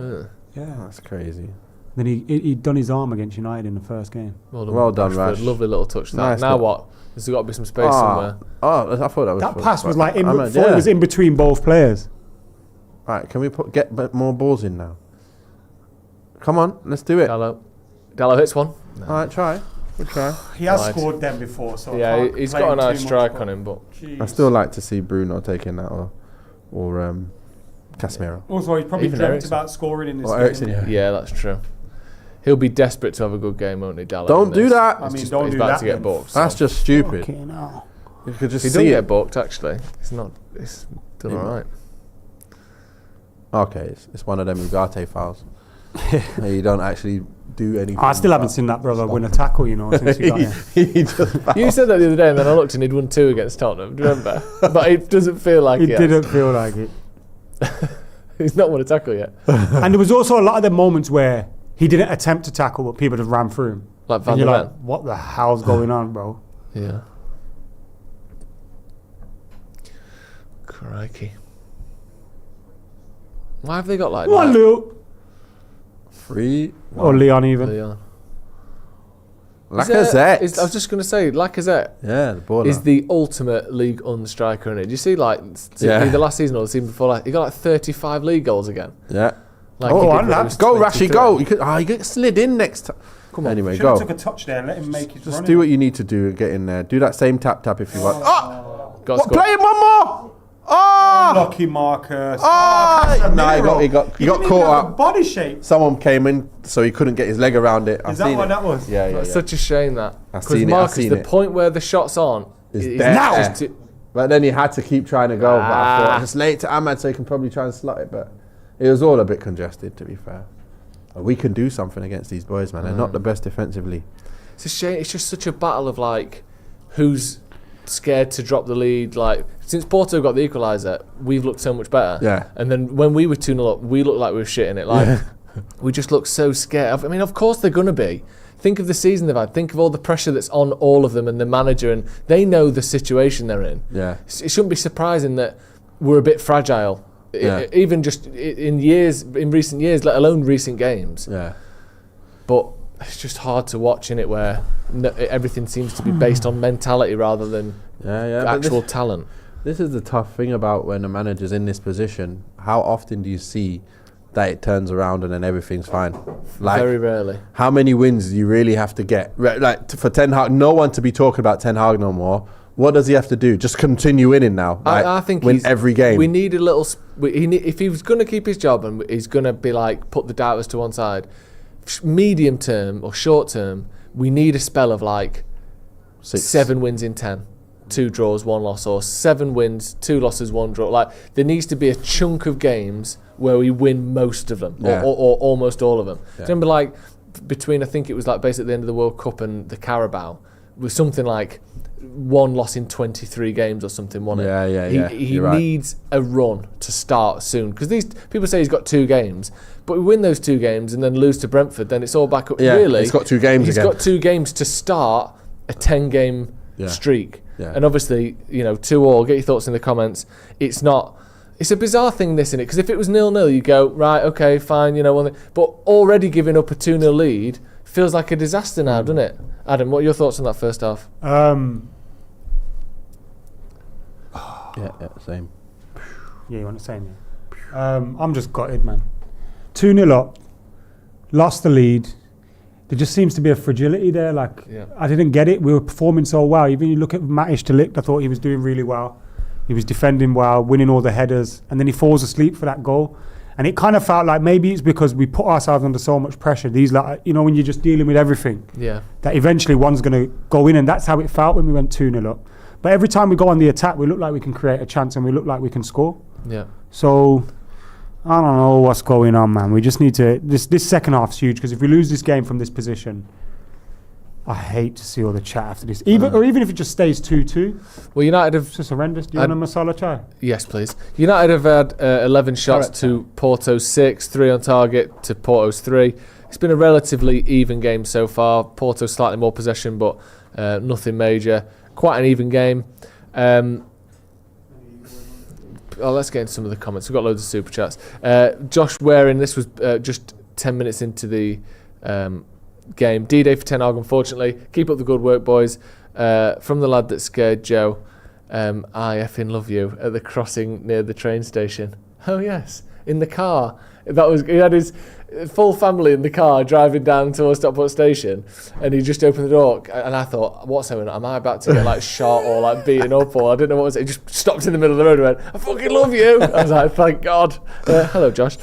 Yeah. That's crazy. Then he'd done his arm against United in the first game. Well done, Rash. Lovely little touch. Nice now look. what? There's got to be some space somewhere. Oh, I thought that was... That pass was like, it it was in between both players. Right, can we get more balls in now? Come on, let's do it. Dallo hits one. No. All right, try. We'll try. He has Right. scored them before, so Yeah, he's got a nice strike on him, but I still like to see Bruno taking that or Casemiro. Also, he's probably Even dreamt Eriksen. about scoring in this Or game. Eriksen, yeah, that's true. He'll be desperate to have a good game, won't he, Dallo? Don't do that. I mean, He's don't he's do about that to get then. booked. That's just stupid. Okay, now. You could just He doesn't see get it. booked, actually. It's done all right. Okay, it's one of them Ugarte fouls. You don't actually do anything. I still haven't seen that brother win a tackle, you know, since he got here. He just You said that the other day, and then I looked and he'd won 2 against Tottenham. Do you remember? But it doesn't feel like It he has. didn't feel like it. He's not won a tackle yet. And there was also a lot of the moments where he didn't attempt to tackle, but people just ran through him. Like Van And der you're Ven. like, what the hell's going on, bro? Yeah. Crikey. Why have they got like Come on, that? Luke. 3. Or Leon even. Leon. Lacazette. I was just going to say, Lacazette Yeah, the baller. is the ultimate League One striker, isn't it? Do you see, like, the last season or the season before, like, he got like 35 league goals again. Yeah. Like, Oh, he did on, when he lads. was Go, 23. Rashi, go. You get slid in next time. Come on. Anyway, Should have go. took a touch there and let him make his Just run do in. what you need to do and get in there. Do that same tap if you want. Oh! Got What, scored. play him one more! Oh! Lucky Marcus. Oh! No, he got caught up. Body shape. Someone came in, so he couldn't get his leg around it. Is that what that was? Yeah. That's such a shame that. I've Because seen Marcus, it. the point where the shot's on is there. now. Just to, But then he had to keep trying to go. But I thought it's late to Ahmad, so he can probably try and slot it. But it was all a bit congested, to be fair. We can do something against these boys, man. They're not the best defensively. It's a shame. It's just such a battle of like, who's scared to drop the lead. Like, since Porto got the equaliser, we've looked so much better. Yeah. And then when we were 2-0 up, we looked like we were shitting it. Like, we just look so scared. I mean, of course they're going to be. Think of the season they've had. Think of all the pressure that's on all of them and the manager, and they know the situation they're in. Yeah. It shouldn't be surprising that we're a bit fragile, even just in recent years, let alone recent games. Yeah. But it's just hard to watch in it where everything seems to be based on mentality rather than actual talent. This is the tough thing about when a manager's in this position. How often do you see that it turns around and then everything's fine? Like, very rarely. How many wins do you really have to get? Like for Ten Hag, no one to be talking about Ten Hag no more. What does he have to do? Just continue winning now. Like, I think win every game. We need a little. If he was going to keep his job and he's going to be like put the doubters to one side, medium term or short term, we need a spell of like 7 wins in 10. 2 draws, 1 loss, or 7 wins, 2 losses, 1 draw. Like, there needs to be a chunk of games where we win most of them, or almost all of them. Yeah. Remember, like, between, I think it was like basically the end of the World Cup and the Carabao, was something like 1 loss in 23 games or something, wasn't it? He needs a run to start soon, because these people say he's got 2 games, but we win those 2 games and then lose to Brentford, then it's all back up. Yeah, really, he's got 2 games He's again. got 2 games to start a 10-game streak. Yeah. And obviously, 2-2, get your thoughts in the comments. It's a bizarre thing, this, innit? Because if it was 0-0, you go, right, okay, fine, but already giving up a 2-0 lead feels like a disaster now, doesn't it? Adam, what are your thoughts on that first half? Same. Yeah, you want the same? Yeah. I'm just gutted, man. 2-0 up, lost the lead. There just seems to be a fragility there. Like, I didn't get it. We were performing so well. Even you look at Matic de Ligt, I thought he was doing really well. He was defending well, winning all the headers, and then he falls asleep for that goal. And it kind of felt like maybe it's because we put ourselves under so much pressure. These, like, when you're just dealing with everything, that eventually one's going to go in, and that's how it felt when we went 2-0 up. But every time we go on the attack, we look like we can create a chance, and we look like we can score. Yeah. So I don't know what's going on, man. We just need to. This second half's huge, because if we lose this game from this position, I hate to see all the chat after this. Even if it just stays 2-2. Well, United have. It's just horrendous. Do you want a masala chai? Yes, please. United have had 11 shots to Porto's 6, 3 on target to Porto's 3. It's been a relatively even game so far. Porto slightly more possession, but nothing major. Quite an even game. Let's get into some of the comments. We've got loads of super chats. Josh Waring, this was just 10 minutes into the game. D-Day for Ten Hag, unfortunately. Keep up the good work, boys. From the lad that scared Joe, I effing love you, at the crossing near the train station. Oh, yes. In the car. He had his full family in the car driving down towards Stockport Station, and he just opened the door, and I thought, what's going on? Am I about to get like shot or like beaten up, or I didn't know what was it. He just stopped in the middle of the road and went, I fucking love you. I was like, thank God. Hello, Josh.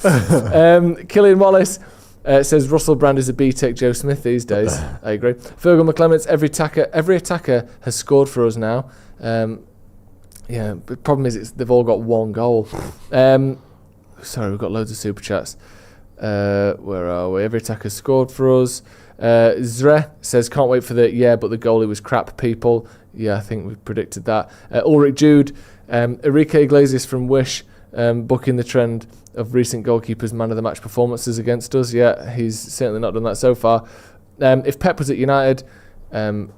Killian Wallace says Russell Brand is a B-Tech Joe Smith these days. I agree. Fergal McClements, every attacker has scored for us now. The problem is they've all got 1 goal. Sorry, we've got loads of super chats. Where are we? Every attacker scored for us. Zre says, can't wait for but the goalie was crap, people. Yeah, I think we predicted that. Ulrich Jude, Enrique Iglesias from Wish, booking the trend of recent goalkeepers' man of the match performances against us. Yeah, he's certainly not done that so far. If Pep was at United,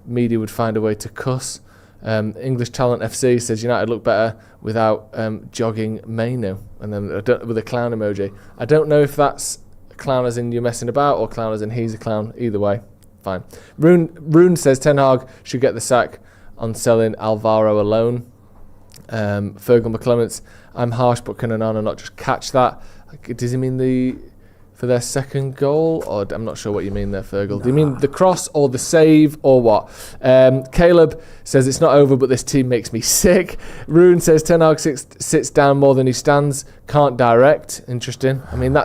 media would find a way to cuss. English Talent FC says United look better without jogging Mainu, and then with a clown emoji. I don't know if that's clown as in you're messing about or clown as in he's a clown. Either way, fine. Rune says Ten Hag should get the sack on selling Alvaro alone. Fergal McClements, I'm harsh, but can Onana not just catch that? Does he mean the for their second goal, or I'm not sure what you mean there, Fergal. Do you mean the cross or the save or what? Caleb says it's not over, but this team makes me sick. Rune says Ten Hag sits down more than he stands, can't direct. Interesting. I mean,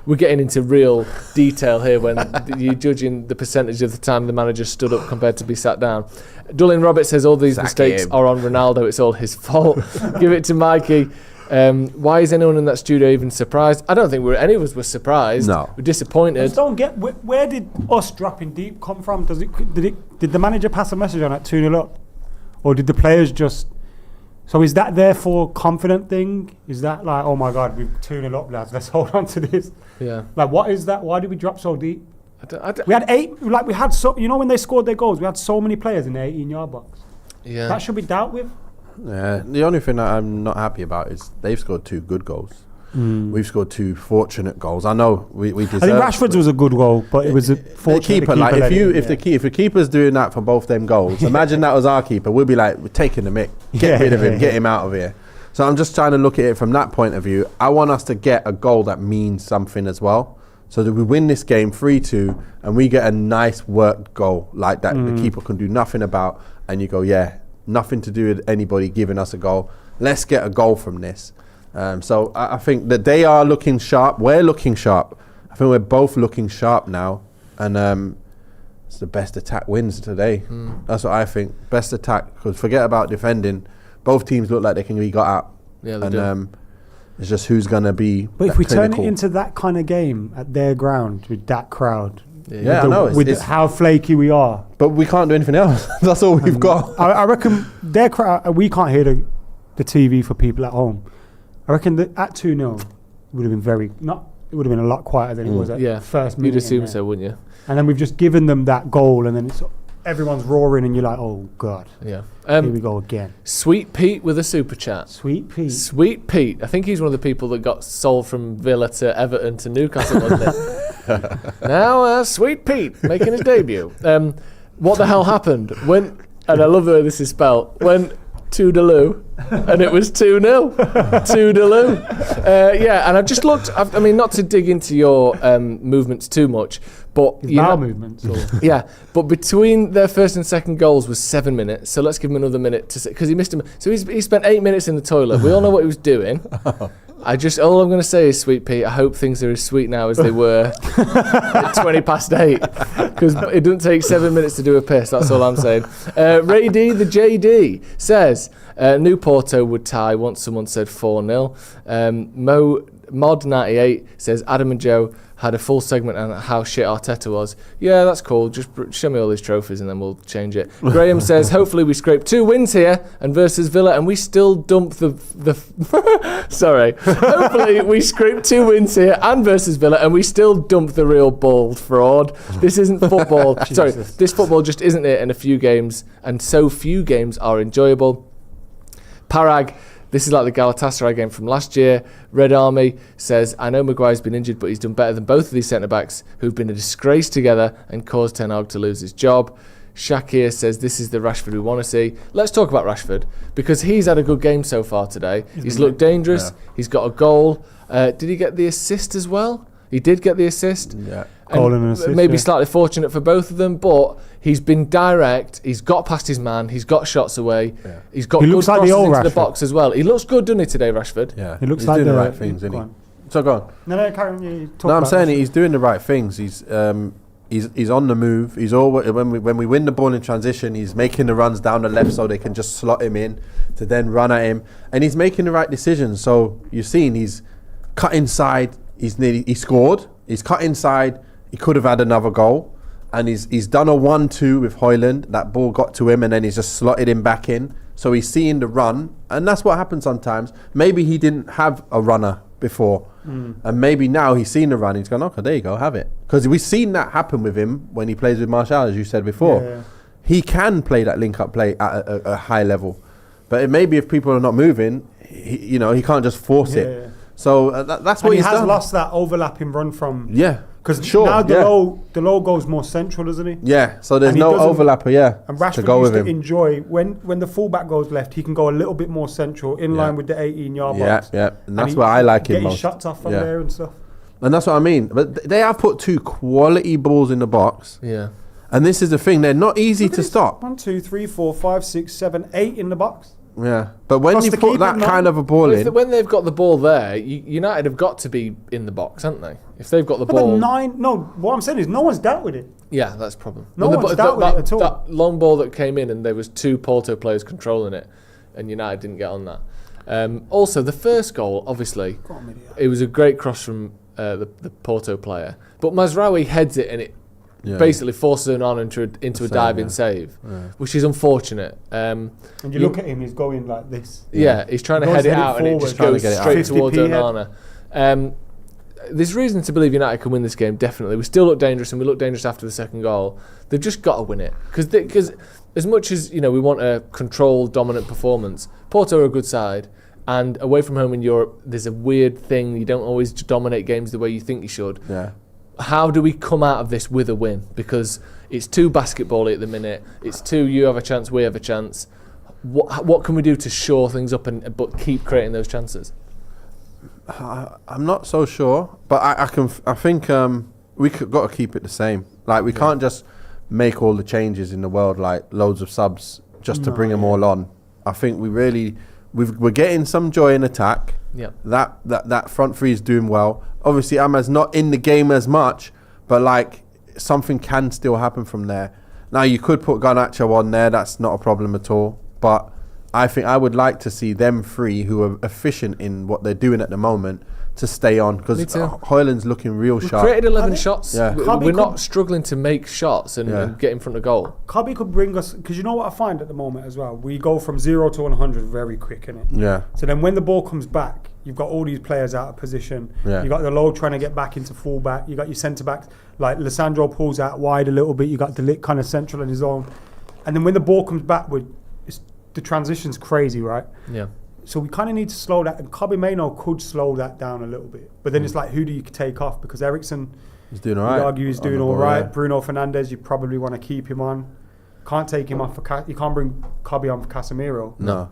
we're getting into real detail here when you're judging the percentage of the time the manager stood up compared to be sat down. Dullin Roberts says all these mistakes are on Ronaldo, it's all his fault. Give it to Mikey. Why is anyone in that studio even surprised? I don't think any of us were surprised. No. We're disappointed. I just don't get where did us dropping deep come from? Did the manager pass a message on at 2-0 up? Or did the players just... So is that therefore confident thing? Is that like, oh my God, we're 2-0 up, lads, let's hold on to this? Yeah. Like, what is that? Why did we drop so deep? We had when they scored their goals, we had so many players in the 18-yard box. Yeah. That should be dealt with. Yeah, the only thing that I'm not happy about is they've scored 2 good goals. We've scored 2 fortunate goals. I know we deserve. I think Rashford's was a good goal, but it was a fortunate. The keeper, like if the keeper's doing that for both them goals, imagine that was our keeper. We'd be like, we're taking the mick, get rid of him, get him out of here. So I'm just trying to look at it from that point of view. I want us to get a goal that means something as well, so that we win this game 3-2 and we get a nice worked goal like that. The keeper can do nothing about, and you go, yeah. Nothing to do with anybody giving us a goal. Let's get a goal from this. So I think that they are looking sharp. We're looking sharp. I think we're both looking sharp now. And it's the best attack wins today. That's what I think. Best attack. Because forget about defending. Both teams look like they can be got out. Yeah, they do. It's just who's going to be But if we turn it into that kind of game at their ground with that crowd... Yeah, I know. With how flaky we are. But we can't do anything else. That's all we've got. I reckon their crowd, we can't hear the TV for people at home. I reckon that at 2-0, it would have been it would have been a lot quieter than it was at first minute. You'd assume so, wouldn't you? And then we've just given them that goal, and then everyone's roaring, and you're like, oh, God. Yeah. Here we go again. Sweet Pete with a super chat. Sweet Pete. Sweet Pete. I think he's one of the people that got sold from Villa to Everton to Newcastle, wasn't it? Now, Sweet Pete making his debut. What the hell happened? And I love the way this is spelled, went Toodaloo, and it was 2-0. Toodaloo. Yeah, and I've just looked, I mean, not to dig into your movements too much, but... movements? Yeah, but between their first and second goals was 7 minutes, so let's give him another minute, because he missed him. So he spent 8 minutes in the toilet. We all know what he was doing. All I'm going to say is, Sweet Pete, I hope things are as sweet now as they were at 20 past 8, because it doesn't take 7 minutes to do a piss, that's all I'm saying. Ray D, the JD, says, New Porto would tie once someone said 4-0. Mod98 says, Adam and Joe had a full segment on how shit Arteta was. Yeah, that's cool. Just show me all these trophies and then we'll change it. Graham says, hopefully we scrape 2 wins here and versus Villa and we still dump the sorry. Hopefully we scrape 2 wins here and versus Villa and we still dump the real bald fraud. This isn't football. Sorry, this football just isn't it in a few games, and so few games are enjoyable. Parag, this is like the Galatasaray game from last year. Red Army says, I know Maguire's been injured, but he's done better than both of these centre-backs who've been a disgrace together and caused Ten Hag to lose his job. Shakir says, this is the Rashford we want to see. Let's talk about Rashford, because he's had a good game so far today. He's looked dangerous. Yeah. He's got a goal. Did he get the assist as well? He did get the assist. Yeah. Goal and an assist, maybe slightly fortunate for both of them, but he's been direct. He's got past his man. He's got shots away. Yeah. He's got good crosses into the box as well. He looks good, doesn't he, today, Rashford? Yeah, he looks he's like doing the right things, isn't he? So go on. No, Karen, I'm saying he's doing the right things. He's on the move. He's always when we win the ball in transition, he's making the runs down the left so they can just slot him in to then run at him, and he's making the right decisions. So you've seen he's cut inside. He scored. He's cut inside. He could have had another goal, and he's done a 1-2 with Højlund. That ball got to him, and then he's just slotted him back in. So he's seeing the run, and that's what happens sometimes. Maybe he didn't have a runner before, and maybe now he's seen the run. He's gone, okay, there you go, have it. Because we've seen that happen with him when he plays with Martial, as you said before. Yeah. He can play that link-up play at a high level, but maybe if people are not moving, he can't just force it. Yeah. So that's what he's done. He has lost that overlapping run from... Yeah. Because now the low goes more central, doesn't he? Yeah, so there's no overlapper, And Rashford used to enjoy, when the fullback goes left, he can go a little bit more central, in line with the 18-yard box. Yeah, and that's where I like him most. Get his shots off from there and stuff. And that's what I mean. But they have put 2 quality balls in the box. Yeah. And this is the thing, they're not easy to stop. 1, 2, 3, 4, 5, 6, 7, 8 in the box. Yeah. But when Plus you the put keeper, that man. kind of a ball in, When they've got the ball there, United have got to be in the box, haven't they? If they've got the ball. What I'm saying is no one's dealt with it. Yeah, that's a problem. No one's dealt with it at all. That long ball that came in and there was 2 Porto players controlling it, and United didn't get on that. Also, the first goal, obviously, it was a great cross from the Porto player, but Mazraoui heads it and it basically forces it on into a diving save, which is unfortunate. And you look at him, he's going like this. Yeah, he's trying to head it out and it just goes straight towards 50p Onana. There's reason to believe United can win this game, definitely. We still look dangerous, and we look dangerous after the second goal. They've just got to win it. Because as much as we want a controlled, dominant performance, Porto are a good side, and away from home in Europe, there's a weird thing. You don't always dominate games the way you think you should. Yeah. How do we come out of this with a win? Because it's too basketball-y at the minute. It's too you have a chance, we have a chance. What can we do to shore things up but keep creating those chances? I'm not so sure, but I think we got to keep it the same. Like we can't just make all the changes in the world, like loads of subs just to bring them all on. I think we're getting some joy in attack. Yeah. That front three is doing well. Obviously, Ahmad's not in the game as much, but like something can still happen from there. Now you could put Garnacho on there. That's not a problem at all. But I think I would like to see them 3 who are efficient in what they're doing at the moment to stay on, because Højlund's looking real sharp. Created 11 shots. Yeah. We're not struggling to make shots and get in front of goal. Cobby could bring us, because you know what I find at the moment as well? We go from 0 to 100 very quick, innit? Yeah. So then when the ball comes back, you've got all these players out of position. Yeah. You've got the low trying to get back into full back. You've got your centre-backs, like Lissandro pulls out wide a little bit. You've got De Ligt kind of central in his own. And then when the ball comes back, the transition's crazy, right? Yeah. So we kind of need to slow that, and Kobe Mainoo could slow that down a little bit. But then it's like, who do you take off? Because Ericsson, he's doing all right. you'd argue he's doing all right. Yeah. Bruno Fernandes, you probably want to keep him on. Can't take him off for you can't bring Kobe on for Casemiro. No.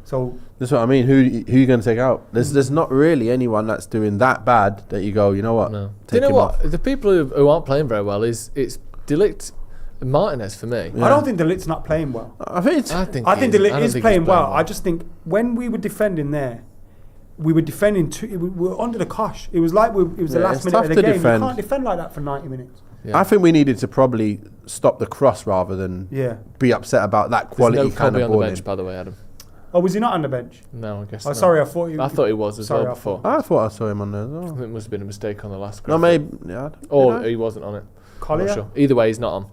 So that's what I mean. Who you going to take out? There's not really anyone that's doing that bad that you go, you know what? No. Take Do you know him what? off. The people who aren't playing very well it's De Ligt and Martinez for me. Yeah. I don't think De Ligt's not playing well. I think De Ligt is playing well. I just think when we were defending there, we were defending we were under the cosh. It was like it was the last minute of the game. Defend. You can't defend like that for 90 minutes. Yeah. I think we needed to probably stop the cross rather than be upset about that quality There's no kind of on ball the bench, by the way, Adam. Oh, was he not on the bench? No, I guess not. not. Sorry, I thought he was as well before. I thought I saw him on there as well. I think it must have been a mistake on the last graphic. No, maybe. Yeah, or he wasn't on it. Collier? Sure. Either way, he's not on.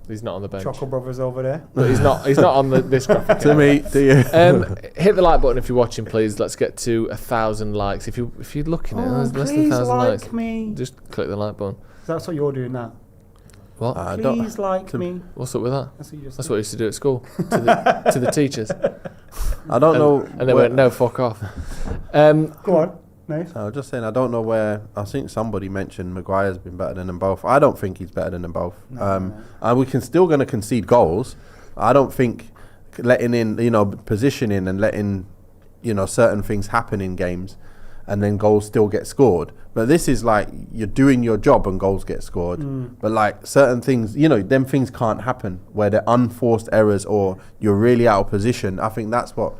He's not on the bench. Choco Brothers over there. But he's not on this graphic. To me, do you? Hit the like button if you're watching, please. Let's get to 1,000 likes. If you're looking at it, there's less than 1,000 likes. Me. Just click the like button. That's what you're doing now. What? Please like me. What's up with that? That's what I used to do at school to the teachers. I don't know. And they went, no, fuck off. Go on. Nice. I was just saying, I don't know where. I think somebody mentioned Maguire's been better than them both. I don't think he's better than them both. No. And we can still going to concede goals. I don't think letting in, positioning and letting, certain things happen in games, and then goals still get scored. But this is like you're doing your job and goals get scored. But like certain things, them things can't happen where they're unforced errors or you're really out of position. I think that's what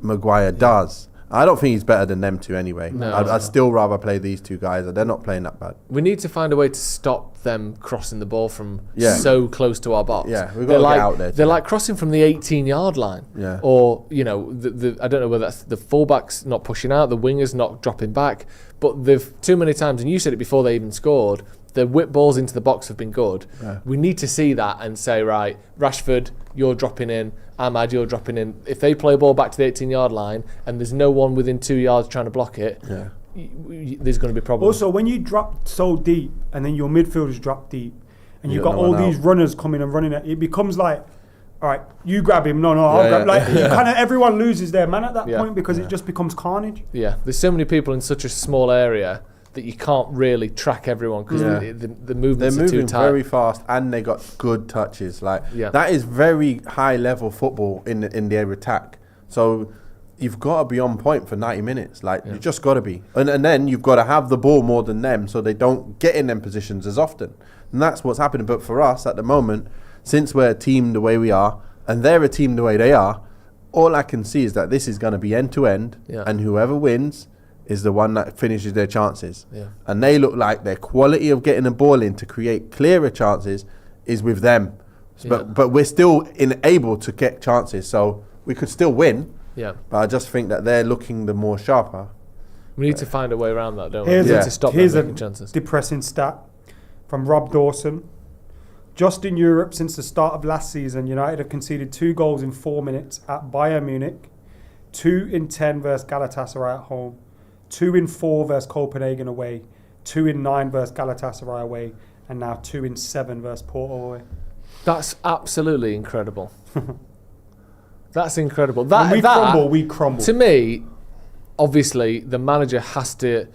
Maguire does. I don't think he's better than them two anyway. No, I'd still rather play these two guys. They're not playing that bad. We need to find a way to stop them crossing the ball from so close to our box. Yeah, we've got to get out there. They're like crossing from the 18-yard line. Yeah. Or, I don't know whether that's the fullbacks not pushing out, the wingers not dropping back. But they've too many times, and you said it before they even scored, the whip balls into the box have been good. Yeah. We need to see that and say, right, Rashford, you're dropping in. Ahmad, you're dropping in. If they play a ball back to the 18-yard line and there's no one within 2 yards trying to block it, there's going to be problems. Also, when you drop so deep and then your midfielders drop deep and you've got all these runners coming and running it becomes like, all right, you grab him. No, I'll grab. Like kind of everyone loses their man at that point because it just becomes carnage. Yeah, there's so many people in such a small area that you can't really track everyone because the movements are too tight. They're moving very fast and they got good touches. That is very high level football in their attack. So you've got to be on point for 90 minutes. Like, you just got to be. And then you've got to have the ball more than them so they don't get in them positions as often. And that's what's happening. But for us at the moment, since we're a team the way we are, and they're a team the way they are, all I can see is that this is going to be end-to-end, and whoever wins is the one that finishes their chances. Yeah. And they look like their quality of getting the ball in to create clearer chances is with them. But we're still able to get chances, so we could still win. Yeah. But I just think that they're looking the more sharper. We need to find a way around that, don't we? We need to stop them making chances. Depressing stat from Rob Dawson. Just in Europe since the start of last season, United have conceded 2 goals in 4 minutes at Bayern Munich, 2 in 10 versus Galatasaray at home, 2 in 4 versus Copenhagen away, 2 in 9 versus Galatasaray away, and now 2 in 7 versus Porto away. That's absolutely incredible. That's incredible. When we crumble. To me, obviously, the manager has to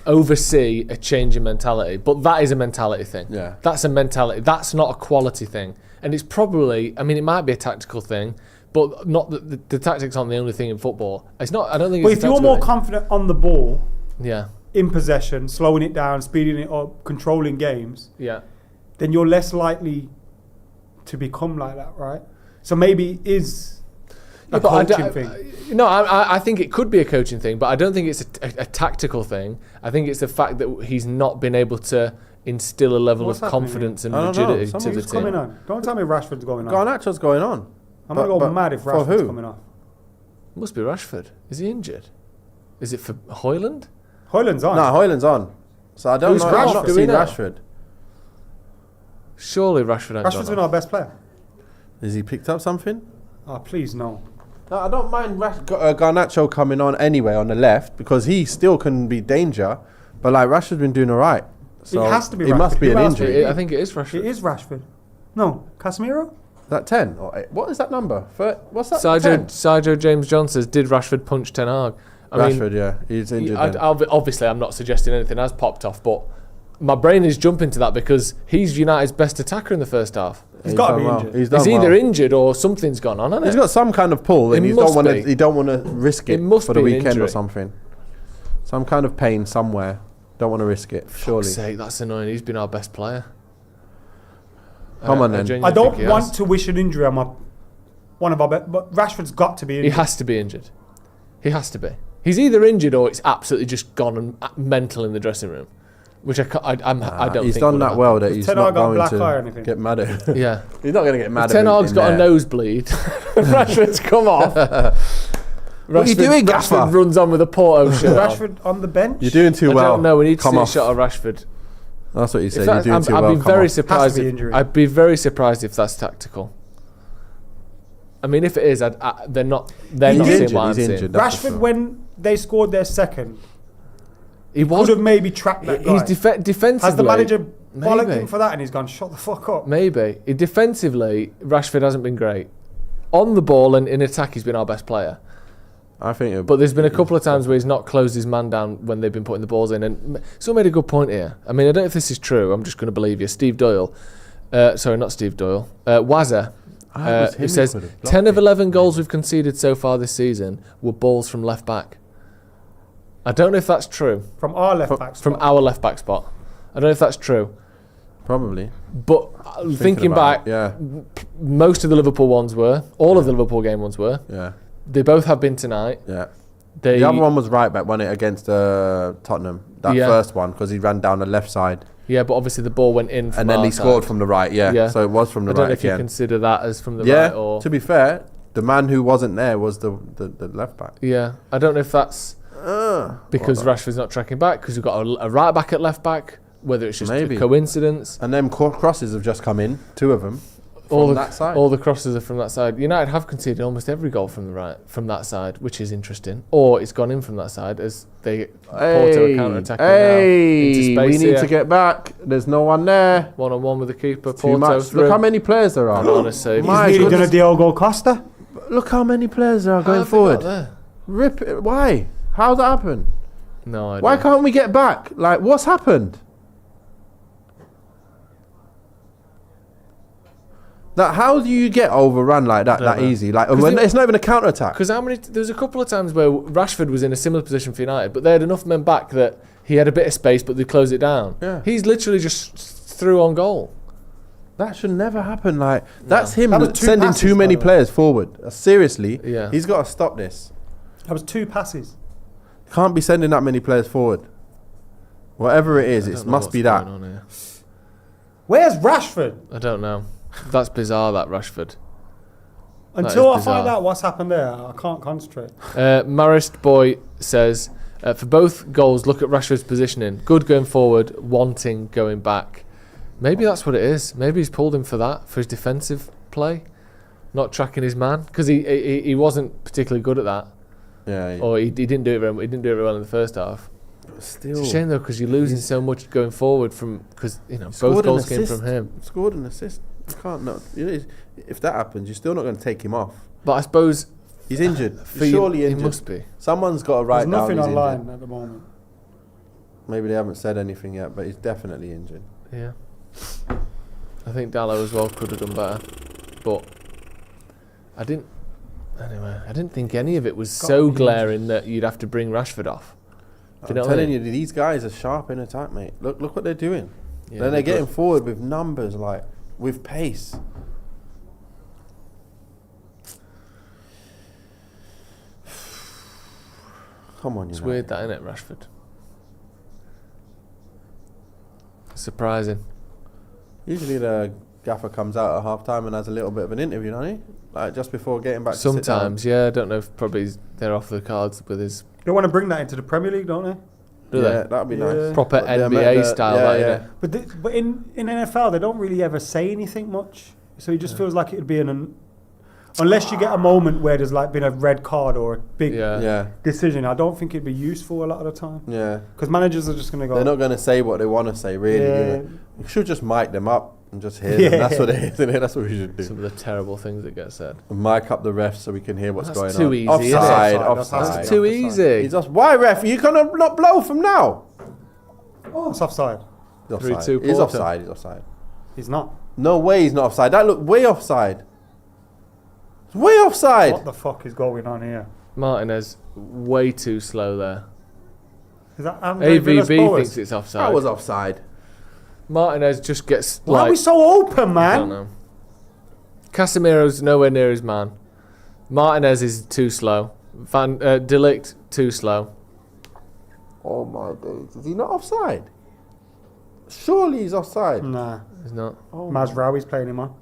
oversee a change in mentality, but that is a mentality thing. Yeah, that's a mentality. That's not a quality thing, and it's probably. I mean, it might be a tactical thing, but not the tactics aren't the only thing in football. It's not. I don't think. But if you're more confident on the ball, yeah, in possession, slowing it down, speeding it up, controlling games, yeah, then you're less likely to become like that, right? So maybe it is a coaching thing. No, I think it could be a coaching thing, but I don't think it's a tactical thing. I think it's the fact that he's not been able to instill a level of confidence and rigidity to the team. Coming on. Don't tell me Rashford's going on. Garnacho's going on. I'm going to go mad if Rashford's coming on. It must be Rashford. Is he injured? Is it for Højlund? Højlund's on. No, Højlund's on. So I don't know. I've not seen Rashford. Surely Rashford. Rashford's been our best player. Has he picked up something? Oh, please, no. No, I don't mind Garnacho coming on anyway on the left because he still can be danger. But like Rashford's been doing all right. So it has to be. It must be an injury. I think it is Rashford. It is Rashford. No, Casemiro. Is that 10 or 8? What is that number? What's that? Sergio James John says, "Did Rashford punch Ten Hag?" Rashford, yeah, he's injured. Obviously, I'm not suggesting anything has popped off, but my brain is jumping to that because he's United's best attacker in the first half. He's got to be injured. He's either injured or something's gone on, hasn't it? He's got some kind of pull, and he don't want to risk it for the weekend or something. Some kind of pain somewhere. Don't want to risk it. Surely. Fuck's sake, that's annoying. He's been our best player. Come on then. I don't want to wish an injury on one of our best, but Rashford's got to be injured. He has to be injured. He has to be. He's either injured or it's absolutely just gone and mental in the dressing room. Which I don't think he's done that well that he's not going to get mad at him. Yeah. He's not going to get mad at him. Ten Hag's got a nosebleed. Rashford's come off. What are you doing, Gaffer? Rashford runs on with a Porto shirt. Rashford on the bench? You're doing too well. I don't know. We need to see a shot of Rashford. That's what you said. You're doing too well. I'd be very surprised. I'd be very surprised if that's tactical. I mean, if it is, they're not. They're not seeing what I'm seeing. Rashford, when they scored their second, he could have maybe trapped that guy. He's defensively. Has the manager bollocked him for that, and he's gone, shut the fuck up? Maybe. Defensively, Rashford hasn't been great. On the ball and in attack, he's been our best player. I think. But there's been a couple of times where he's not closed his man down when they've been putting the balls in. And someone made a good point here. I mean, I don't know if this is true. I'm just going to believe you. Steve Doyle. Sorry, not Steve Doyle. Wazza. Who says 10 of 11 goals we've conceded so far this season were balls from left back. I don't know if that's true. From our left back spot. From our left back spot. I don't know if that's true. Probably. But thinking back, most of the Liverpool ones were. All of the Liverpool game ones were. Yeah. They both have been tonight. Yeah. The other one was right back, wasn't it, against Tottenham? That first one, because he ran down the left side. Yeah, but obviously the ball went in from and then he scored from the right, so it was from the right again. I don't know if you consider that as from the right or... to be fair, the man who wasn't there was the left back. Yeah, I don't know if that's because Rashford's not tracking back, because we've got a right back at left back, whether it's just a coincidence. And then crosses have just come in, 2 of them. From that side. All the crosses are from that side. United have conceded almost every goal from the right, from that side, which is interesting. Or it's gone in from that side as they Porto are counter-attacking now into space. We need to get back. There's no one there. 1-on-1 with the keeper. Porto through. Look how many players there are. Honestly, he's nearly done a Diogo Costa. Look how many players there are going forward. Rip it. Why? How's that happen? No idea. Why can't we get back? Like, what's happened? Like, how do you get overrun like that easy? Like, when it's not even a counter attack. Because there was a couple of times where Rashford was in a similar position for United, but they had enough men back that he had a bit of space, but they closed it down. Yeah. He's literally just through on goal. That should never happen. Like, that's him That was 2 sending passes, too many by the way. players forward. Seriously, Yeah. he's got to stop this. That was 2 passes. Can't be sending that many players forward. Whatever it is, I it don't know must what's be that. going on here. Where's Rashford? I don't know. That's bizarre, that Rashford. Until I bizarre. find out what's happened there, I can't concentrate. Marist Boy says, for both goals, look at Rashford's positioning. Good going forward, wanting going back. Maybe that's what it is. Maybe he's pulled him for that, for his defensive play, not tracking his man, because he wasn't particularly good at that. Yeah. Or he didn't do it very, he didn't do it very well in the first half. Still, It's a shame though, because you're losing so much going forward because both goals came from him. Scored an assist. You can't not. If that happens, you're still not going to take him off. But I suppose He's injured. for Surely you, injured. he must be. Someone's got to write There's down nothing he's online injured. at the moment. Maybe they haven't said anything yet, but he's definitely injured. Yeah. I think Dallo as well could have done better, but I didn't. Anyway, I didn't think any of it was so glaring that you'd have to bring Rashford off. I'm telling you, these guys are sharp in attack, mate. Look what they're doing. Yeah, Then they're getting forward with numbers, like with pace. Come on, It's weird that, isn't it, Rashford? Surprising. Usually the gaffer comes out at half time and has a little bit of an interview, doesn't he? Like just before getting back. Sometimes, yeah. I don't know if probably they're off the cards with his They want to bring that into the Premier League, don't they? Do they? Yeah, that'd be nice. Proper NBA style, yeah, like, yeah. innit? But in NFL, they don't really ever say anything much. So it just feels like it would be unless you get a moment where there's like been a red card or a big Yeah. decision. I don't think it'd be useful a lot of the time. Yeah. Because managers are just going to go. They're not going to say what they want to say, really. Yeah. You should just mic them up and just hear them. That's what it is, isn't it? That's what we should do. Some of the terrible things that get said. Mic up the refs so we can hear what's That's going too on. easy, Offside, isn't it? offside. That's too easy. He's why, ref? You gonna not blow from now? Oh, it's offside. He's offside. 3-2 He's Porto. offside. He's offside. He's not. No way he's not offside. That looked way offside. It's way offside. What the fuck is going on here? Martinez, way too slow there. Is that Andre AVB Villas-Boas? thinks it's offside. That was offside. Martinez just gets Why are we so open, I don't man? know. Casemiro's nowhere near his man. Martinez is too slow. De Ligt too slow. Oh my days. Is he not offside? Surely he's offside. Nah. He's not. Oh Mazraoui's playing him on.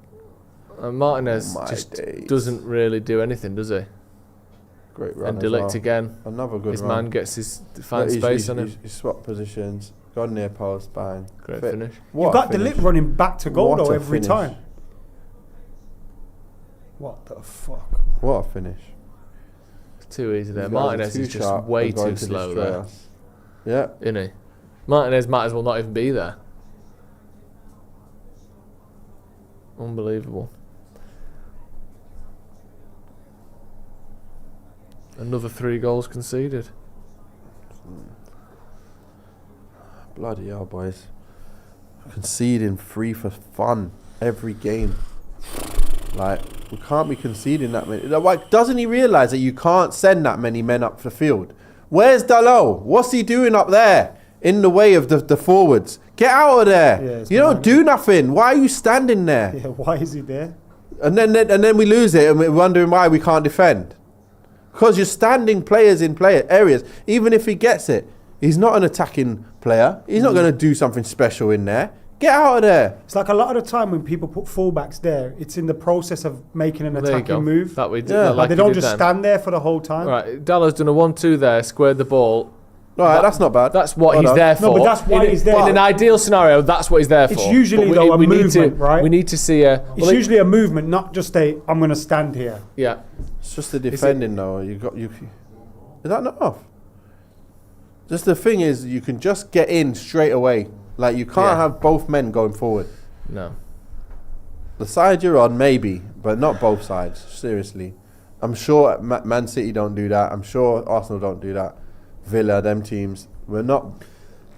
Martinez Oh my just days. doesn't really do anything, does he? Great run. And as De Ligt well. again. Another good His run. man gets his finds space on him. He's swapped positions. Gone near post, bang. Great Fit. finish. What You've a got De finish. Ligt running back to goal What though a every finish. time. What the fuck? What a finish. It's too easy there. These guys are Martinez too is just sharp way and going too to slow destroy there. us. Yeah. Isn't he? Martinez might as well not even be there. Unbelievable. Another 3 goals conceded. Bloody hell, boys. Conceding 3 for fun every game. Like, we can't be conceding that many. Like, doesn't he realise that you can't send that many men up the field? Where's Dalot? What's he doing up there in the way of the forwards? Get out of there. Yeah, it's you don't mad. do nothing. Why are you standing there? Yeah, why is he there? And then we lose it and we're wondering why we can't defend. Because you're standing players in areas. Even if he gets it, he's not an attacking player. He's not going to do something special in there. Get out of there. It's like a lot of the time when people put fullbacks there, it's in the process of making an There you go. attacking move. That we did. Yeah. Like Like they he don't did just then. stand there for the whole time. Right, Dallo's done a 1-2 there, squared the ball. All right, that's not bad. That's what Well he's done. there for. No, but that's why in he's there. In an ideal scenario, that's what he's there for. It's usually, But though, a need movement, to, right? We need to see a... It's usually a movement, not just I'm going to stand here. Yeah. It's just the defending, though. Is that not off? Just the thing is, you can just get in straight away. Like, you can't have both men going forward. No. The side you're on, maybe, but not both sides. Seriously. I'm sure Man City don't do that. I'm sure Arsenal don't do that. Villa, them teams. We're not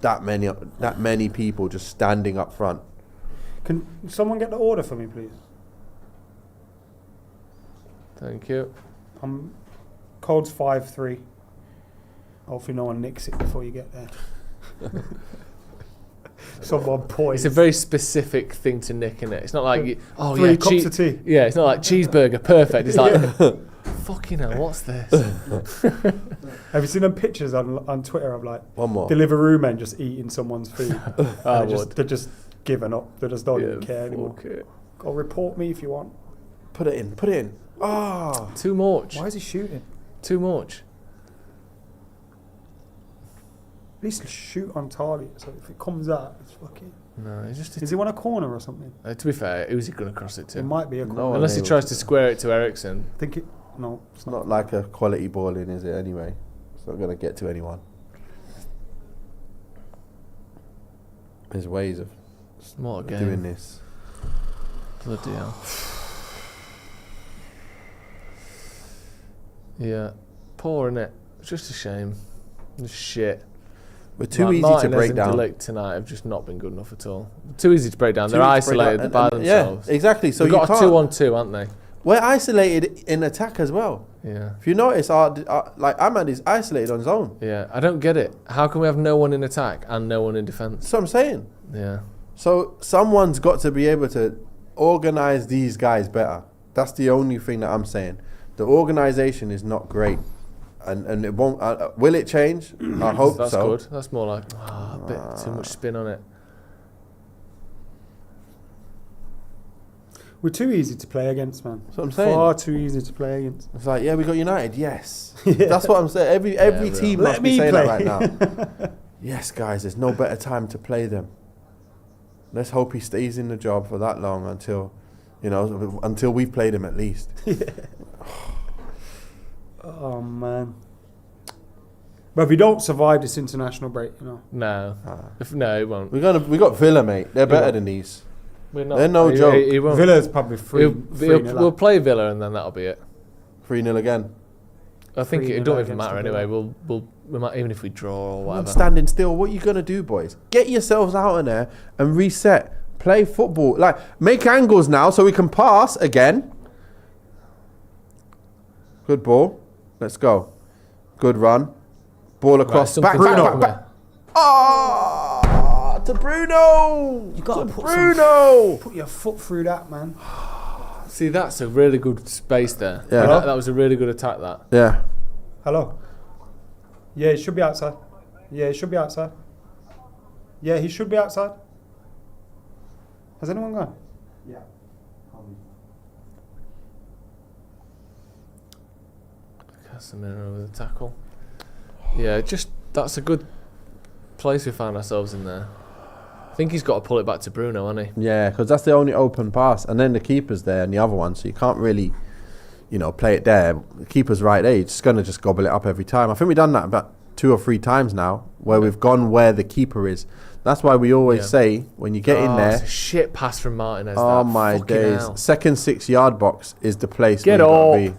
that many people just standing up front. Can someone get the order for me, please? Thank you. Code's 5-3. Hopefully no one nicks it before you get there. Someone points. It's a very specific thing to nick, isn't it? It's not like, 3 cups of tea. Yeah, it's not like cheeseburger, perfect. It's like, fucking hell, what's this? Have you seen them pictures on Twitter of like One more. Deliveroo men just eating someone's food? I they're just giving up. They just don't even care anymore. Okay. Go report me if you want. Put it in. Ah. Too much. Why is he shooting? Too much. At least shoot on target. So if it comes out, it's fucking. No, he's just. Is he on a corner or something? To be fair, who's he going to cross it to? It might be a corner. Unless he tries to square it to Ericsson. I think it. No, It's not like a quality ball in, is it, anyway? It's not going to get to anyone. There's ways of What a game. doing this. Bloody hell. Yeah. Poor, innit? It's just a shame. Just shit. We're too Like easy Martinez to break and down. De Ligt tonight have just not been good enough at all. Too easy to break down. Too They're easy to break isolated down. by And themselves. Yeah, exactly. So They've you got a can't. 2-on-2, haven't they? We're isolated in attack as well. Yeah. If you notice, like Ahmad is isolated on his own. Yeah. I don't get it. How can we have no one in attack and no one in defence? That's what I'm saying. Yeah. So someone's got to be able to organise these guys better. That's the only thing that I'm saying. The organisation is not great. And it won't. Will it change? I hope That's so. good. That's more like a bit too much spin on it. We're too easy to play against, man. That's what I'm saying. Far too easy to play against. It's like, yeah, we got United. Yes, that's what I'm saying. Every team Let must be me saying play. that right now. Yes, guys, there's no better time to play them. Let's hope he stays in the job for that long until we've played him at least. Oh man. But if we don't survive this international break, No. No, it won't. We got Villa, mate. They're better than these. We're not. They're no joke. He won't. Villa's probably We'll play Villa and then that'll be it. 3-0 again. I think 3-0 it don't even against matter Villa. anyway. We might, even if we draw or I'm whatever. standing still. What are you going to do, boys? Get yourselves out in there and reset. Play football. Like, make angles now so we can pass again. Good ball. Let's go. Good run. Ball across. Right, back. Oh, to Bruno. You got to put your foot through that, man. See, that's a really good space there. Yeah. That was a really good attack, that. Yeah. Hello. Yeah, he should be outside. Yeah, he should be outside. Yeah, he should be outside. Has anyone gone? Yeah. Casemiro with a tackle. Yeah, that's a good place we found ourselves in there. I think he's got to pull it back to Bruno, hasn't he? Yeah, because that's the only open pass. And then the keeper's there and the other one, so you can't really, play it there. The keeper's right there. You're just going to just gobble it up every time. I think we've done that about 2 or 3 times now, where we've gone where the keeper is. That's why we always say, when you get in there... It's a shit pass from Martinez. Oh, my days. Hell. Second 6-yard box is the place Get where up. you got to be.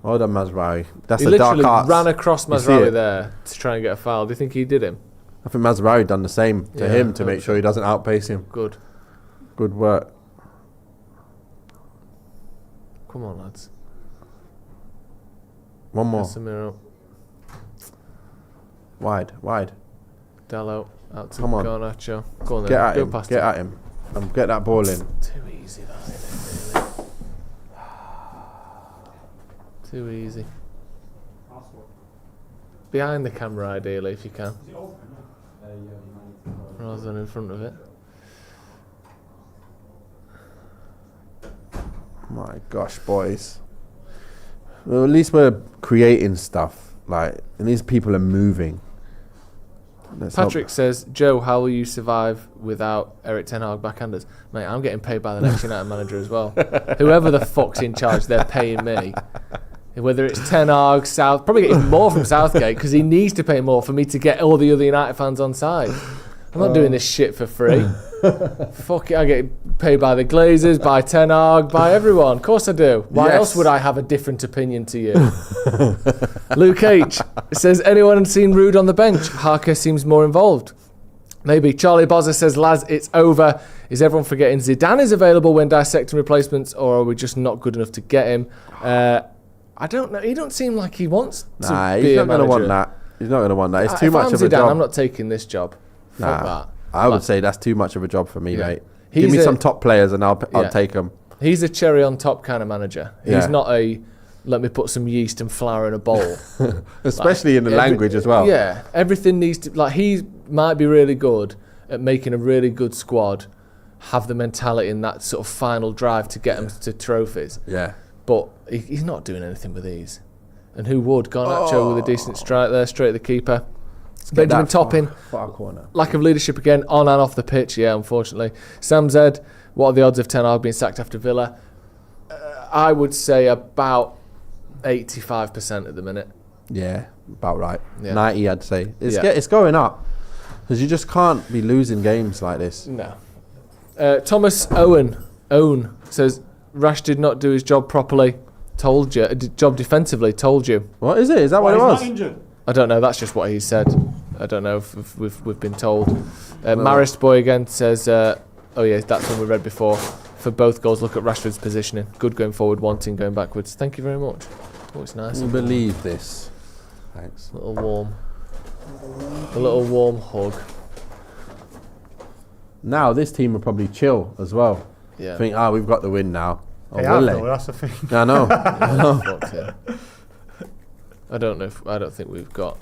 Well done, Mazraoui. That's He the dark literally arts. ran across You see Mazraoui it? there to try and get a foul. Do you think he did him? I think Mazraoui done the same to Yeah, him to I make hope sure so. he doesn't outpace him. Good. Good work. Come on, lads. One more. Casemiro. Wide. Dallo. Out to Come on. Garnacho. Go on then. Get at Go him. past Get him. at him. And get that ball in. Too easy, that, isn't it, really? Too easy. Behind the camera, ideally, if you can. Rather than in front of it. My gosh, boys. Well, at least we're creating stuff. Like, and these people are moving. Let's hope- Patrick says, Joe, how will you survive without Erik Ten Hag backhanders? Mate, I'm getting paid by the next United manager as well. Whoever the fuck's in charge, they're paying me. Whether it's Ten Hag, South, probably getting more from Southgate because he needs to pay more for me to get all the other United fans on side. I'm not doing this shit for free. Fuck it, I get paid by the Glazers, by Ten Hag, by everyone. Of course I do. Why Yes. else would I have a different opinion to you? Luke H says, anyone seen Rude on the bench? Harker seems more involved. Maybe. Charlie Bozza says, lads, it's over. Is everyone forgetting Zidane is available when dissecting replacements, or are we just not good enough to get him? I don't know. He don't seem like he wants to be he's a not going to want manager. that. He's not going to want that. It's too If much I'm of a Zidane, job. I'm not taking this job. Fuck that. I would say that's too much of a job for me, Yeah. mate. He's Give me a- some top players and I'll Yeah. take them. He's a cherry on top kind of manager. He's Yeah. not a let me put some yeast and flour in a bowl. Especially in the language as well. Yeah, everything needs to, like, he might be really good at making a really good squad have the mentality and that sort of final drive to get them to trophies. Yeah. But he's not doing anything with these. And who would? Garnacho with a decent strike there, straight at the keeper. Benjamin Toppin, Far corner. lack of leadership again, on and off the pitch, yeah, unfortunately. Sam Z, what are the odds of Ten Hag being sacked after Villa? I would say about 85% at the minute. Yeah, about right. Yeah. 90, I'd say. Yeah. It's going up. Because you just can't be losing games like this. No. Thomas Owen says, Rash did not do his job properly. Told you. Job defensively. Told you. What is it? Is that what it he's was? not injured. I don't know. That's just what he said. I don't know if we've been told. Marist Boy again says, oh yeah, that's one we read before. For both goals, look at Rashford's positioning. Good going forward, wanting going backwards. Thank you very much. Oh, it's nice. I believe this. Thanks. A little warm hug. Now this team will probably chill as well. Yeah. Think, we've got the win now. Or They will have, they? though, that's the thing. I know. Fuck yeah. I don't know. I don't think we've got.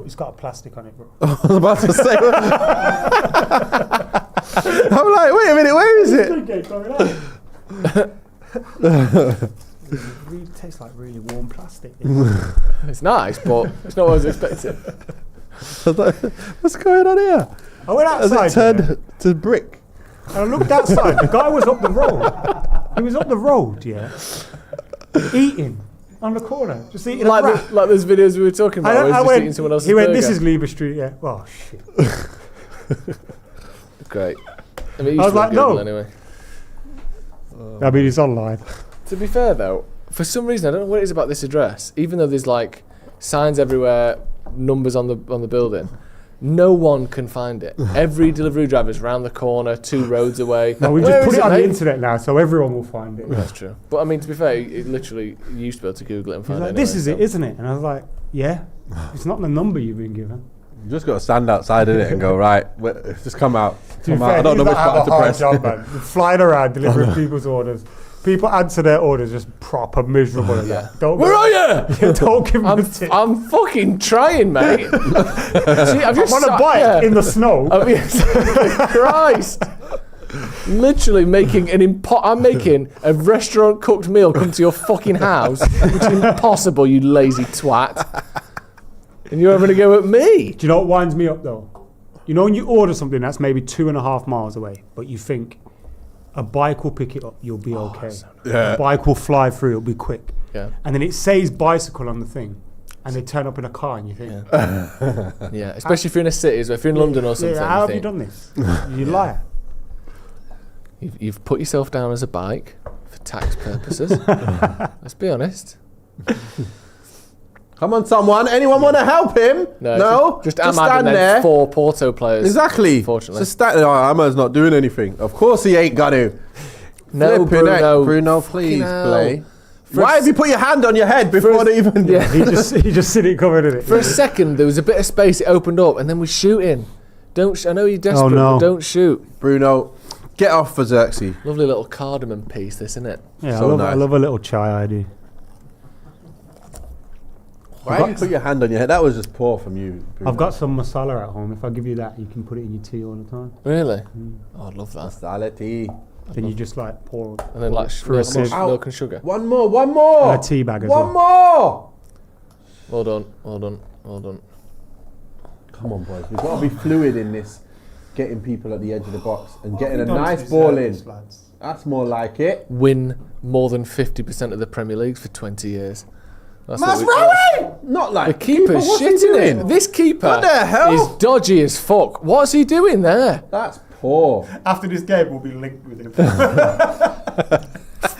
It's got a plastic on it, bro. I was about to say. I'm like, wait a minute, where is it? It really tastes like really warm plastic. It's nice, but it's not what I was expecting. What's going on here? I went Has outside. it turned to brick? And I looked outside. The guy was up the road. He was up the road, yeah, eating on the corner, just eating a wrap. Like those videos we were talking about, where he's just eating someone else's he went, burger. this is Lieber Street, yeah. Oh, shit. Great. I mean, you I was should like, Google no. anyway. I mean, he's online. To be fair though, for some reason I don't know what it is about this address. Even though there's like signs everywhere, numbers on the building, no one can find it. Every delivery driver's round the corner, 2 roads away. No, we Where just put is it on the mate? internet now, so everyone will find it. That's true. But I mean, to be fair, it literally you used to be able to Google it and He's find like, it. this anyway, is it, isn't it? And I was like, yeah. It's not the number you've been given. You just got to stand outside in it and go, right, just come out. To be Come out. fair, I don't know these which lot have button to a hard press. job, man. They're flying around delivering people's orders. People answer their orders just proper miserable. Yeah. Don't Where go- are you? Don't give them the tip. I'm fucking trying, mate. See, I've just I'm on a sat bike here. in the snow. I mean, Christ. Literally making I'm making a restaurant cooked meal come to your fucking house, which is impossible, you lazy twat. And you're having a go at me. Do you know what winds me up though? You know when you order something that's maybe 2.5 miles away, but you think a bike will pick it up, you'll be okay. Yeah. A bike will fly through, it'll be quick. Yeah. And then it says bicycle on the thing, and they turn up in a car, and you think, Yeah, especially if you're in a city, so if you're in London or something. yeah, how have you think, done this? You liar. You've put yourself down as a bike for tax purposes. Let's be honest. Come on, someone. Anyone want to help him? No? Just Ahmad stand and then there. 4 Porto players. Exactly. Unfortunately. Just stand there. Oh, Ahmad's not doing anything. Of course he ain't got to. No, Flipping heck. Bruno. Bruno, please hell. play. Why have you put your hand on your head before they even... Yeah. He just seen it covered in it. For a second, there was a bit of space, it opened up, and then we're shooting. I know you're desperate, no. but don't shoot. Bruno, get off for Xerxes. Lovely little cardamom piece, this, isn't it? Yeah, So I nice. love a little chai, I do. Why did you put your hand on your head? That was just poor from you, Bruno. I've got some masala at home. If I give you that, you can put it in your tea all the time. Really? Oh, I'd love that. Masala tea. Then you just like pour And then like through a sieve. milk and sugar. One more. And a tea bag as One well. more. Well done. Come on, boys. We've got to be fluid in this. Getting people at the edge of the box and getting a nice ball in. That's more like it. Win more than 50% of the Premier Leagues for 20 years. That's what Masraoui! Not like the keeper's what's he shitting doing? it. This keeper What the hell? is dodgy as fuck. What's he doing there? That's poor. After this game, we'll be linked with him.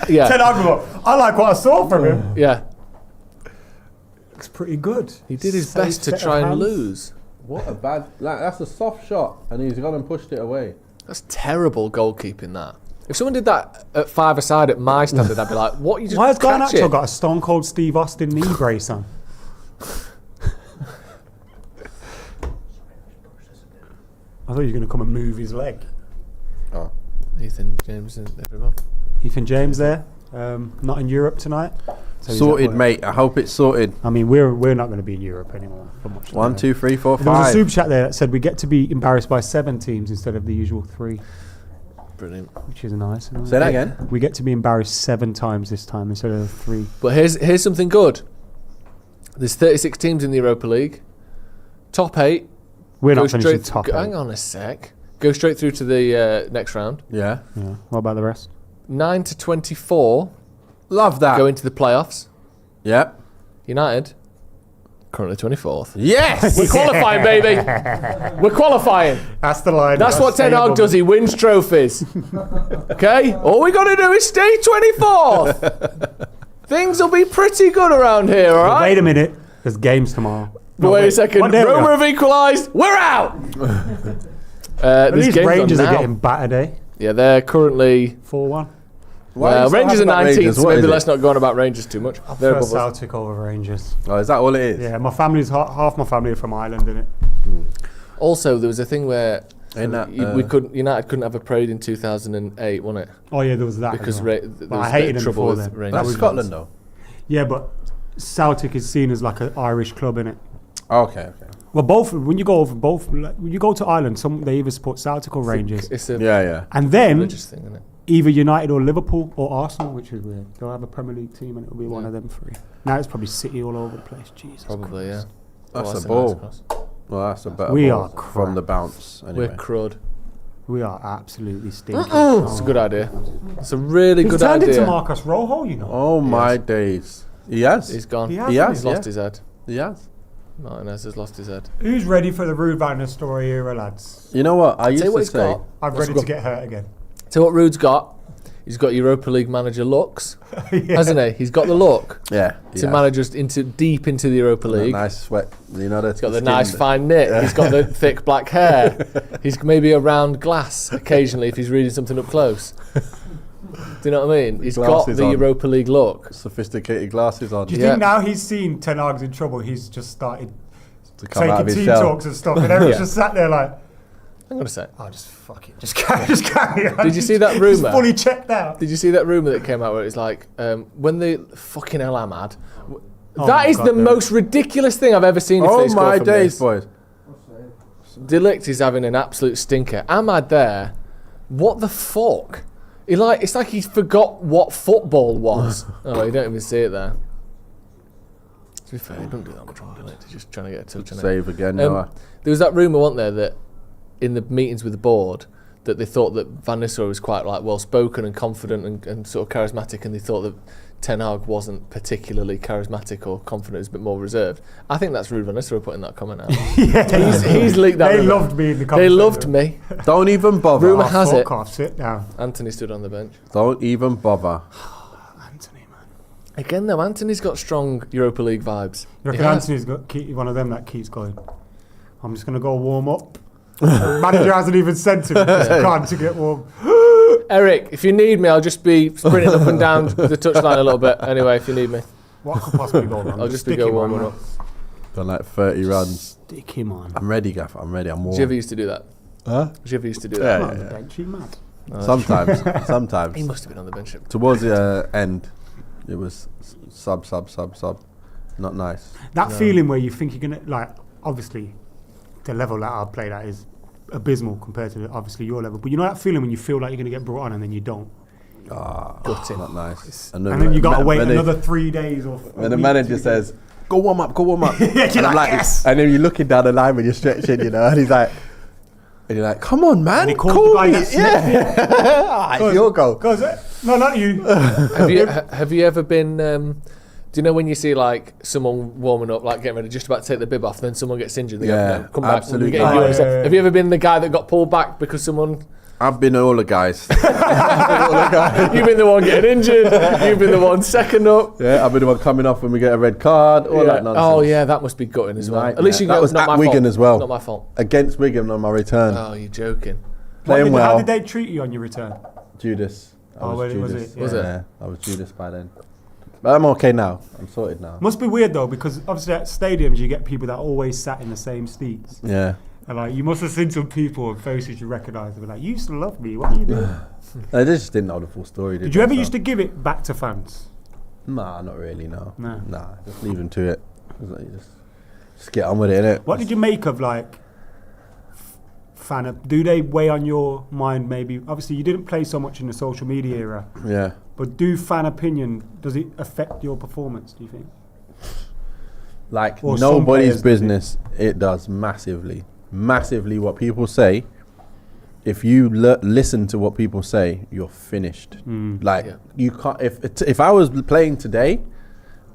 Yeah. Ten Hag, I like what I saw from him. Yeah. Looks pretty good. He did his Safe best to set of try and hands. lose. What a bad... Like, that's a soft shot, and he's gone and pushed it away. That's terrible goalkeeping, that. If someone did that at five-a-side at my standard, I'd be like, what, you just Why has catch Garnacho it? got a Stone Cold Steve Austin knee brace on? I thought you were going to come and move his leg. Oh. Ethan, James and everyone. Ethan James there, not in Europe tonight. So he's Sorted, at work. mate. I hope it's sorted. I mean, we're not going to be in Europe anymore for much. 1, 2, 3, 4, There was a 5. super chat there that said we get to be embarrassed by 7 teams instead of the usual 3, Brilliant. which is nice. Say that again. We get to be embarrassed 7 times this time instead of 3. But here's something good. There's 36 teams in the Europa League. Top 8. We're go not finishing straight top 8. Hang on a sec. Go straight through to the next round. Yeah. Yeah. What about the rest? 9 to 24 Love that. go into the playoffs. Yep. United, currently 24th. Yes. We're qualifying, baby. We're qualifying. That's the line. That's what Ten Hag does. He wins trophies. Okay? All we got to do is stay 24th. Things will be pretty good around here, all right? Wait a minute. There's games tomorrow. But wait a second. Roma have equalised. We're out. At This least game's on Rangers are now. getting battered, eh? Yeah, they're currently... 4-1. Well, Rangers are 19th, so What maybe is let's it? not go on about Rangers too much. They're First above us. Celtic over Rangers. Oh, is that all it is? Yeah, my family's half my family are from Ireland, innit? Also, there was a thing where Ain't that, United couldn't have a parade in 2008, wasn't it? Oh yeah, there was that. Because as well. there But was I a bit hated of them trouble before with then. Rangers. That's Scotland, though. Yeah, but Celtic is seen as like an Irish club, innit? Okay. Well, both when you go to Ireland, they either support Celtic or Rangers, It's a Yeah. and then religious thing, isn't it? either United or Liverpool or Arsenal, which is weird. They'll have a Premier League team and it'll be one of them 3. Now it's probably City all over the place. Jesus Probably, Christ. yeah. That's Oh, a ball. nice cross. Well, that's a better We ball are crap. from the bounce. Anyway. We're crud. We are absolutely stinking. It's a good idea. It's a really He's good turned idea. into Marcus Rojo, you know. Oh my days. He has. He's gone. He has, He hasn't has, He's lost his head. He has. Martinez has lost his head. Who's ready for the Ruud van Nistelrooy era, lads? You know what? I used Tell you what to he's say. got. I'm What's ready he to got? get hurt again. So what Ruud's got? He's got Europa League manager looks, hasn't he? He's got the look Yeah. to manage us deep into the Europa League. Nice sweat. You know, He's got the nice fine knit. He's got the thick black hair. He's maybe around glass occasionally if he's reading something up close. Do you know what I mean? He's got Glasses the on. Europa League look. Sophisticated glasses on. Do you Yeah. think now he's seen Ten Hag's in trouble, he's just started To come out of taking his team shell. talks and stuff, and everyone's Yeah. just sat there like, I'm gonna say. oh, just fuck it, just carry on. Did you see that He's rumour? fully checked out. Did you see that rumour that came out where it's like, when the fucking hell Ahmad? Oh That my is God, the no. most ridiculous thing I've ever seen. If Oh they score my from days, this. boys. Delict is having an absolute stinker. Ahmad there, what the fuck? It's like he forgot what football was. Oh, you don't even see it there. To be fair, he don't do that much wrong, Delict. He's just trying to get a touch on it. Save again, Noah. There was that rumour, wasn't there, that in the meetings with the board, that they thought that Van Nistelrooy was quite like well spoken and confident and sort of charismatic, and they thought that Ten Hag wasn't particularly charismatic or confident, he was a bit more reserved. I think that's Ruud Van Nistelrooy putting that comment out. He's leaked that. They rumour. loved me in the They conversation. loved me. Don't even bother. Rumour has it. Fuck off, sit down. Anthony stood on the bench. Don't even bother. Anthony, man. Again, though, Anthony's got strong Europa League vibes. You reckon He has. Anthony's one of them that keeps going, I'm just going to go warm up. The manager hasn't even said to me, time to get warm. Erik, if you need me, I'll just be sprinting up and down the touchline a little bit. Anyway, if you need me, What could possibly go wrong? I'll just be stick go him on, warming man. up. Done like 30 runs. Stick him on. I'm ready, Gaff. I'm ready. I'm warm. Jivy used to do that. Huh? Jivy used to do Yeah, that. On the bench, you mad. Sometimes. He Sometimes. must have been on the bench. Towards the end, it was sub. Not nice. That feeling where you think you're going to, like, obviously, the level that I played at is abysmal compared to, obviously, your level. But you know that feeling when you feel like you're going to get brought on and then you don't? Gutting. Not nice. And then you got to wait another 3 days or When the manager says, go warm up. you're And I'm like, yes. and then you're looking down the line when you're stretching, you know, and he's like, and you're like, come on, man. And he called call the guy me. that Yeah. It's your goal. Goes, no, not you. Have you ever been? Do you know when you see like someone warming up, like getting ready, just about to take the bib off, then someone gets injured? They Yeah, go, no, come back. absolutely. We're getting you Oh, on." yeah. Have you ever been the guy that got pulled back because someone I've been all the guys. You've been the one getting injured. You've been the one second up. Yeah, I've been the one coming off when we get a red card. All that nonsense. Oh yeah, that must be gutting as well. Nightmare. At least you That got was not at my Wigan fault. as well. Not my fault. Against Wigan on my return. Oh, you're joking. Playing well. How did they treat you on your return? Judas. Was Judas. it? Was it? Yeah, I was Judas by then. But I'm okay now. I'm sorted now. Must be weird though, because obviously at stadiums you get people that always sat in the same seats. Yeah. And like you must have seen some people and faces you recognise. They were like, "You used to love me. What are you doing?" They just didn't know the full story. Did you ever used to give it back to fans? Nah, not really. No. No. Nah, just leave them to it. Just get on with it, innit? What did you make of like do they weigh on your mind? Maybe obviously you didn't play so much in the social media era. Yeah. But do fan opinion, does it affect your performance, do you think? Like Or some nobody's players business. It does massively. Massively what people say. If you listen to what people say, you're finished. Like you can't. If I was playing today,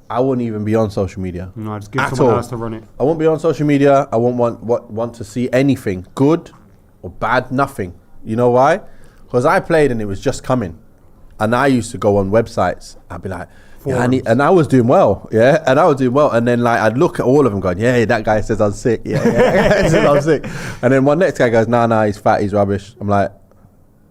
I wouldn't even be on social media. No, just give At someone all. else to run it. I won't be on social media. I won't want to see anything good or bad. Nothing. You know why? Because I played and it was just coming, and I used to go on websites. I'd be like, yeah, and I was doing well, and then like I'd look at all of them going, yeah, that guy says I'm sick, yeah, that guy says I'm sick, and then one next guy goes, nah, he's fat, he's rubbish. I'm like,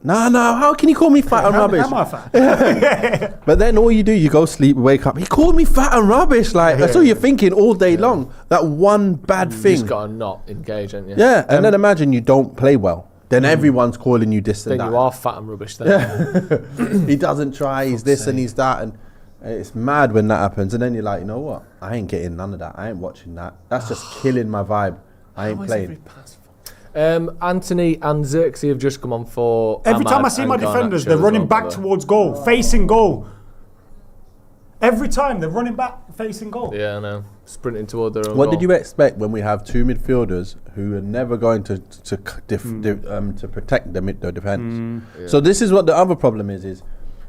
no, how can you call me fat and rubbish? Am I fat? But then all you do, you go sleep, wake up, he called me fat and rubbish, like that's all you're thinking all day long. That one bad You thing. just got to not engage, haven't you? Yeah, and then imagine you don't play well. Then everyone's calling you this and Then that. you are fat and rubbish then. He doesn't try, he's this and he's that, and it's mad when that happens. And then you're like, you know what? I ain't getting none of that. I ain't watching that. That's just killing my vibe. I ain't playing. Anthony and Xerxes have just come on for Every time I Ahmad see my and Garnacho defenders, as they're running well, back by the way. towards goal, facing goal. Every time they're running back, facing goal. Yeah, I know. Sprinting toward their own What goal. did you expect when we have two midfielders who are never going to protect the defence? So this is what the other problem is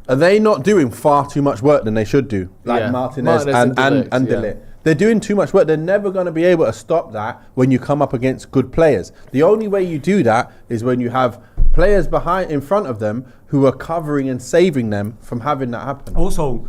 are they not doing far too much work than they should do? Like Yeah. Martinez Martinez and and De Ligt, Ligt. They're doing too much work. They're never going to be able to stop that when you come up against good players. The only way you do that is when you have players in front of them who are covering and saving them from having that happen. Also,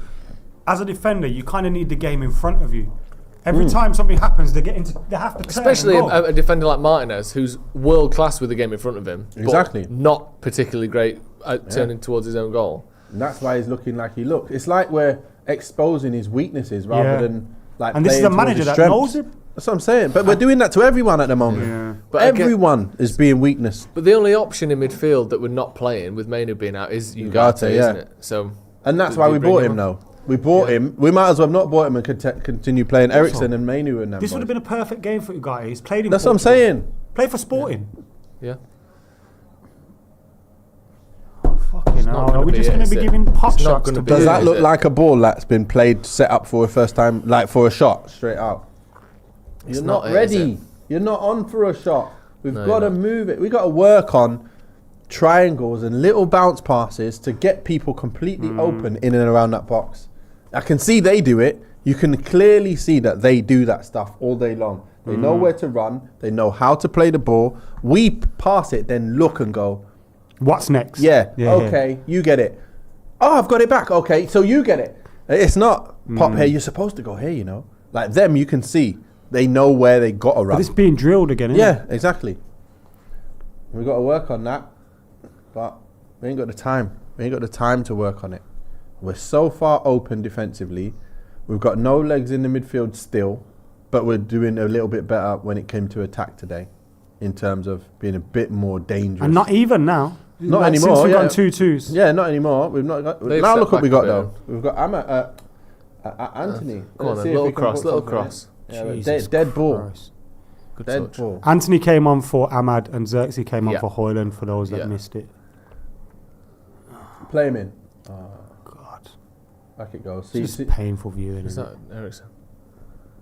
as a defender, you kind of need the game in front of you. Every time something happens, they have to turn Especially and go. a defender like Martinez, who's world class with the game in front of him. Exactly. But not particularly great at turning towards his own goal. And that's why he's looking like he looks. It's like we're exposing his weaknesses rather than like. And this is playing a towards manager his that strengths. knows it. That's what I'm saying. But we're doing that to everyone at the moment. Yeah. But everyone is being weakness. But the only option in midfield that we're not playing with Mainu being out is Ugarte, isn't it? So, And that's did why you we bring bought him him on? now. We bought him. We might as well have not bought him and continue playing Ericsson and Mainu and them. This would have been a perfect game for Ugarte. He's played in That's what I'm Portugal. saying. Played for Sporting. yeah. Fucking not hell. gonna Are we be just it, going is to be it? giving pot It's not shots gonna to be Does it, that is look it? like a ball that's been played, set up for a first time, like for a shot straight out? It's You're not not it, is ready. it? You're not on for a shot. We've No, got to you're not. move it. We've got to work on triangles and little bounce passes to get people completely open in and around that box. I can see they do it. You can clearly see that they do that stuff all day long. They know where to run. They know how to play the ball. We pass it, then look and go, What's next? yeah, okay, you get it. Oh, I've got it back. Okay, so you get it. It's not pop here. You're supposed to go here, you know. Like them, you can see. They know where they got to But run. it's being drilled again, isn't it? Yeah, exactly. We've got to work on that. But we ain't got the time. We ain't got the time to work on it. We're so far open defensively. We've got no legs in the midfield still, but we're doing a little bit better when it came to attack today in terms of being a bit more dangerous. And not even now. Not Like, anymore, Since we've yeah. gone 2-2s. Yeah, not anymore. We've not got. They've Now set look what we back got a though. bit. We've got Anthony. Go on Let's then, see if little we can cross, put little something in. cross. Yeah, but Jesus dead ball. Christ. Good Dead touch. ball. Anthony came on for Ahmad and Xerxes came on Yeah. for Hoyland for those that Yeah. missed it. Play him in. God. Back it goes. It's just painful viewing. Is Isn't that it? Ericsson?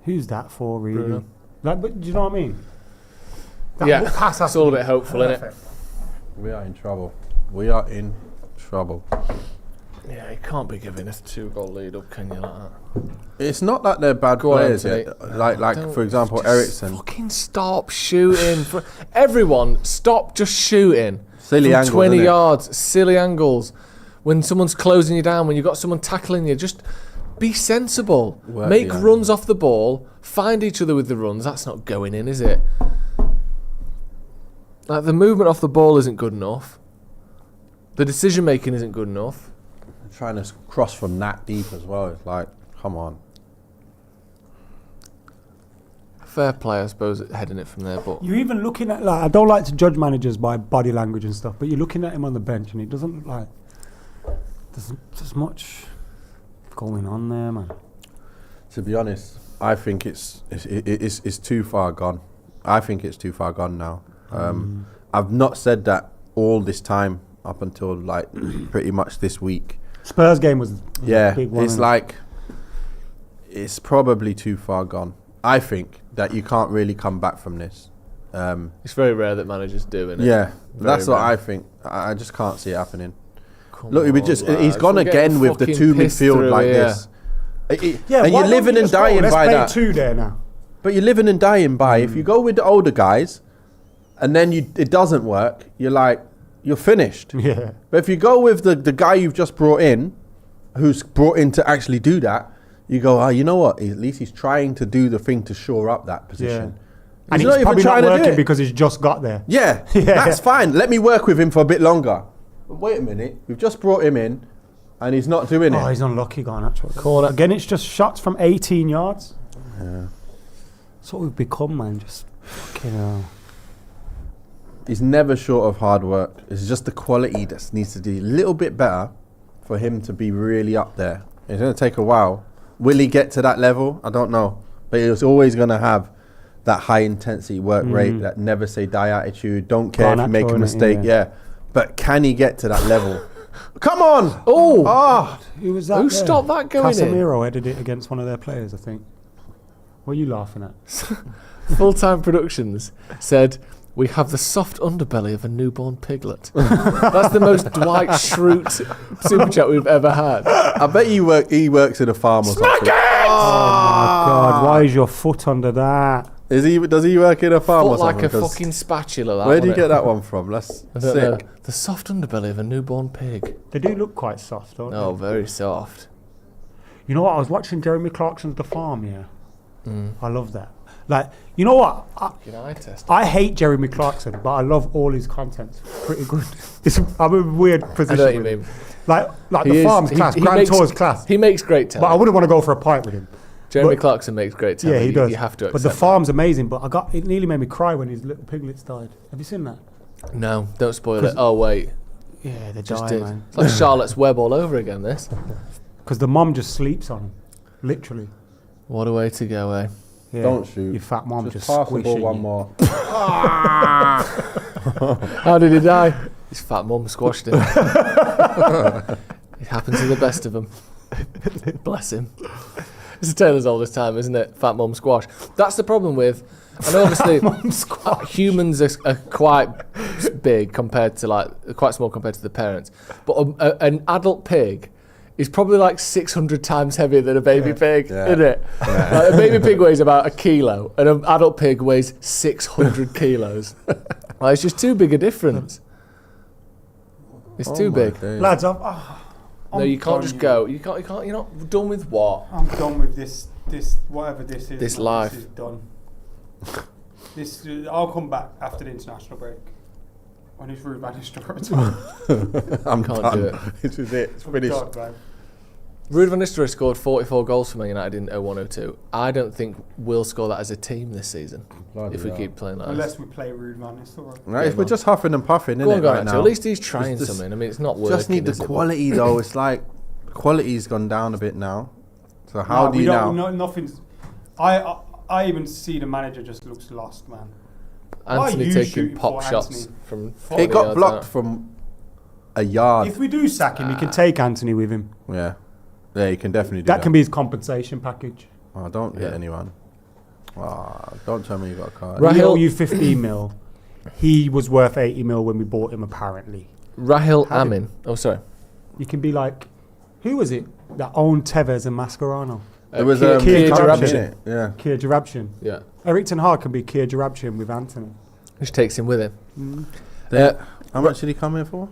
Who's that for, really? Bruno. Like, but do you know what I mean? That Yeah, pass has it's all to a bit be hopeful, innit? perfect. We are in trouble. We are in trouble. Yeah, you can't be giving us 2-goal lead up, can you, like that? It's not that they're bad Go on, players. Anthony. Like for example, Just Ericsson. Fucking stop shooting. Everyone, stop just shooting. Silly from angles, 20 innit? yards, silly angles. When someone's closing you down, when you've got someone tackling you, just be sensible. Work Make the runs off the ball. Find each other with the runs. That's not going in, is it? Like, the movement off the ball isn't good enough. The decision making isn't good enough. Trying to cross from that deep as well. It's like, come on. Fair play, I suppose, heading it from there, but You're even looking at, like, I don't like to judge managers by body language and stuff, but you're looking at him on the bench and it doesn't look like there's much going on there, man. To be honest, I think it's too far gone. I think it's too far gone now. I've not said that all this time up until like pretty much this week. Spurs game was a big one. It's like it's probably too far gone. I think that you can't really come back from this. it's very rare that managers do, innit? Yeah, that's what rare. I think. I just can't see it happening. Come Look, on, he's lads, gone we're again getting with the fucking two pissed midfield through like here. this. Yeah, And why you're don't living you and just go, dying let's by play that. 2 there now. But you're living and dying by. If you go with the older guys, and then it doesn't work, you're finished. Yeah. But if you go with the guy you've just brought in, who's brought in to actually do that, you go, oh, you know what? At least he's trying to do the thing to shore up that position. And He's he's not even probably not trying to do working it. because he's just got there. Yeah, Yeah. that's fine. Let me work with him for a bit longer. But wait a minute, we've just brought him in, and he's not doing Oh, it. he's unlucky going actually. Corner. Again, it's just shots from 18 yards. Yeah. That's what we've become, man. Just fucking hell. He's never short of hard work. It's just the quality that needs to be a little bit better for him to be really up there. It's going to take a while. Will he get to that level? I don't know. But he's always going to have that high intensity work rate, that never say die attitude, don't care if you make a mistake. Yeah. But can he get to that level? Come on! Oh! Who was that? Who there? stopped that going in? Casemiro headed it against one of their players, I think. What are you laughing at? Full-time Productions said, we have the soft underbelly of a newborn piglet. That's the most Dwight Schrute super chat we've ever had. I bet he works in a farm or something. Oh my God! Why is your foot under that? Does he work in a farm or Foot something? like a 'Cause fucking spatula. That where do you wasn't get it? that one from? That's I don't know. sick. The soft underbelly of a newborn pig. They do look quite soft, don't Oh, they? very soft. You know what? I was watching Jeremy Clarkson's The Farm. Yeah, I love that. Like, you know what? Good eye test. I hate Jeremy Clarkson, but I love all his content. It's pretty good. I'm in a weird position. I know what you with him. mean. Like He The is- Farm's he- class, he Grand makes- Tour's class. He makes great But I talent. wouldn't want to go for a pint with him. Jeremy but- Clarkson makes great Yeah, talent. he does. You have to But accept The Farm's amazing. But it nearly made me cry when his little piglets died. Have you seen that? that. No, don't spoil it. Oh, wait. Yeah, they Just died, did. man. It's like Charlotte's Web all over again, this. Because the mum just sleeps on him, literally. What a way to go, eh? Yeah. Don't shoot. Your fat mum Just just pass the ball squishing one you. more. How did he die? His fat mum squashed him. It happens to the best of them. Bless him. It's a tale as old as time, isn't it? Fat mum squash. That's the problem with, and obviously humans are quite big compared to quite small compared to the parents. But an adult pig is probably like 600 times heavier than a baby pig, isn't it? Yeah. Like a baby pig weighs about 1 kilo, and an adult pig weighs 600 kilos. Like, it's just too big a difference. It's too big. Lads, No, you can't just go. You can't. You're not done with what? I'm done with this whatever this is. This man. life. This is done. I'll come back after the international break. When it's Ruud van Nistelrooy. I'm Can't done. do it. This is it. It's finished. God, man. Ruud van Nistelrooy scored 44 goals for Man United in 01-02. I don't think we'll score that as a team this season Bloody if we hell. keep playing like Unless this. we play Ruud van Nistelrooy. Right, if we're just huffing and puffing, Go on, innit, go right on, now. at least he's trying Just- something. I mean, it's not working. Just need the is it? quality though. It's like quality's gone down a bit now. So how do you now? Nothing's. I even see the manager just looks lost, man. Why are Anthony you taking shooting pop for shots Anthony? from 40 It got yards blocked out. from a yard. If we do sack him, we can take Anthony with him. Yeah, you can definitely do That that. can be his compensation package. Oh, don't hit Yeah. anyone. Don't tell me you got a card. Right. We Rahil- owe you 15 mil. He was worth 80 mil when we bought him, apparently. Rahil Had him. Amin. Oh, sorry. You can be like, Who was it that owned Tevez and Mascherano? It was Kia Jarabshin. Yeah. Kia Jarabshin. Yeah. Erik Ten Hag can be Kia Jarabshin with Anthony. Which takes him with him. How much did he come here for?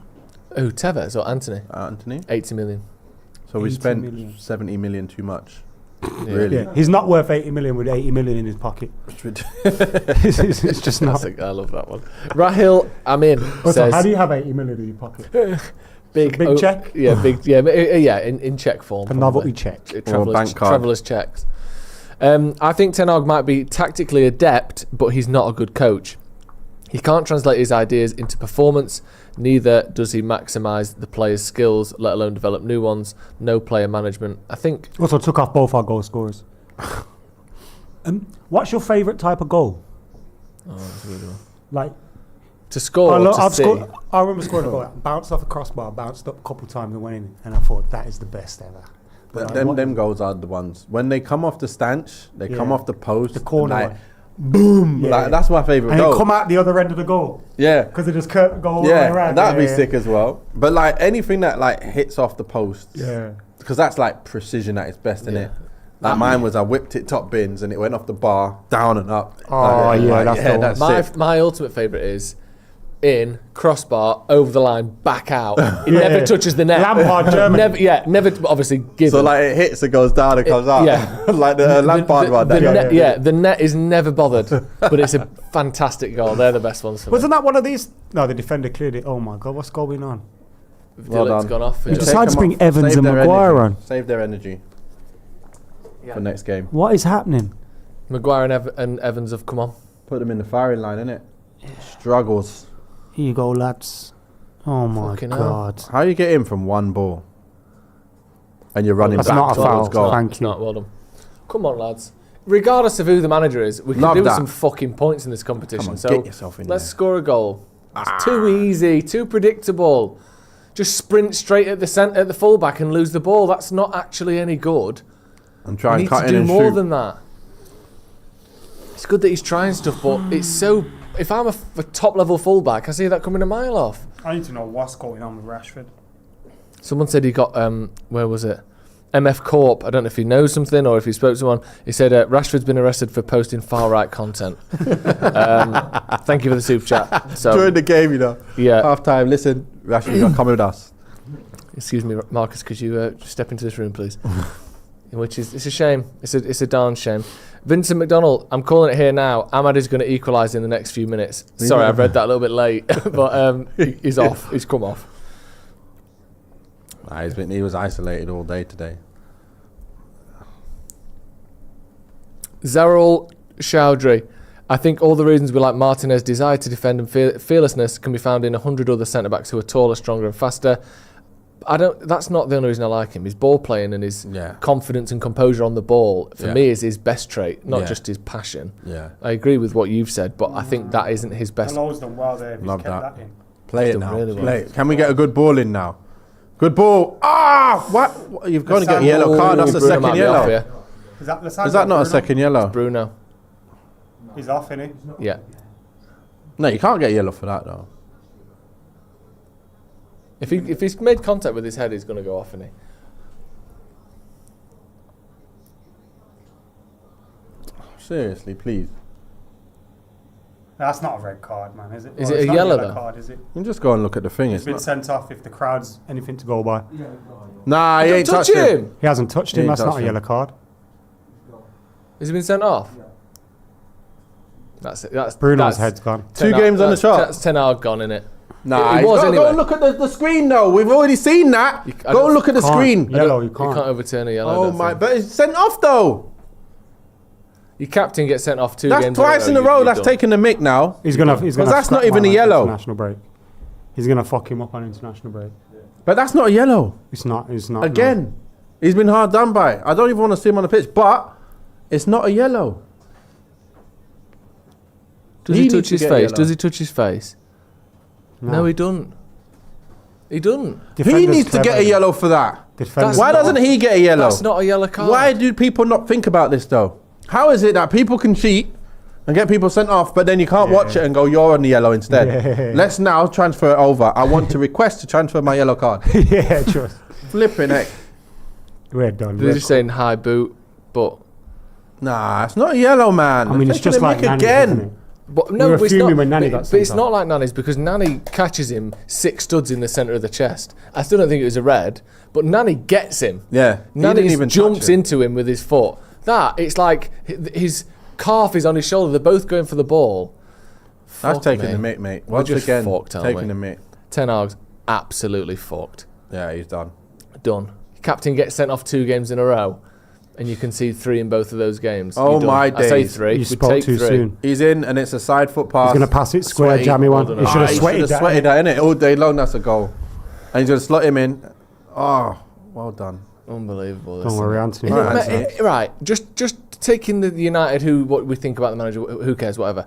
Oh, Tevez or Anthony? Anthony. 80 million. So we 80 spent million. 70 million too much. Yeah. Really? Yeah, he's not worth 80 million with 80 million in his pocket. It's just not. Classic. I love that one. Rahil Amin Also, says, how do you have 80 million in your pocket? big check? Yeah, big. Yeah, in check form. A novelty check. bank card. Traveller's checks. I think Ten Hag might be tactically adept, but he's not a good coach. He can't translate his ideas into performance, neither does he maximise the players' skills, let alone develop new ones. No player management. I think... Also took off both our goal scorers. What's your favourite type of goal? Oh, that's a good one. Like, To score or to see? I remember scoring a goal, bounced off a crossbar, bounced up a couple of times and went in, and I thought, that is the best ever. But Them goals are the ones. When they come off the stanch, they come off the post. The corner like, one. boom. Yeah. Like, that's my favourite And goal. they come out the other end of the goal. Yeah. Because they just curve go all the way Yeah, around. that'd be sick as well. But like anything that like hits off the post, Yeah. because that's like precision at its best, isn't it? Like mine was, I whipped it top bins and it went off the bar, down and up. Oh, yeah, that's the one. that's sick. My ultimate favourite is in, crossbar, over the line, back out. It never touches the net. Lampard, Germany. Never, obviously, given. So like it hits, it goes down, it comes up. yeah. Like the Lampard one. The net is never bothered, but it's a fantastic goal. They're the best ones for me. Wasn't that one of these? No, the defender cleared it. Oh my God, what's going on? Well Dillick's done. gone off. He decided to bring Evans and Maguire on. Save their energy for next game. What is happening? Maguire and Evans have come on. Put them in the firing line, innit? Struggles. Here you go, lads. Oh my Fucking hell. God. How you get in from one ball and you're running That's back not a towards foul. goal? Thank It's you. not, well done. Come on, lads. Regardless of who the manager is, we can Love do that. some fucking points in this competition. Come on, so get yourself in let's there. score a goal. It's too easy, too predictable. Just sprint straight at the fullback and lose the ball. That's not actually any good. And try We and need cut to in do and more shoot. than that. It's good that he's trying stuff, but it's so... If I'm a top-level fullback, I see that coming a mile off. I need to know what's going on with Rashford. Someone said he got... where was it? MF Corp. I don't know if he knows something or if he spoke to someone. He said Rashford's been arrested for posting far-right content. Thank you for the super chat. So, During the game, you know. yeah. Half time, listen, Rashford, you gotta come with us. Excuse me, Marcus, could you step into this room, please? Which is, it's a shame. It's a darn shame. Vincent McDonald, I'm calling it here now. Ahmad is going to equalise in the next few minutes. Sorry, I've read that a little bit late, but he's off. He's come off. Nah, he was isolated all day today. Zarul Chowdhury, I think all the reasons we like Martinez's desire to defend and fearlessness can be found in 100 other centre-backs who are taller, stronger and faster. That's not the only reason I like him. His ball playing and his confidence and composure on the ball, for me, is his best trait, not just his passion. Yeah. I agree with what you've said, but I think that isn't his best. Low's done well there. If he's Love kept that. that in. Play it Done now. really well. Play it. Can we get a good ball in now? Good ball. What? You've got to get a yellow card. That's a Bruno second might be off yellow. here. Is that not a second yellow? Bruno. He's off, isn't he? Yeah. No, you can't get yellow for that though. If he's made contact with his head, he's going to go off, isn't he? Seriously, please. That's not a red card, man, is it? Is Well, it it's a not yellow then? card, is it? You just go and look at the thing. He's It's been not. sent off if the crowd's anything to go by. Nah, he ain't Don't touch touched him. him! He hasn't touched him. He ain't That's not touched a him. yellow card. Has he been sent off? That's it. Bruno's head's gone. Two games on the trot. That's Ten Hag gone, innit? Nah, It was go anyway. and look at the screen though. We've already seen that. I Go don't- and look at the Can't. screen. Yellow, you You can't. can't overturn a yellow. I Oh don't my! think. But it's sent off though. Your captain gets sent off 2 That's games. twice in a row. you're That's done. taking the mick now. He's gonna. Because that's not even a yellow. International break. He's gonna fuck him up on international break. But that's not a yellow. It's not. It's not. Again, he's been hard done by. I don't even want to see him on the pitch, but it's not a yellow. Does He he needs touch to his get face? yellow. Does he touch his face? No, he doesn't. He doesn't. He needs to get a yellow for that. Defenders Why doesn't he get a yellow? That's not a yellow card. Why do people not think about this though? How is it that people can cheat and get people sent off, but then you can't watch it and go, you're on the yellow instead? Yeah. Let's now transfer it over. I want to request to transfer my yellow card. Yeah, trust. Flipping heck. We're done. They're just saying high boot, but Nah, it's not a yellow, man. I mean, it's just like Nani, isn't it? But no, We were but it's fuming not. when Nani But, got but it's sent not off. like Nani's because Nani catches him 6 studs in the centre of the chest. I still don't think it was a red, but Nani gets him. Yeah, he Nani didn't even jumps touch him. into him with his foot. It's like his calf is on his shoulder. They're both going for the ball. That's Fuck taking me. the mick, mate. We're Once just again, fucked, aren't taking we? the mick. Ten Hag's absolutely fucked. Yeah, he's done. Done. Captain gets sent off 2 games in a row, and you concede 3 in both of those games. Oh, You're done. my I say days. 3. You We spoke take too 3. soon. He's in, and it's a side foot pass. He's going to pass it square, Sweaty. jammy one. Well He done. should have He sweated should have that. sweated that, innit? All day long, that's a goal. And he's going to slot him in. Oh, well done. Unbelievable. Don't worry, Anthony. Right, Right, Anthony. just taking the United, what we think about the manager, who cares, whatever.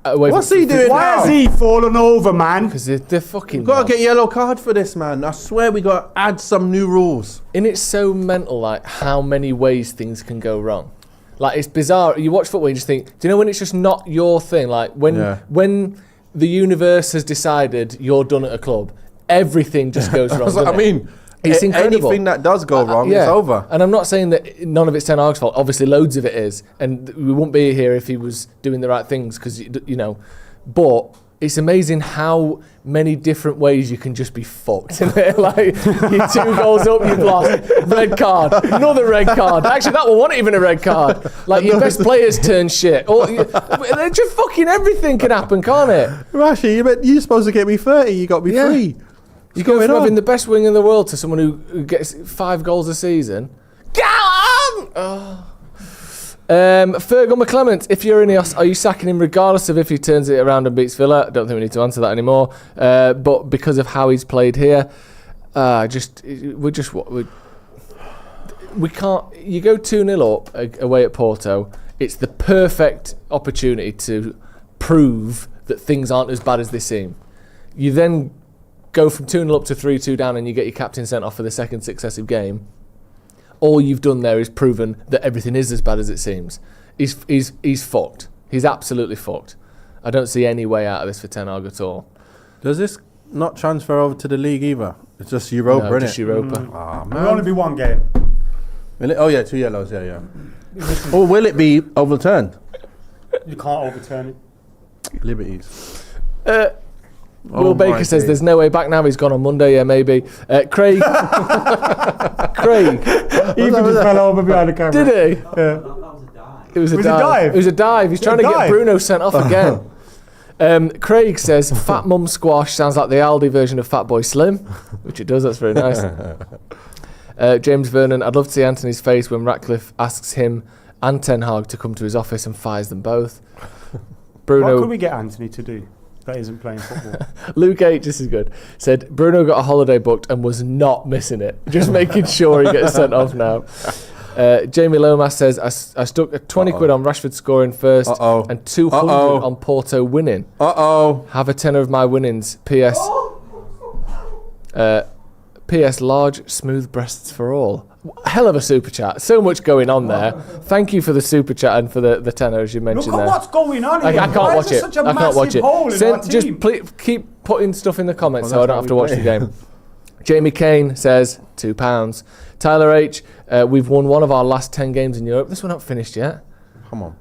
Away What's he doing Why now? has he fallen over, man? Because they're fucking. We've got to mad. get yellow card for this, man. I swear we got to add some new rules. And it's so mental, like how many ways things can go wrong. Like it's bizarre. You watch football, you just think, do you know when it's just not your thing? Like when the universe has decided you're done at a club, everything just goes wrong. That's what doesn't I it? mean. It's incredible. Anything that does go wrong, Yeah. it's over. And I'm not saying that none of it's Ten Hag's fault. Obviously, loads of it is, and we wouldn't be here if he was doing the right things. Because but it's amazing how many different ways you can just be fucked. Isn't it? Like you're 2 goals up, you've lost. Red card, another red card. Actually, that one wasn't even a red card. Like your best players turn shit. Or they're just fucking everything can happen, can't it? Rashi, you're supposed to get me 30. You got me 3. You go from having the best wing in the world to someone who gets 5 goals a season. Go on! Oh. Fergal McClement, if you're Ineos, are you sacking him regardless of if he turns it around and beats Villa? I don't think we need to answer that anymore. But because of how he's played here, we can't. You go 2-0 up away at Porto. It's the perfect opportunity to prove that things aren't as bad as they seem. You then go from 2-0 up to 3-2 down and you get your captain sent off for the second successive game. All you've done there is proven that everything is as bad as it seems. He's fucked. He's absolutely fucked. I don't see any way out of this for Ten Hag at all. Does this not transfer over to the league either? It's just Europa, No, innit? just Europa. Ah, There'll only man. be 1 game. Will it? Oh, yeah, 2 yellows, yeah. Or will it be overturned? You can't overturn it. Liberties. Will Baker my says days. there's no way back now. He's gone on Monday. Yeah, maybe. Craig. Craig. He even just fell over behind the camera. Did he? Yeah. It was a Was it dive. dive? It was a dive. He's trying to get dive? Bruno sent off again. Craig says Fat Mum Squash sounds like the Aldi version of Fat Boy Slim, which it does. That's very nice. James Vernon, I'd love to see Anthony's face when Ratcliffe asks him and Ten Hag to come to his office and fires them both. What Bruno. could we get Anthony to do that isn't playing football? Luke H, this is good, said Bruno got a holiday booked and was not missing it. Just making sure he gets sent off now. Jamie Lomas says, I stuck a 20 quid on Rashford scoring first and 200 on Porto winning. Have a tenner of my winnings. P.S. P.S. Large, smooth breasts for all. Hell of a super chat. So much going on there. Thank you for the super chat and for the tenner, as you mentioned Look at there. what's going on here. I can't Why watch is there it. such a I can't watch massive hole it. in our Just team? keep putting stuff in the comments so I that's don't how have to we watch the play. game. Jamie Kane says £2. Tyler H, we've won one of our last 10 games in Europe. This one not finished yet. Come on.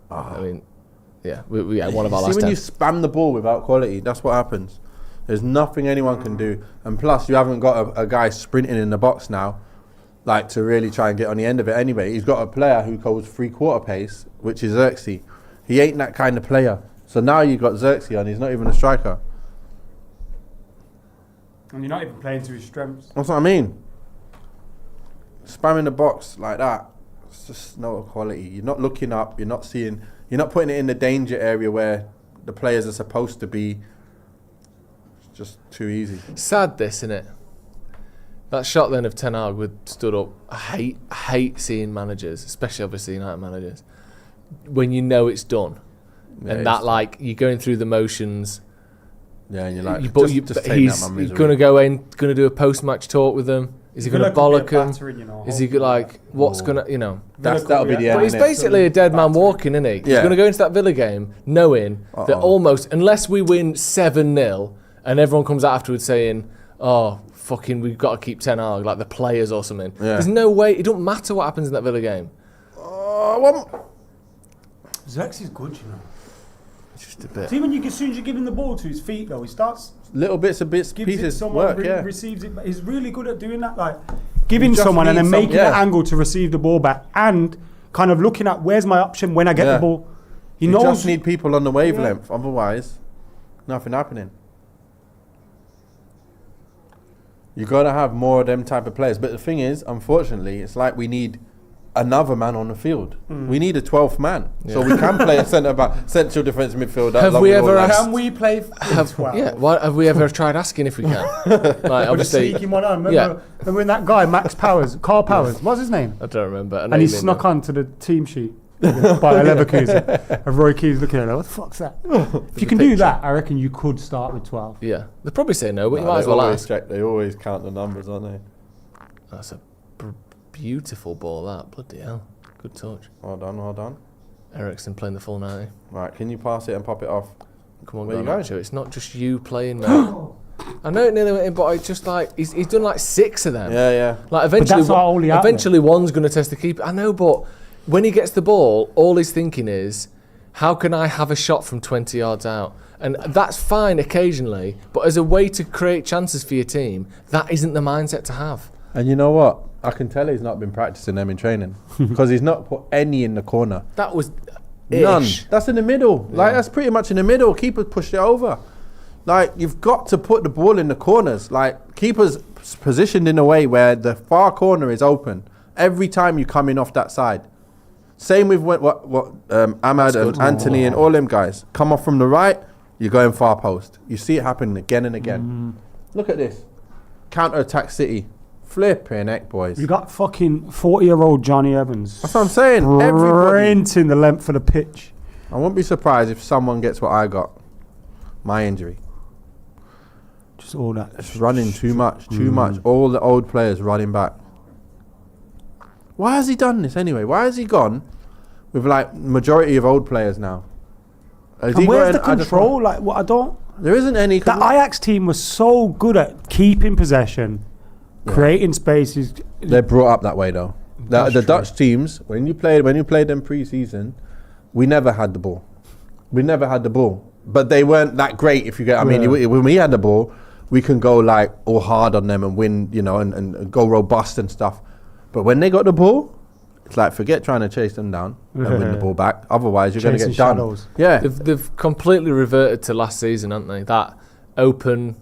I mean, yeah, we one of our See, last when 10. you spam the ball without quality, that's what happens. There's nothing anyone can do. And plus, you haven't got a guy sprinting in the box now, like to really try and get on the end of it anyway. He's got a player who goes 3/4 pace, which is Xerxes. He ain't that kind of player. So now you've got Xerxes on, he's not even a striker. And you're not even playing to his strengths. That's what I mean. Spamming the box like that, it's just no quality. You're not looking up, you're not seeing, you're not putting it in the danger area where the players are supposed to be. It's just too easy. Sad this, isn't it? That shot then of Ten Hag stood up. I hate seeing managers, especially obviously United managers, when you know it's done. Yeah, And that, like, you're going through the motions. Yeah, and you're like, But just take he's that, my misery. going to go in, going to do a post-match talk with them. Is he going to bollock him? Is he like, what's going to, That'll be the end. But he's innit? basically a dead man walking, isn't he? He's Yeah. going to go into that Villa game knowing that almost, unless we win 7-0 and everyone comes out afterwards saying, oh, fucking, we've got to keep Ten Hag, like the players or something. Yeah. There's no way. It don't matter what happens in that Villa game. Zex is good, you know. Just a bit. See, as soon as you give him the ball to his feet, though, he starts Little bits, gives it pieces someone, work. receives it. He's really good at doing that, like giving just someone and then need making some- an angle to receive the ball back, and kind of looking at where's my option when I get Yeah. the ball. He You knows. just need people on the wavelength. Otherwise, nothing happening. You got to have more of them type of players. But the thing is, unfortunately, it's like we need another man on the field. We need a 12th man. So we can play a central defensive midfielder. Have we ever asked- Can we play? Have we ever tried asking if we can? Like, Obviously, obviously, sneaking one on. Remember, Yeah. remember when that guy, Carl Powers, what's his name? I don't remember. I know And he you mean snuck that. onto the team sheet by a Leverkusen. And Roy Keys looking at it, what the fuck's that? If you can do that, I reckon you could start with 12. Yeah, they'll probably say no, but you might as well ask. They always count the numbers, aren't they? That's a beautiful ball, that. Bloody hell. Good touch. Well done. Ericsson playing the full 90. Right, can you pass it and pop it off? Come on, Where you go on, going? Nacho. It's not just you playing, mate. I know it nearly went in, but it's just like, he's done like 6 of them. Yeah. Like eventually, that's not only happening. eventually one's going to test the keeper. I know, but when he gets the ball, all he's thinking is, how can I have a shot from 20 yards out? And that's fine occasionally, but as a way to create chances for your team, that isn't the mindset to have. And you know what? I can tell he's not been practicing them in training because he's not put any in the corner. That was None. ish. That's in the middle. Like, that's pretty much in the middle. Keeper pushed it over. Like, you've got to put the ball in the corners. Like, keeper's positioned in a way where the far corner is open every time you come in off that side. Same with what Ahmad and Anthony and all them guys. Come off from the right, you're going far post. You see it happening again and again. Look at this. Counter-attack City. Flipping heck, boys. You got fucking 40-year-old Johnny Evans. That's what I'm saying. Everybody. Sprinting the length of the pitch. I won't be surprised if someone gets what I got. My injury. Just all that. It's running too much. All the old players running back. Why has he done this anyway? Why has he gone with like majority of old players now? Has he And where's got the an- I just control? want- Like, what I don't. There isn't any. The Ajax team was so good at keeping possession, creating spaces. They're brought up that way though. That's The true. Dutch teams, when you played them pre-season, we never had the ball. But they weren't that great. If you get, I mean, when we had the ball, we can go like all hard on them and win, and go robust and stuff. But when they got the ball, it's like forget trying to chase them down and win the ball back. Otherwise, you're going to Chasing get done. shadows. Yeah, They've completely reverted to last season, haven't they? That open,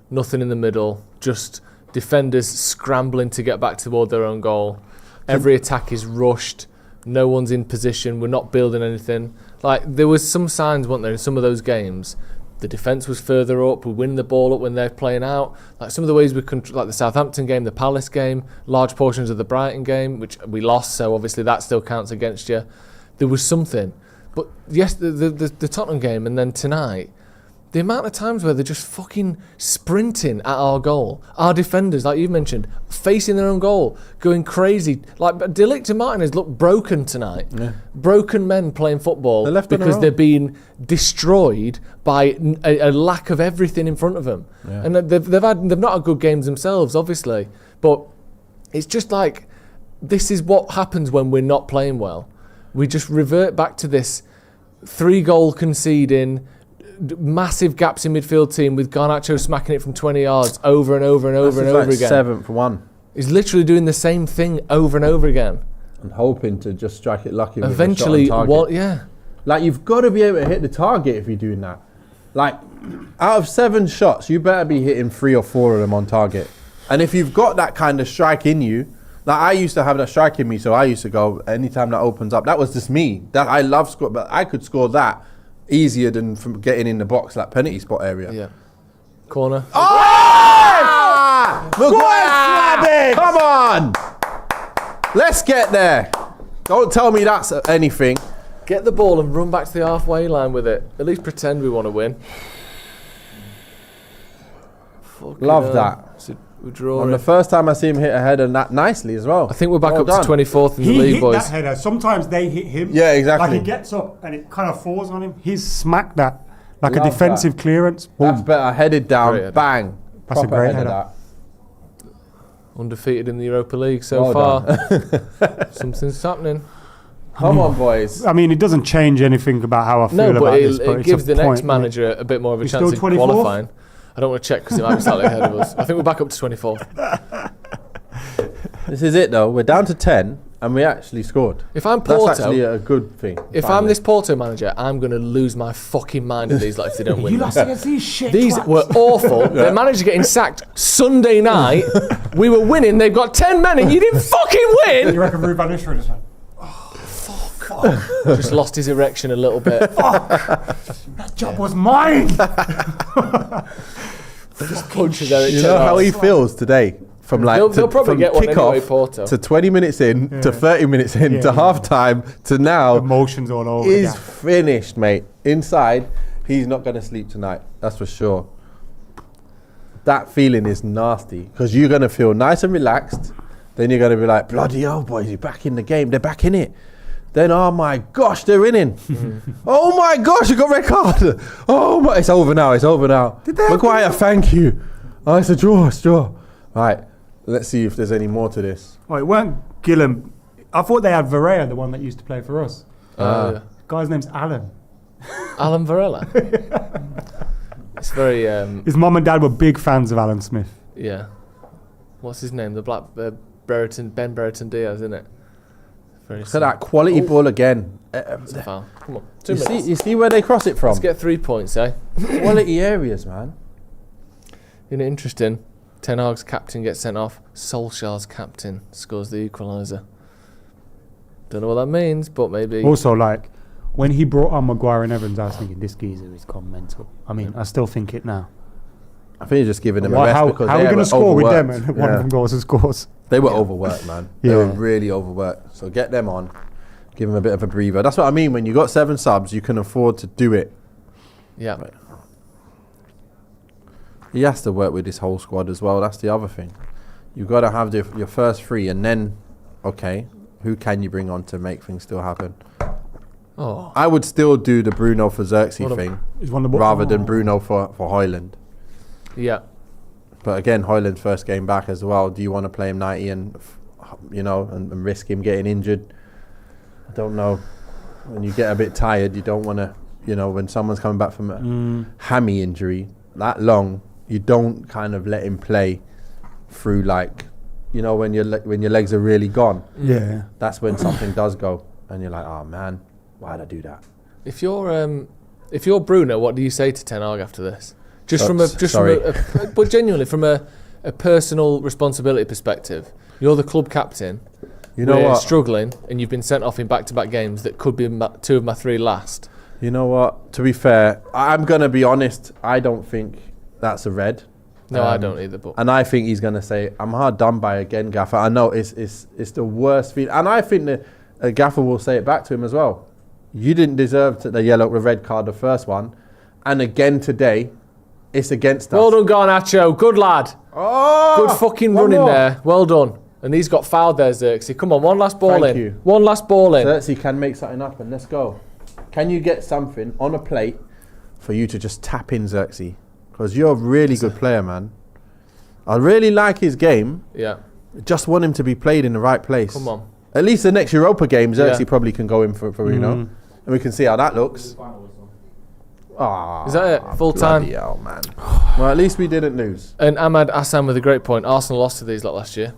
nothing in the middle, just defenders scrambling to get back toward their own goal. Every attack is rushed. No one's in position. We're not building anything. Like, there was some signs, weren't there, in some of those games. The defence was further up. We win the ball up when they're playing out. Like some of the ways we like the Southampton game, the Palace game, large portions of the Brighton game, which we lost, so obviously that still counts against you. There was something. But yes, the Tottenham game and then tonight, the amount of times where they're just fucking sprinting at our goal. Our defenders, like you've mentioned, facing their own goal, going crazy. Like, De Ligt and Martinez look broken tonight. Yeah. Broken men playing football because they're being destroyed by a lack of everything in front of them. Yeah. And they've not had good games themselves, obviously. But it's just like, this is what happens when we're not playing well. We just revert back to this 3-goal conceding, massive gaps in midfield team with Garnacho smacking it from 20 yards over and over and over and over again. 7 for 1. He's literally doing the same thing over and over again. And hoping to just strike it lucky. Eventually, with a shot on target. yeah. Like, you've got to be able to hit the target if you're doing that. Like, out of 7 shots, you better be hitting 3 or 4 of them on target. And if you've got that kind of strike in you, like I used to have that strike in me, so I used to go anytime that opens up. That was just me. That I love score, but I could score that easier than from getting in the box, like penalty spot area. Yeah. Corner. Oh! Maguire! Come on! Let's get there. Don't tell me that's anything. Get the ball and run back to the halfway line with it. At least pretend we want to win. Love that. So we're drawing. On the first time I see him hit a header that nicely as well. I think we're back Well up done. to 24th in the He league, hit boys. that header. Sometimes they hit him. Yeah, exactly. Like he gets up and it kind of falls on him. He's smacked that like Love a defensive clearance. That's better. Headed down, Great header. bang. That's a Proper great header, header. undefeated in the Europa League so Well far. done. Something's happening. Come on, boys. I mean, it doesn't change anything about how I feel No, about but this. But it it's gives a the next point, manager a bit more of a He's chance still of 24th? qualifying. I don't want to check because it might be slightly ahead of us. I think we're back up to 24th. This is it, though. We're down to 10, and we actually scored. If I'm Porto, That's actually a good thing. if I'm this Porto manager, I'm going to lose my fucking mind at these lot if they don't win. You lost against these shit These twats. were awful. Their manager getting sacked Sunday night. We were winning. They've got 10 men and you didn't fucking win. You reckon Ruben Ishra just went, Just lost his erection a little bit. that job was mine! Just punches Erik. You know how he feels today? From like They'll probably from get one kickoff anyway, Porto. to 20 minutes in to 30 minutes in to half time to now. Emotions all over. He's the finished, mate. Inside, he's not going to sleep tonight. That's for sure. That feeling is nasty because you're going to feel nice and relaxed. Then you're going to be like, bloody hell, boys, you're back in the game. They're back in it. Then, oh my gosh, they're winning. Oh my gosh, you got red card. Oh my, it's over now. It's over now. Maguire, thank you. Oh, it's a draw. It's a draw. Right, let's see if there's any more to this. Oh, it weren't Gillam. I thought they had Varela, the one that used to play for us. Guy's name's Alan. Alan Varela. It's very, His mum and dad were big fans of Alan Smith. yeah. What's his name? The black Brereton, Ben Brereton Diaz, isn't it? Very Look at that quality ball again. It's a foul. Come on, 2 You minutes. see where they cross it from? Let's get 3 points, eh? Quality areas, man. Isn't it interesting? Ten Hag's captain gets sent off. Solskjaer's captain scores the equaliser. Don't know what that means, but maybe. Also, like, when he brought on Maguire and Evans, I was thinking, this geezer is gone mental. I mean, I still think it now. I think you're just giving them a Why, rest how because are they we going were to score with them overworked. and one of them goes and scores? They were overworked, man. They were Yeah. really overworked. So get them on. Give them a bit of a breather. That's what I mean. When you got 7 subs, you can afford to do it. Yeah. He has to work with his whole squad as well. That's the other thing. You've got to have your first 3 and then, okay, who can you bring on to make things still happen? Oh. I would still do the Bruno for Xerxes What a- thing He's won the ball. rather than Bruno for Hoyland. Yeah. But again, Hoyland's first game back as well. Do you want to play him 90 and, and risk him getting injured? I don't know. When you get a bit tired, you don't want to, when someone's coming back from a hammy injury that long, you don't kind of let him play through when your legs are really gone. Yeah. That's when something does go, and you're like, oh man, why'd I do that? If you're Bruno, what do you say to Ten Hag after this? But genuinely from a personal responsibility perspective, you're the club captain. You know We're what? struggling, and you've been sent off in back-to-back games that could be 2 of my 3 last. You know what? To be fair, I'm gonna be honest. I don't think that's a red. No, I don't either. But And I think he's gonna say, "I'm hard done by again, Gaffer." I know it's the worst feeling, and I think that Gaffer will say it back to him as well. You didn't deserve the red card, the first one, and again today, it's against us. well done, Garnacho. Good lad. Oh, Good fucking one running more. there. Well done. And he's got fouled there, Xerxes. Come on, one last ball Thank in. you. One last ball in. Xerxes can make something happen. Let's go. Can you get something on a plate for you to just tap in Xerxes? Because you're a really good player, man. I really like his game. Yeah. Just want him to be played in the right place. Come on. At least the next Europa game, Xerxes Yeah. probably can go in for and we can see how that looks. Ah, Is that it? Full time? bloody hell, man. Well, at least we didn't lose. And Ahmad Hassan with a great point. Arsenal lost to these lot last year.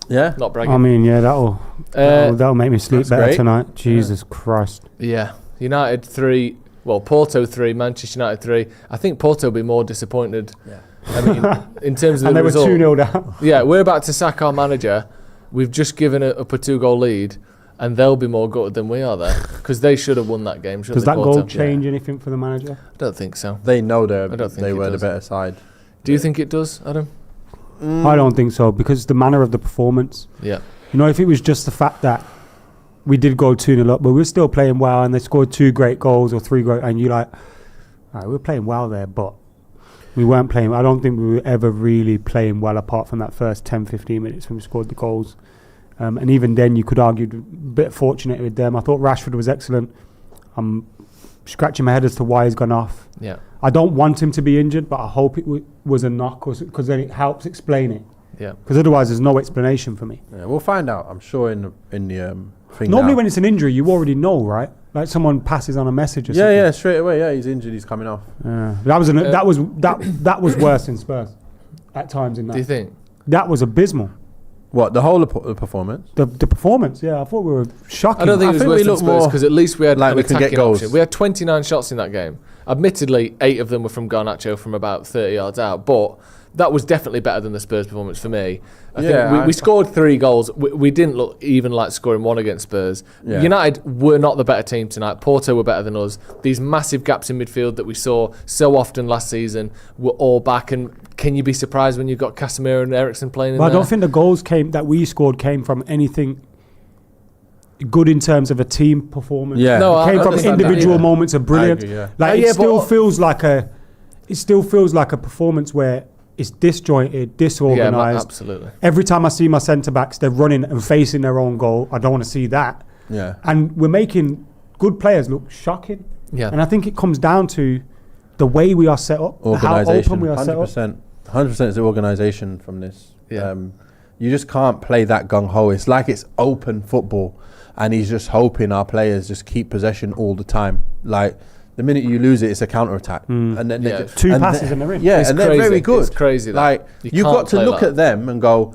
Yeah. Not bragging. I mean, yeah, that'll make me sleep that's better great. tonight. Jesus Christ. Yeah. United 3. Well, Porto 3. Manchester United 3. I think Porto will be more disappointed. Yeah. I mean, in terms of And the they were result. 2-0 down. Yeah, we're about to sack our manager. We've just given up a 2-goal lead, and they'll be more gutted than we are there because they should have won that game. Does that goal change anything for the manager? I don't think so. They know I don't think they it were the does. better side. Do you think it does, Adam? I don't think so because the manner of the performance. Yeah. If it was just the fact that we did go 2-0 up, but we were still playing well and they scored 2 great goals or 3 great, and you're like, all right, we were playing well there, but we weren't playing. I don't think we were ever really playing well apart from that first 10-15 minutes when we scored the goals. And even then, you could argue a bit fortunate with them. I thought Rashford was excellent. I'm scratching my head as to why he's gone off. Yeah. I don't want him to be injured, but I hope it was a knock because then it helps explain it. Yeah. Because otherwise, there's no explanation for me. Yeah, we'll find out. I'm sure in the thing. Normally, now. when it's an injury, you already know, right? Like someone passes on a message or Yeah, something. yeah, straight away. Yeah, he's injured. He's coming off. That was worse in Spurs at times. In that, Do you think? that was abysmal? What, the whole of the performance? The performance, yeah, I thought we were shocking. I don't think it was think worse we than look Spurs more because at least we had like an we can get attacking goals. option. We had 29 shots in that game. Admittedly, 8 of them were from Garnacho from about 30 yards out, but that was definitely better than the Spurs performance for me. I think we scored 3 goals. We didn't look even like scoring 1 against Spurs. Yeah. United were not the better team tonight. Porto were better than us. These massive gaps in midfield that we saw so often last season were all back. And can you be surprised when you've got Casemiro and Eriksen playing in But I there? don't think the goals that we scored came from anything good in terms of a team performance. Yeah. No, It came I from understand that, individual yeah. moments of brilliance. I agree, yeah. Like Yeah, it still but- feels like a performance where it's disjointed, Yeah, disorganised. absolutely. Every time I see my centre backs, they're running and facing their own goal. I don't want to see that. Yeah. And we're making good players look shocking. Yeah. And I think it comes down to the way we are set up, how Organisation. open we are set up. 100% is the organisation from this. Yeah. You just can't play that gung-ho. It's like it's open football. And he's just hoping our players just keep possession all the time. Like, the minute you lose it, it's a counter-attack. And then Yeah. Two and passes and they're in. Yeah, It's and they're crazy. very good. It's crazy that. Like, You you've can't got to play look that. at them and go,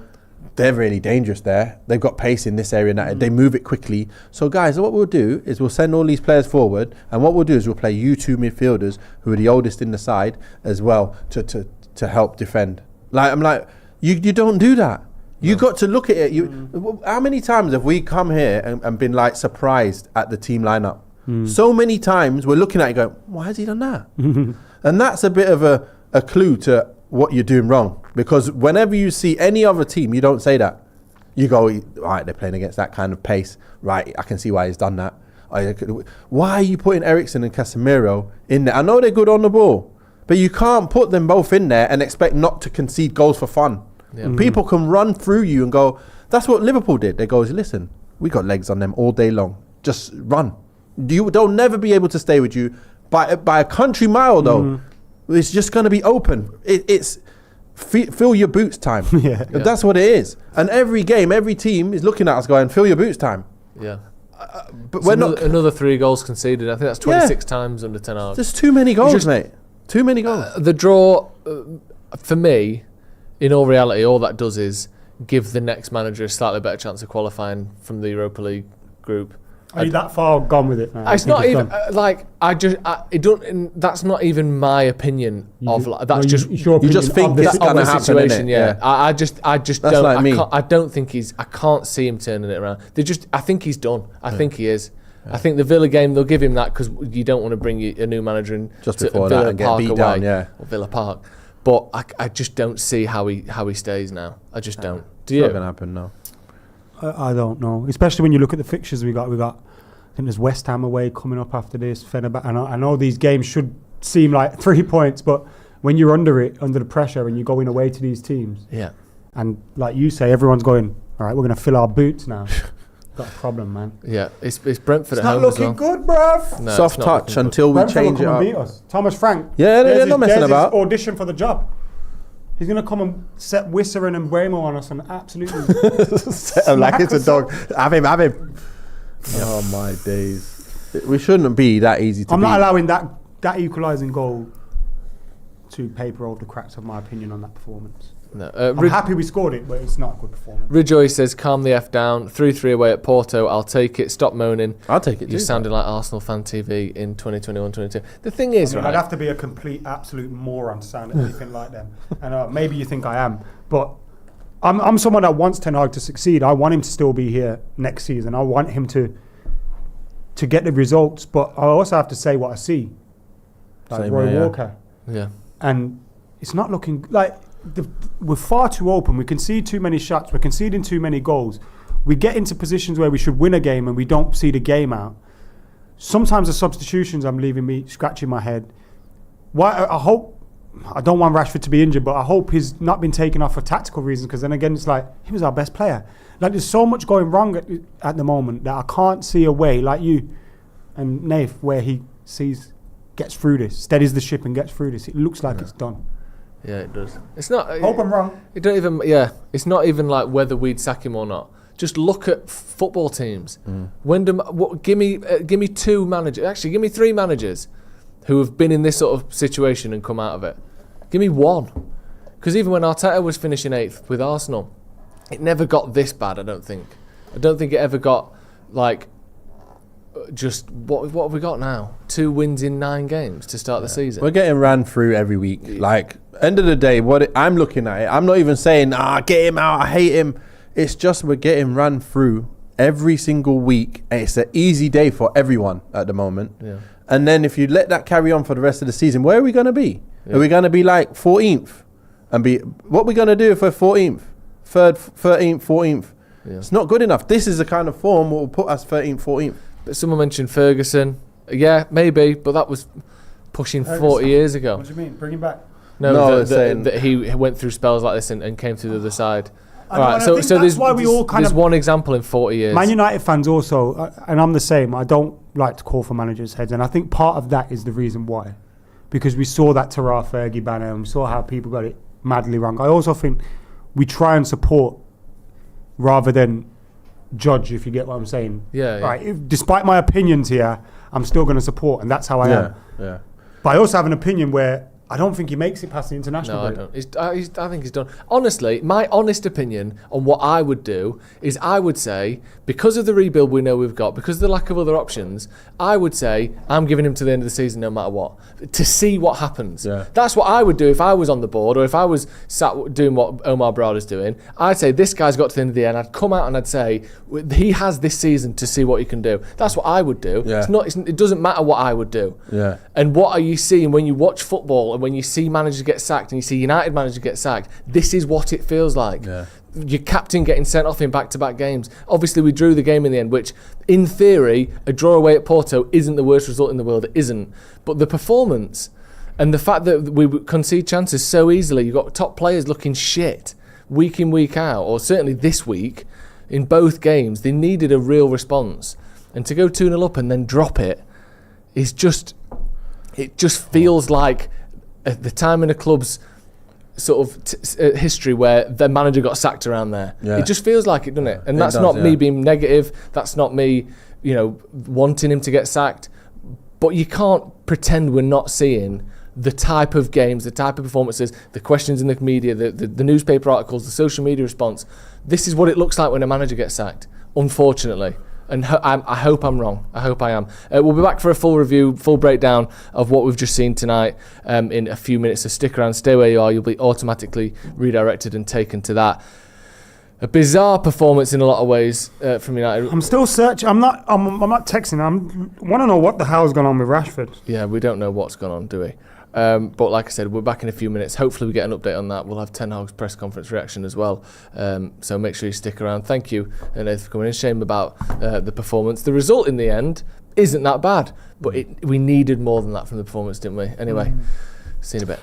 they're really dangerous there. They've got pace in this area and that. They move it quickly. So, guys, what we'll do is we'll send all these players forward. And what we'll do is we'll play you 2 midfielders who are the oldest in the side as well to help defend. Like, I'm like, you don't do that. You got to look at it. How many times have we come here and been like surprised at the team lineup? So many times we're looking at it going, why has he done that? And that's a bit of a clue to what you're doing wrong. Because whenever you see any other team, you don't say that. You go, all right, they're playing against that kind of pace. Right, I can see why he's done that. Why are you putting Eriksen and Casemiro in there? I know they're good on the ball, but you can't put them both in there and expect not to concede goals for fun. Yeah. People can run through you and go, that's what Liverpool did. They go, listen, we got legs on them all day long. Just run. They'll never be able to stay with you by a country mile, though. It's just going to be open. It's fill your boots time. Yeah. That's what it is. And every game, every team is looking at us going, fill your boots time. Yeah. But It's we're not. another 3 goals conceded. I think that's 26 times under 10 hours. There's too many goals, mate. Too many goals. The draw, for me, in all reality, all that does is give the next manager a slightly better chance of qualifying from the Europa League group. Are you that far gone with it now? It's not even it don't. That's not even my opinion of like. That's just your you just opinion think of it's the gonna the happen, situation. innit? Yeah. Yeah. I just That's don't. like me. I don't think he's. I can't see him turning it around. I think he's done. I think he is. I think the Villa game, they'll give him that because you don't want to bring a new manager in Just to before Villa that and get Park beat away, down, yeah. or Villa Park. But I just don't see how he stays now. I just don't. Do It's you? not going to happen, no. I don't know. Especially when you look at the fixtures we got. I think there's West Ham away coming up after this. Fenerbahce. I know these games should seem like 3 points, but when you're under the pressure, and you're going away to these teams, Yeah. and like you say, everyone's going, all right, we're going to fill our boots now. Got a problem, man. Yeah. It's Brentford It's at not home as looking well. good, bruv. No, Soft it's not touch looking good. until we Brentford will change it come and up. beat us. Thomas Frank. Yeah, they're there's not his- messing there's about. his audition for the job. He's going to come and set Wisser and Bremo on us and absolutely. Set him like it's a Smack dog. Have him. Oh, my days. We shouldn't be that easy to I'm beat. not allowing that equalising goal to paper over the cracks of my opinion on that performance. No. I'm happy we scored it, but it's not a good performance. Rejoice says, calm the F down. 3-3 away at Porto. I'll take it. Stop moaning. I'll take it too. You're sounding like Arsenal fan TV in 2021-22. The thing is, I'd right? have to be a complete, absolute moron to sound anything like them. And maybe you think I am, but I'm someone that wants Ten Hag to succeed. I want him to still be here next season. I want him to get the results, but I also have to say what I see. Like Same Roy here, yeah. Walker. Yeah. And it's not looking like we're far too open. We concede too many shots. We're conceding too many goals. We get into positions where we should win a game and we don't see the game out. Sometimes the substitutions I'm leaving me scratching my head. Why? I don't want Rashford to be injured, but I hope he's not been taken off for tactical reasons, because then again, it's like he was our best player. Like there's so much going wrong at the moment that I can't see a way, like you and Nath, where he gets through this, steadies the ship and gets through this. It looks like it's done. Yeah, it does. It's not. Hope I'm wrong. It don't even. Yeah, it's not even like whether we'd sack him or not. Just look at football teams. Give me 2 managers. Actually, give me 3 managers who have been in this sort of situation and come out of it. Give me 1. Because even when Arteta was finishing 8th with Arsenal, it never got this bad. I don't think it ever got like. Just what have we got now? 2 wins in 9 games to start the season. We're getting ran through every week. Like, end of the day, I'm looking at it, I'm not even saying, get him out, I hate him. It's just we're getting run through every single week. And it's an easy day for everyone at the moment. Yeah. And then if you let that carry on for the rest of the season, where are we going to be? Yeah. Are we going to be like 14th? What are we going to do if we're 14th? 3rd, 13th, 14th? Yeah. It's not good enough. This is the kind of form that will put us 13th, 14th. But someone mentioned Ferguson. Yeah, maybe, but that was pushing 40 years ago. What do you mean? Bring him back? No, that he went through spells like this and came through the other side. So there's one example in 40 years. Man United fans also, and I'm the same, I don't like to call for managers' heads, and I think part of that is the reason why. Because we saw that Terrell Fergie banner and we saw how people got it madly wrong. I also think we try and support rather than judge, if you get what I'm saying. Yeah. Right. Despite my opinions here, I'm still going to support, and that's how I am. Yeah. But I also have an opinion where I don't think he makes it past the international break. No, I don't. I think he's done. Honestly, my honest opinion on what I would do is I would say, because of the rebuild we know we've got, because of the lack of other options, I would say I'm giving him to the end of the season no matter what, to see what happens. Yeah. That's what I would do if I was on the board, or if I was sat doing what Omar Brada's doing. I'd say this guy's got to the end of the year, and I'd come out and I'd say he has this season to see what he can do. That's what I would do. Yeah. It doesn't matter what I would do. Yeah. And what are you seeing when you watch football and when you see managers get sacked and you see United managers get sacked? This is what it feels like. Yeah. Your captain getting sent off in back-to-back games. Obviously, we drew the game in the end, which, in theory, a draw away at Porto isn't the worst result in the world. It isn't. But the performance and the fact that we concede chances so easily, you've got top players looking shit week in, week out, or certainly this week, in both games, they needed a real response. And to go 2-0 up and then drop it is just... It just feels like at the time in a club's sort of history where the manager got sacked around there. Yeah. It just feels like it, doesn't it? And that's not me being negative. That's not me, wanting him to get sacked. But you can't pretend we're not seeing the type of games, the type of performances, the questions in the media, the newspaper articles, the social media response. This is what it looks like when a manager gets sacked, unfortunately. And I hope I'm wrong. I hope I am. We'll be back for a full review, full breakdown of what we've just seen tonight in a few minutes. So stick around, stay where you are. You'll be automatically redirected and taken to that. A bizarre performance in a lot of ways from United. I'm still searching. I'm not texting. I want to know what the hell's gone on with Rashford. Yeah, we don't know what's gone on, do we? But like I said, we're back in a few minutes. Hopefully we get an update on that. We'll have Ten Hag's press conference reaction as well. So make sure you stick around. Thank you, Nathan, for coming in. Shame about the performance. The result in the end isn't that bad, but we needed more than that from the performance, didn't we? Anyway, see you in a bit.